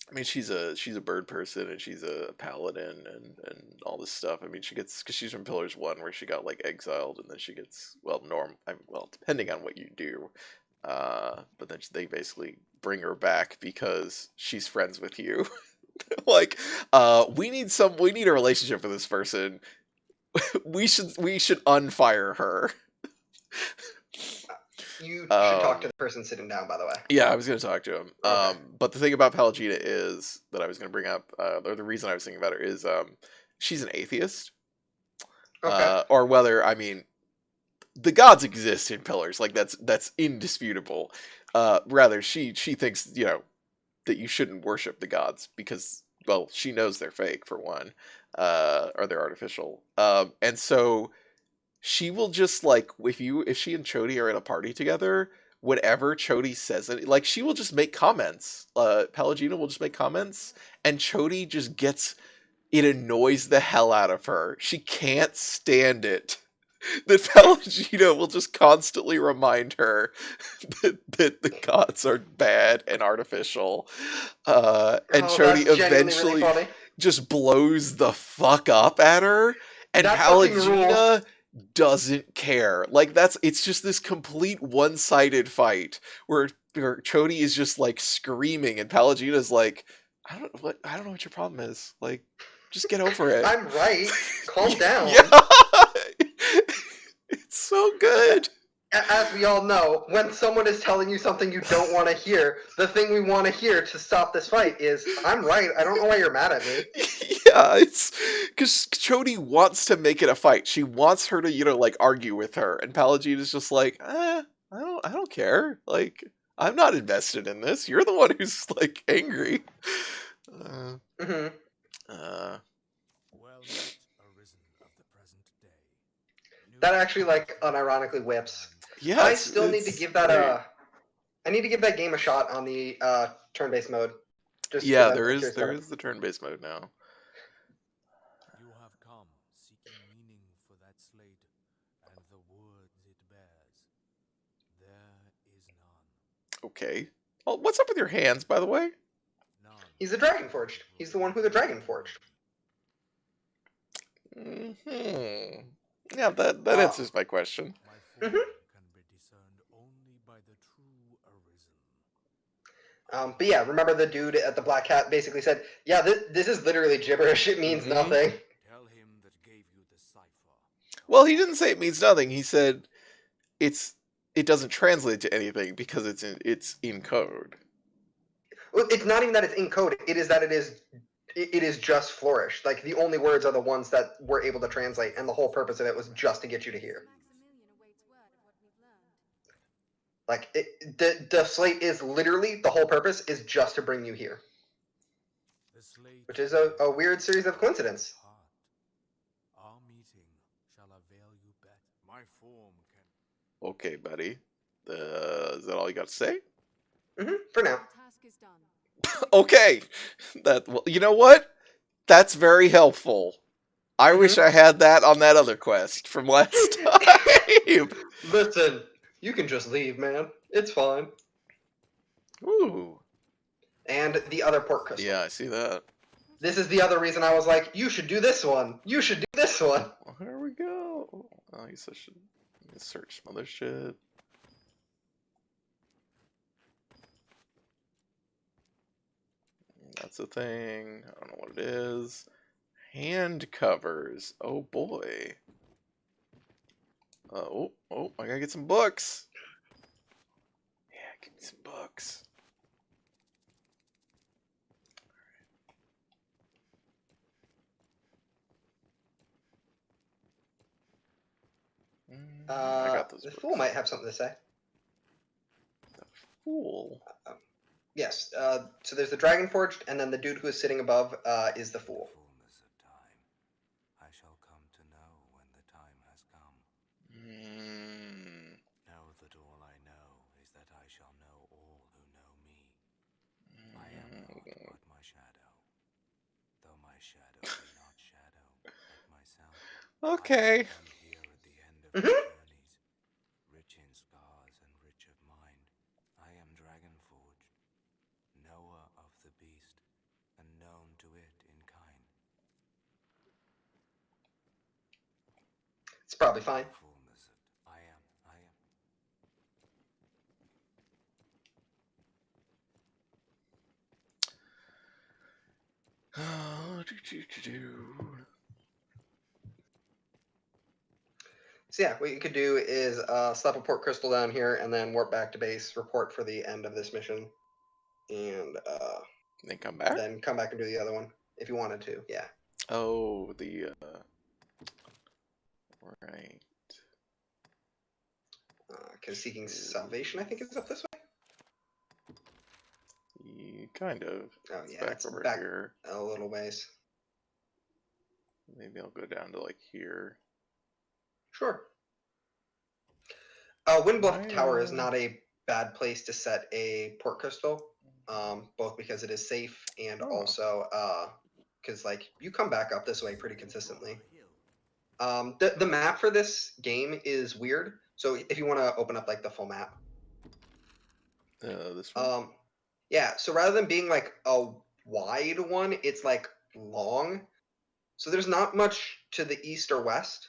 I mean, she's a bird person, and she's a paladin, and all this stuff. I mean, she gets, because she's from Pillars 1, where she got like exiled, and then she gets, well, well, depending on what you do, but then they basically bring her back because she's friends with you. Like, we need a relationship with this person. We should unfire her. You should talk to the person sitting down, by the way. Yeah, I was going to talk to him. Okay. But the thing about Pallegina is that I was going to bring up, or the reason I was thinking about her is, she's an atheist. Okay. Or whether, I mean, the gods exist in Pillars, like that's indisputable. Rather, she thinks, that you shouldn't worship the gods because, well, she knows they're fake for one, or they're artificial. And so she will just, like, if she and Chody are at a party together, whatever Chody says, like, she will just make comments. Pallegina will just make comments, and Chody just it annoys the hell out of her. She can't stand it that Pallegina will just constantly remind her that the gods are bad and artificial. And Chody that's genuinely really eventually funny. just blows the fuck up at her, and That fucking Pallegina doesn't care. Like, it's just this complete one-sided fight where Chody is just like screaming, and Pallegina's like, I don't know what your problem is. Like, just get over it. I'm right. Calm down. Yeah. It's so good. As we all know, when someone is telling you something you don't want to hear, the thing we want to hear to stop this fight is, I'm right. I don't know why you're mad at me. Yeah, it's because Chody wants to make it a fight. She wants her to, like, argue with her, and Pallegina's just like, I don't care. Like, I'm not invested in this. You're the one who's, like, angry. Mm-hmm. Well met, arisen of the present day. That actually, like, unironically whips. Yeah, I still need to it's give that great. I need to give that game a shot on the turn-based mode. Just Yeah, 'cause I'm there is curious about it. the turn-based mode now. You have come seeking meaning for that slate and the words it bears. There is none. Okay. Well, what's up with your hands, by the way? None. He's the Dragon Forged. He's the one who the Dragon Forged. Yeah, that answers my question. My form can be discerned only by the true arisen. But yeah, remember the dude at the Black Hat basically said, yeah, this is literally gibberish. It means nothing. Tell him that gave you the cipher. Well, he didn't say it means nothing. He said it doesn't translate to anything because it's in code. Well, it's not even that it's in code. It is that it is just flourish. Like, the only words are the ones that we're able to translate, and the whole purpose of it was just to get you to here. Like, the slate is literally, the whole purpose is just to bring you here. Which is a weird series of coincidence. Our meeting shall avail you bet. My form can. Okay, buddy. Is that all you got to say? For now. Task is done. Okay. Well, you know what? That's very helpful. I wish I had that on that other quest from last time. Listen, you can just leave, man. It's fine. Ooh. And the other port crystal. Yeah, I see that. This is the other reason I was like, you should do this one. You should do this one. Well, here we go. I guess I should search some other shit. That's a thing. I don't know what it is. Hand covers. Oh boy. Oh, I gotta get some books. Yeah, give me some books. I got those The books. Fool might have something to say. The Fool? Yes. So there's the Dragon Forged, and then the dude who is sitting above is the Fool. Fullness of time. I shall come to know when the time has come. Know that all I know shadow. Though my shadow be not shadow, but myself. Okay. I am come here at the end of my journeys, rich in scars and rich of mind. I am Dragonforged, knower of the beast, and known to it in kind. It's probably fine. Fullness of I am. So yeah, what you could do is slap a port crystal down here and then warp back to base, report for the end of this mission, and Then come back? then come back and do the other one if you wanted to. Yeah. Oh, the right. Because Seeking Salvation, I think, is up this way. Kind of. Oh It's yeah, back it's over back here. a little ways. Maybe I'll go down to like here. Sure. Wind Bluff Tower is not a bad place to set a port crystal, both because it is safe and also because like you come back up this way pretty consistently. The map for this game is weird. So if you want to open up like the full map, this one. Yeah. So rather than being like a wide one, it's like long. So there's not much to the east or west,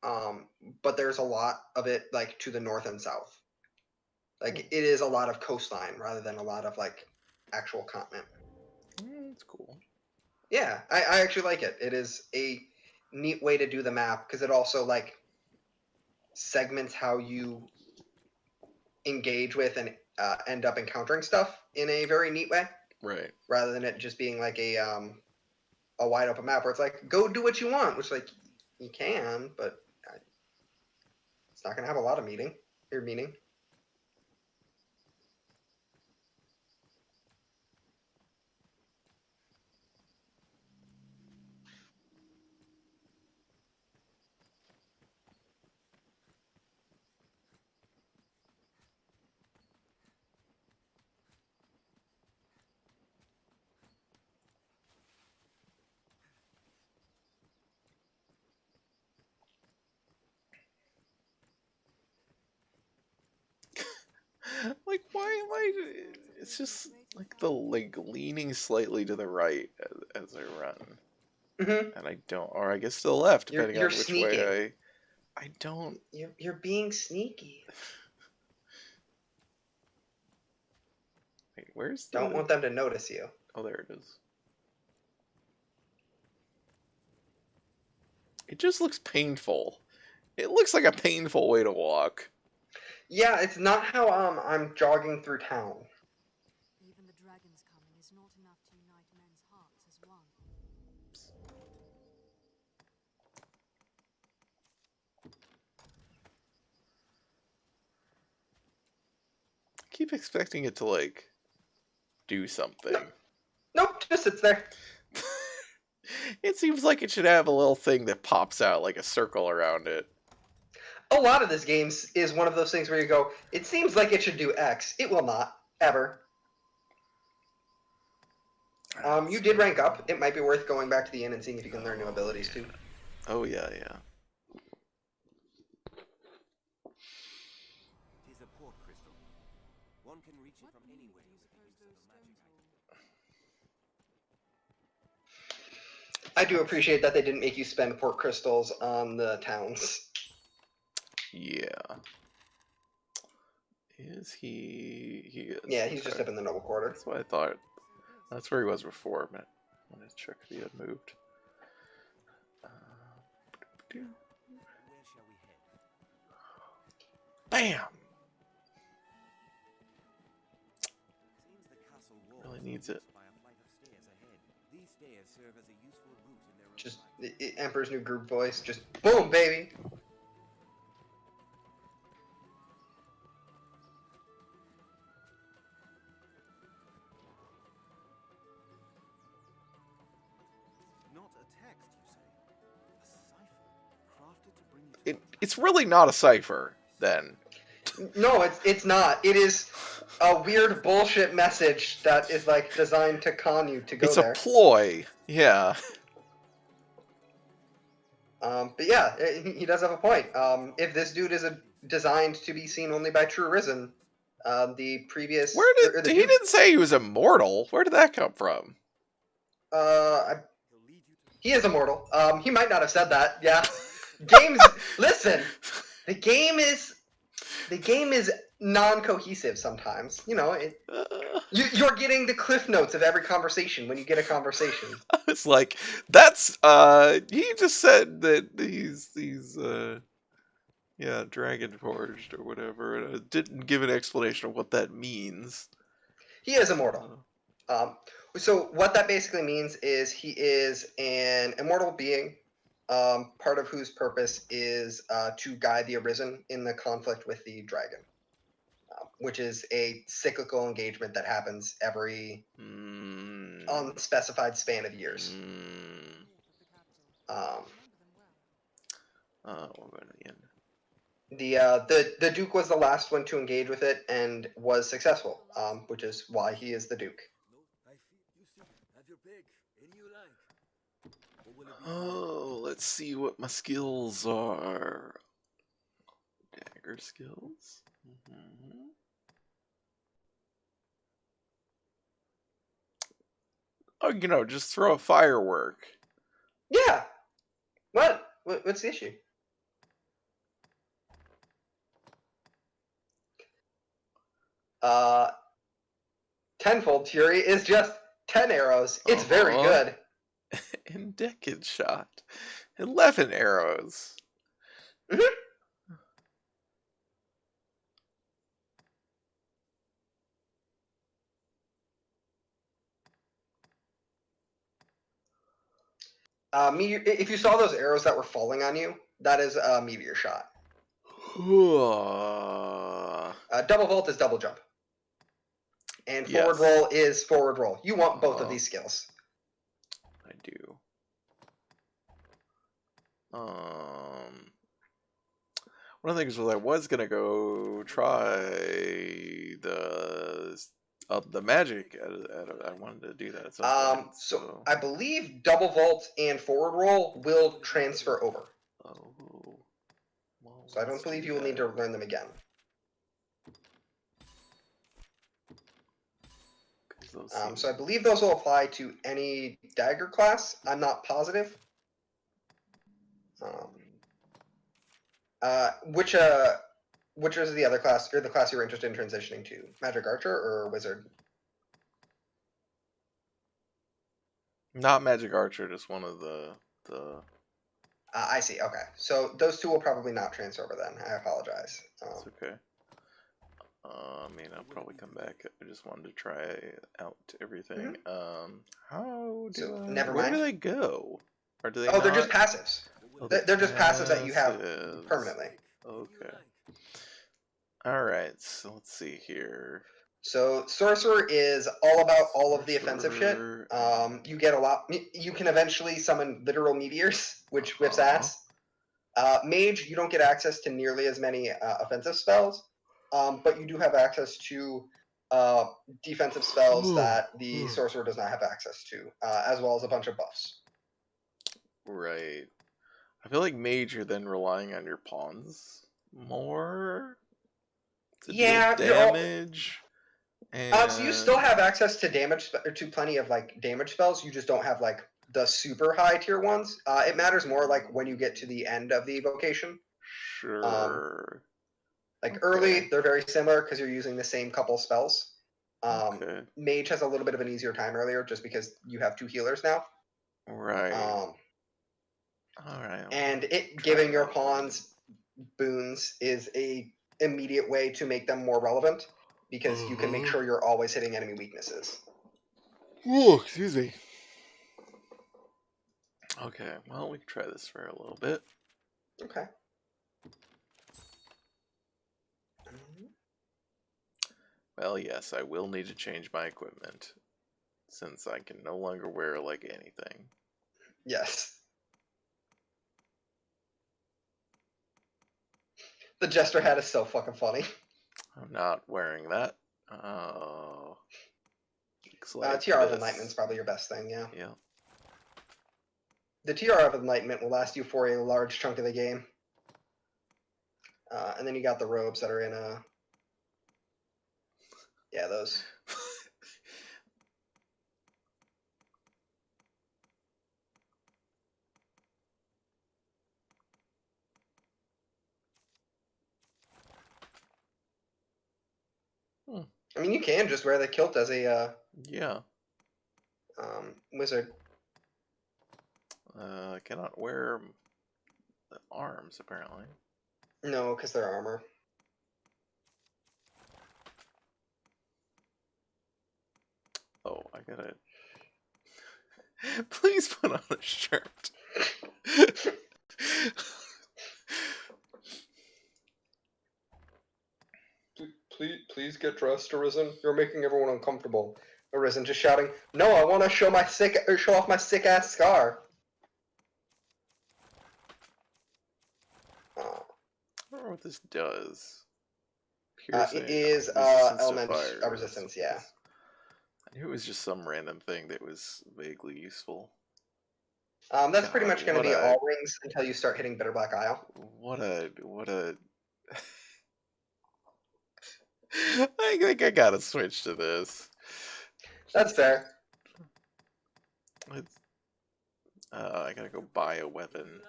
but there's a lot of it like to the north and south. Like it is a lot of coastline rather than a lot of like actual continent. That's cool. Yeah, I actually like it. It is a neat way to do the map because it also like segments how you engage with and end up encountering stuff in a very neat way. Right. Rather than it just being like a wide open map where it's like go do what you want, which like you can, but it's not gonna have a lot of meaning. Like why am I? It's just like the leaning slightly to the right as I run, and I don't, or I guess to the left depending You're on which sneaking. way I don't. You're being sneaky. Wait, where's the? Don't want them to notice you. Oh, there it is. It just looks painful. It looks like a painful way to walk. Yeah, it's not how I'm jogging through town. Even the dragon's coming is not enough to unite men's hearts as one. I keep expecting it to like do something. Nope, just sits there. It seems like it should have a little thing that pops out, like a circle around it. A lot of this game is one of those things where you go, it seems like it should do X. It will not, ever. You did rank up. It might be worth going back to the inn and seeing if you can learn new abilities too. Oh yeah. It is a port crystal. One can reach it from anywhere with the use of a magic item. I do appreciate that they didn't make you spend port crystals on the towns. Yeah. Is he? He is. Yeah, he's just up in the noble quarter. That's what I thought. That's where he was before. I want to check if he had moved. Where shall we head? Bam! Seems the castle walls Really needs it. by a flight of stairs ahead. These stairs serve as a useful route in their own Just right. Emperor's New Groove voice. Just boom, baby. Not a text, you say? A cipher crafted to bring you to It's really not a cipher then. No, it's not. It is a weird bullshit message that is like designed to con you to go It's there. a ploy. Yeah. But yeah, he does have a point. If this dude is designed to be seen only by True Risen, the previous Where or the he Duke, didn't say he was immortal. Where did that come from? He is immortal. He might not have said that. Yeah. Games. Listen, the game is non-cohesive sometimes. You know, you're getting the cliff notes of every conversation when you get a conversation. It's like that's he just said that these yeah, Dragon Forged or whatever, and didn't give an explanation of what that means. He is immortal. So what that basically means is he is an immortal being, part of whose purpose is to guide the Arisen in the conflict with the dragon, which is a cyclical engagement that happens every unspecified span of years. What about the end? The Duke was the last one to engage with it and was successful, which is why he is the Duke. Oh, let's see what my skills are. Dagger skills. Oh, just throw a firework. Yeah. What's the issue? Tenfold Fury is just 10 arrows. It's very good. And Decade Shot. 11 arrows. If you saw those arrows that were falling on you, that is a meteor shot. Double vault is double jump. And forward roll is forward roll. You want both of these skills. I do. One of the things was I was gonna go try the magic. I wanted to do that at some point. So I believe double vault and forward roll will transfer over. Oh. Well, so I don't believe you will need to learn them again. So I believe those will apply to any dagger class. I'm not positive. Which is the other class, or the class you're interested in transitioning to? Magic Archer or Wizard? Not Magic Archer, just one of the. I see. Okay, so those two will probably not transfer over then. I apologize. It's okay. I mean, I'll probably come back. I just wanted to try out everything. How do I? Never Where mind. do they go? Or do they? They're just passives. Oh, they're just passives that you have permanently. Okay. All right. So let's see here. So Sorcerer is all about all of the offensive shit. You get a lot. You can eventually summon literal meteors, which whips ass. Mage, you don't get access to nearly as many offensive spells, but you do have access to defensive spells that the Sorcerer does not have access to, as well as a bunch of buffs. Right. I feel like Mage, you're then relying on your pawns more to deal damage. So you still have access to damage, to plenty of like damage spells. You just don't have like the super high tier ones. It matters more like when you get to the end of the evocation. Sure. Early, they're very similar because you're using the same couple spells. Mage has a little bit of an easier time earlier just because you have two healers now. Right. All right. And giving your pawns boons is a immediate way to make them more relevant because you can make sure you're always hitting enemy weaknesses. Oh, excuse me. Okay, well, we can try this for a little bit. Okay. Well, yes, I will need to change my equipment since I can no longer wear like anything. Yes. The Jester hat is so fucking funny. I'm not wearing that. Oh. Looks like Tiara of this. Enlightenment's probably your best thing, yeah. Yeah. The Tiara of Enlightenment will last you for a large chunk of the game. And then you got the robes that are in yeah, those. I mean, you can just wear the kilt as a Yeah. wizard. I cannot wear the arms, apparently. No, because they're armor. Oh, I gotta... Please put on a shirt. Please get dressed, Arisen. You're making everyone uncomfortable. Arisen just shouting, "No, I want to show off my sick ass scar." I don't know what this does. It is resistance to element fire. resistance, yeah. I knew it was just some random thing that was vaguely useful. That's pretty God, much going to be all rings until you start hitting Bitter Black Isle. What a... I think I gotta switch to this. That's fair. I gotta go buy a weapon.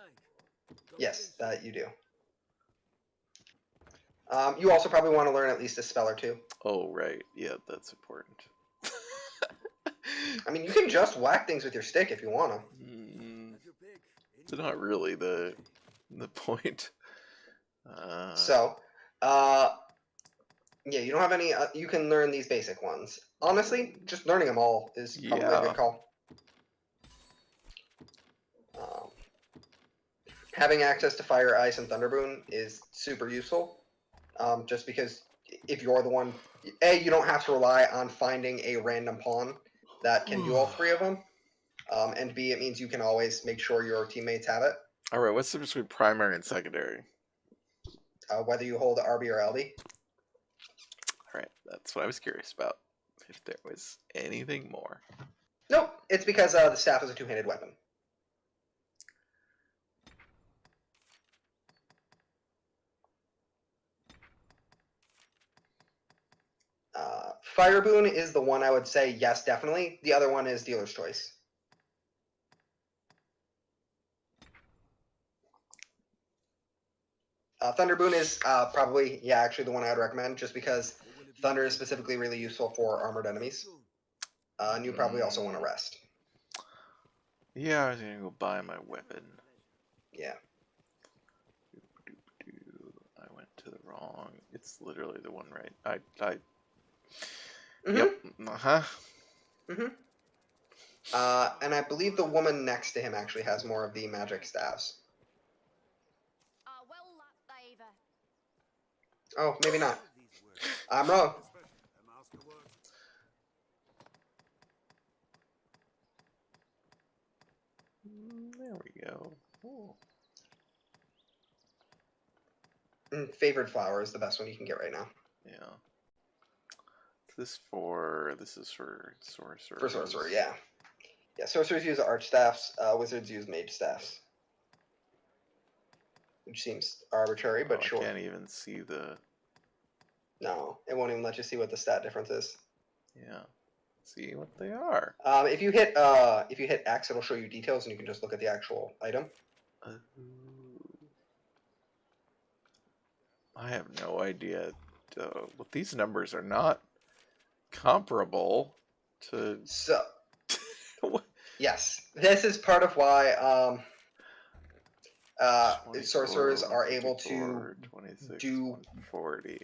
Yes, that you do. You also probably want to learn at least a spell or two. Oh, right. Yeah, that's important. I mean, you can just whack things with your stick if you want to. It's not really the point. Yeah, you don't have any. You can learn these basic ones. Honestly, just learning them all is probably a good call. Having access to Fire, Ice, and Thunderboon is super useful. Just because if you're the one, A, you don't have to rely on finding a random pawn that can do all three of them. And B, it means you can always make sure your teammates have it. Alright, what's the difference between primary and secondary? Whether you hold RB or LB. Alright, that's what I was curious about. If there was anything more. Nope, it's because the staff is a two-handed weapon. Fire Boon is the one I would say yes, definitely. The other one is Dealer's Choice. Thunder Boon is probably, yeah, actually the one I would recommend, just because Thunder is specifically really useful for armored enemies. And you probably also want to rest. Yeah, I was gonna go buy my weapon. Yeah. I went to the wrong. It's literally the one right. Mm-hmm. Yep. Uh-huh. Mm-hmm. And I believe the woman next to him actually has more of the magic staves. Oh, maybe not. I'm wrong. There we go. Cool. Favored flower is the best one you can get right now. Yeah. This is for sorcerers. For sorcerer, yeah. Yeah, sorcerers use arch staffs, wizards use mage staffs. Which seems arbitrary, but sure. I can't even see the... No, it won't even let you see what the stat difference is. Yeah. See what they are. If you hit X, it'll show you details, and you can just look at the actual item. I have no idea. Well, these numbers are not comparable to... So, yes, this is part of why sorcerers are able to do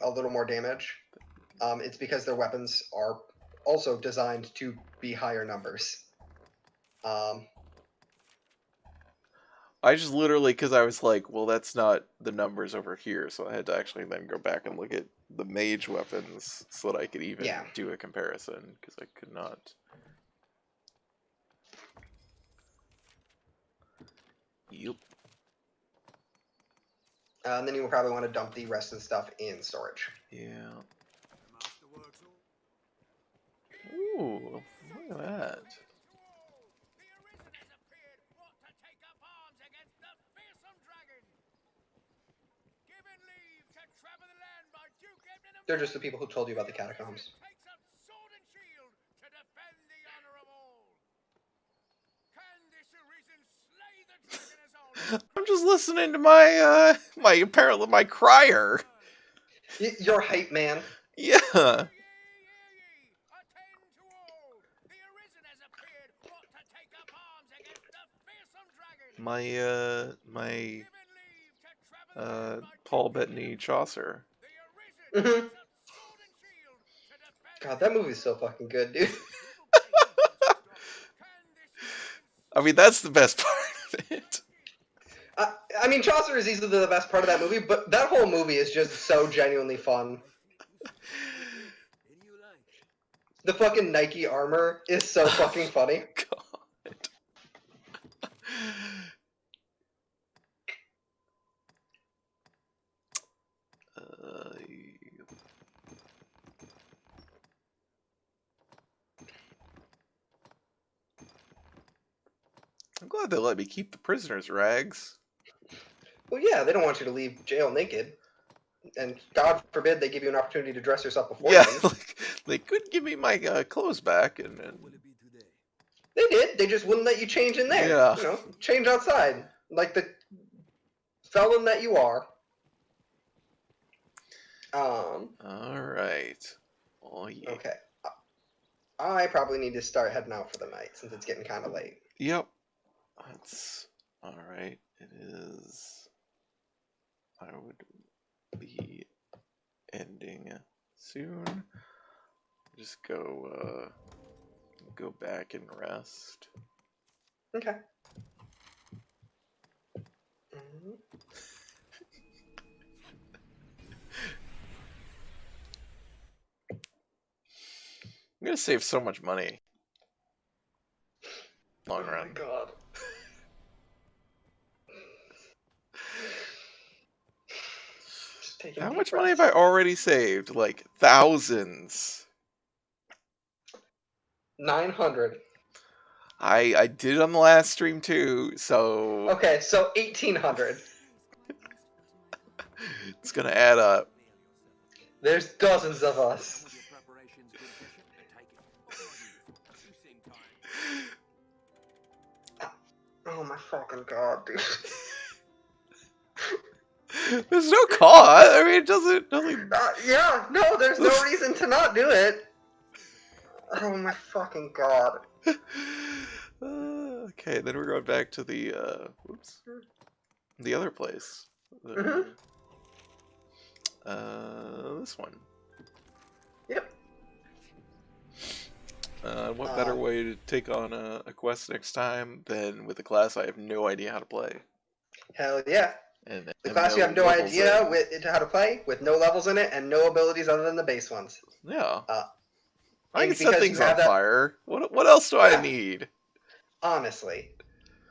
a little more damage. It's because their weapons are also designed to be higher numbers. I just literally, because I was like, well, that's not the numbers over here, so I had to actually then go back and look at the mage weapons so that I could even do a comparison, because I could not. Yep. And then you will probably want to dump the rest of the stuff in storage. Yeah. Ooh, look at that. They're just the people who told you about the catacombs. I'm just listening to my my crier. Your hype man. Yeah. My Paul Bettany Chaucer. Mhm. God, that movie's so fucking good, dude. I mean, that's the best part of it. I mean, Chaucer is easily the best part of that movie, but that whole movie is just so genuinely fun. The fucking Nike armor is so fucking funny. God. I'm glad they let me keep the prisoners' rags. Well, yeah, they don't want you to leave jail naked. And God forbid they give you an opportunity to dress yourself before Yeah, you leave. like, they could give me my clothes back, and They did. They just wouldn't let you change in there. yeah. You know, change outside. Like the felon that you are. All right. Oh yeah. Okay. I probably need to start heading out for the night since it's getting kind of late. Yep. That's all right. It is. I would be ending soon. Just go back and rest. Okay. Mm-hmm. I'm gonna save so much money. Long Oh run. my god. Just taking How deep much money have breaths. I already saved? Like thousands. 900. I did it on the last stream too, so Okay, so 1800. it's gonna add up. There's dozens of us. Oh my fucking god, dude. There's no cost. I mean, it doesn't. Yeah, no, there's no reason to not do it. Oh my fucking god. Okay, then we're going back to the the other place. Mm-hmm. This one. Yep. What better way to take on a quest next time than with a class I have no idea how to play? Hell yeah. And The class you have no idea how to play, with no levels in it, and no abilities other than the base ones. Yeah. I And can set because you things on have that, fire. What else do I Yeah. need? honestly.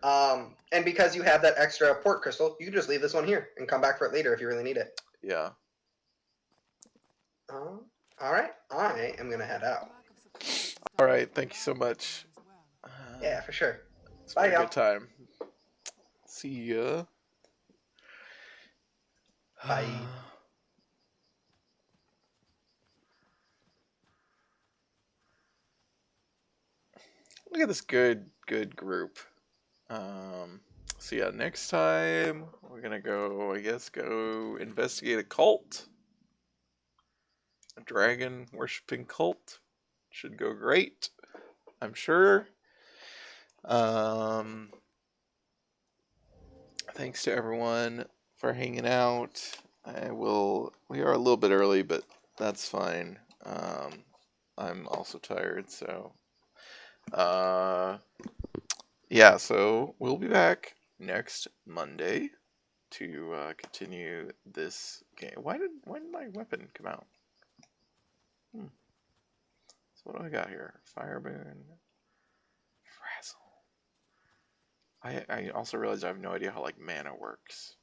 And because you have that extra port crystal, you can just leave this one here and come back for it later if you really need it. Yeah. Alright, I am gonna head out. All right. Thank you so much. Yeah, for sure. It's Bye, been a y'all. good time. See ya. Bye. Look at this good group. So yeah, next time we're gonna go, I guess, go investigate a cult. A dragon worshipping cult. Should go great, I'm sure. Thanks to everyone for hanging out. We are a little bit early, but that's fine. I'm also tired, so yeah, so we'll be back next Monday to continue this game. Why did my weapon come out? So what do I got here? Fireboon, Frazzle. I also realized I have no idea how like mana works.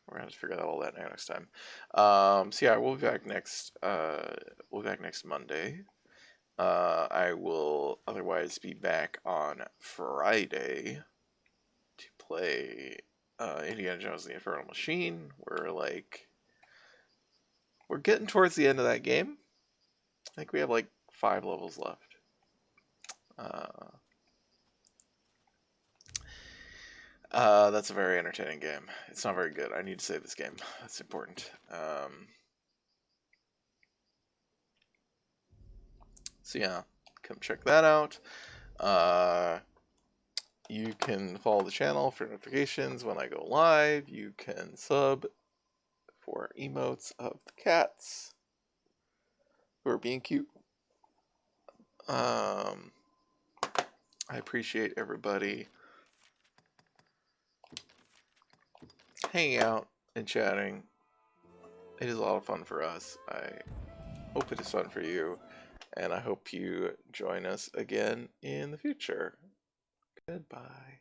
We're gonna have to figure that all out next time. So yeah, we'll be back next. We'll be back next Monday. I will otherwise be back on Friday to play Indiana Jones and the Infernal Machine. We're getting towards the end of that game. I think we have like 5 levels left. That's a very entertaining game. It's not very good. I need to save this game. That's important. So yeah, come check that out. You can follow the channel for notifications when I go live. You can sub for emotes of the cats who are being cute. I appreciate everybody hanging out and chatting. It is a lot of fun for us. I hope it is fun for you, and I hope you join us again in the future. Goodbye.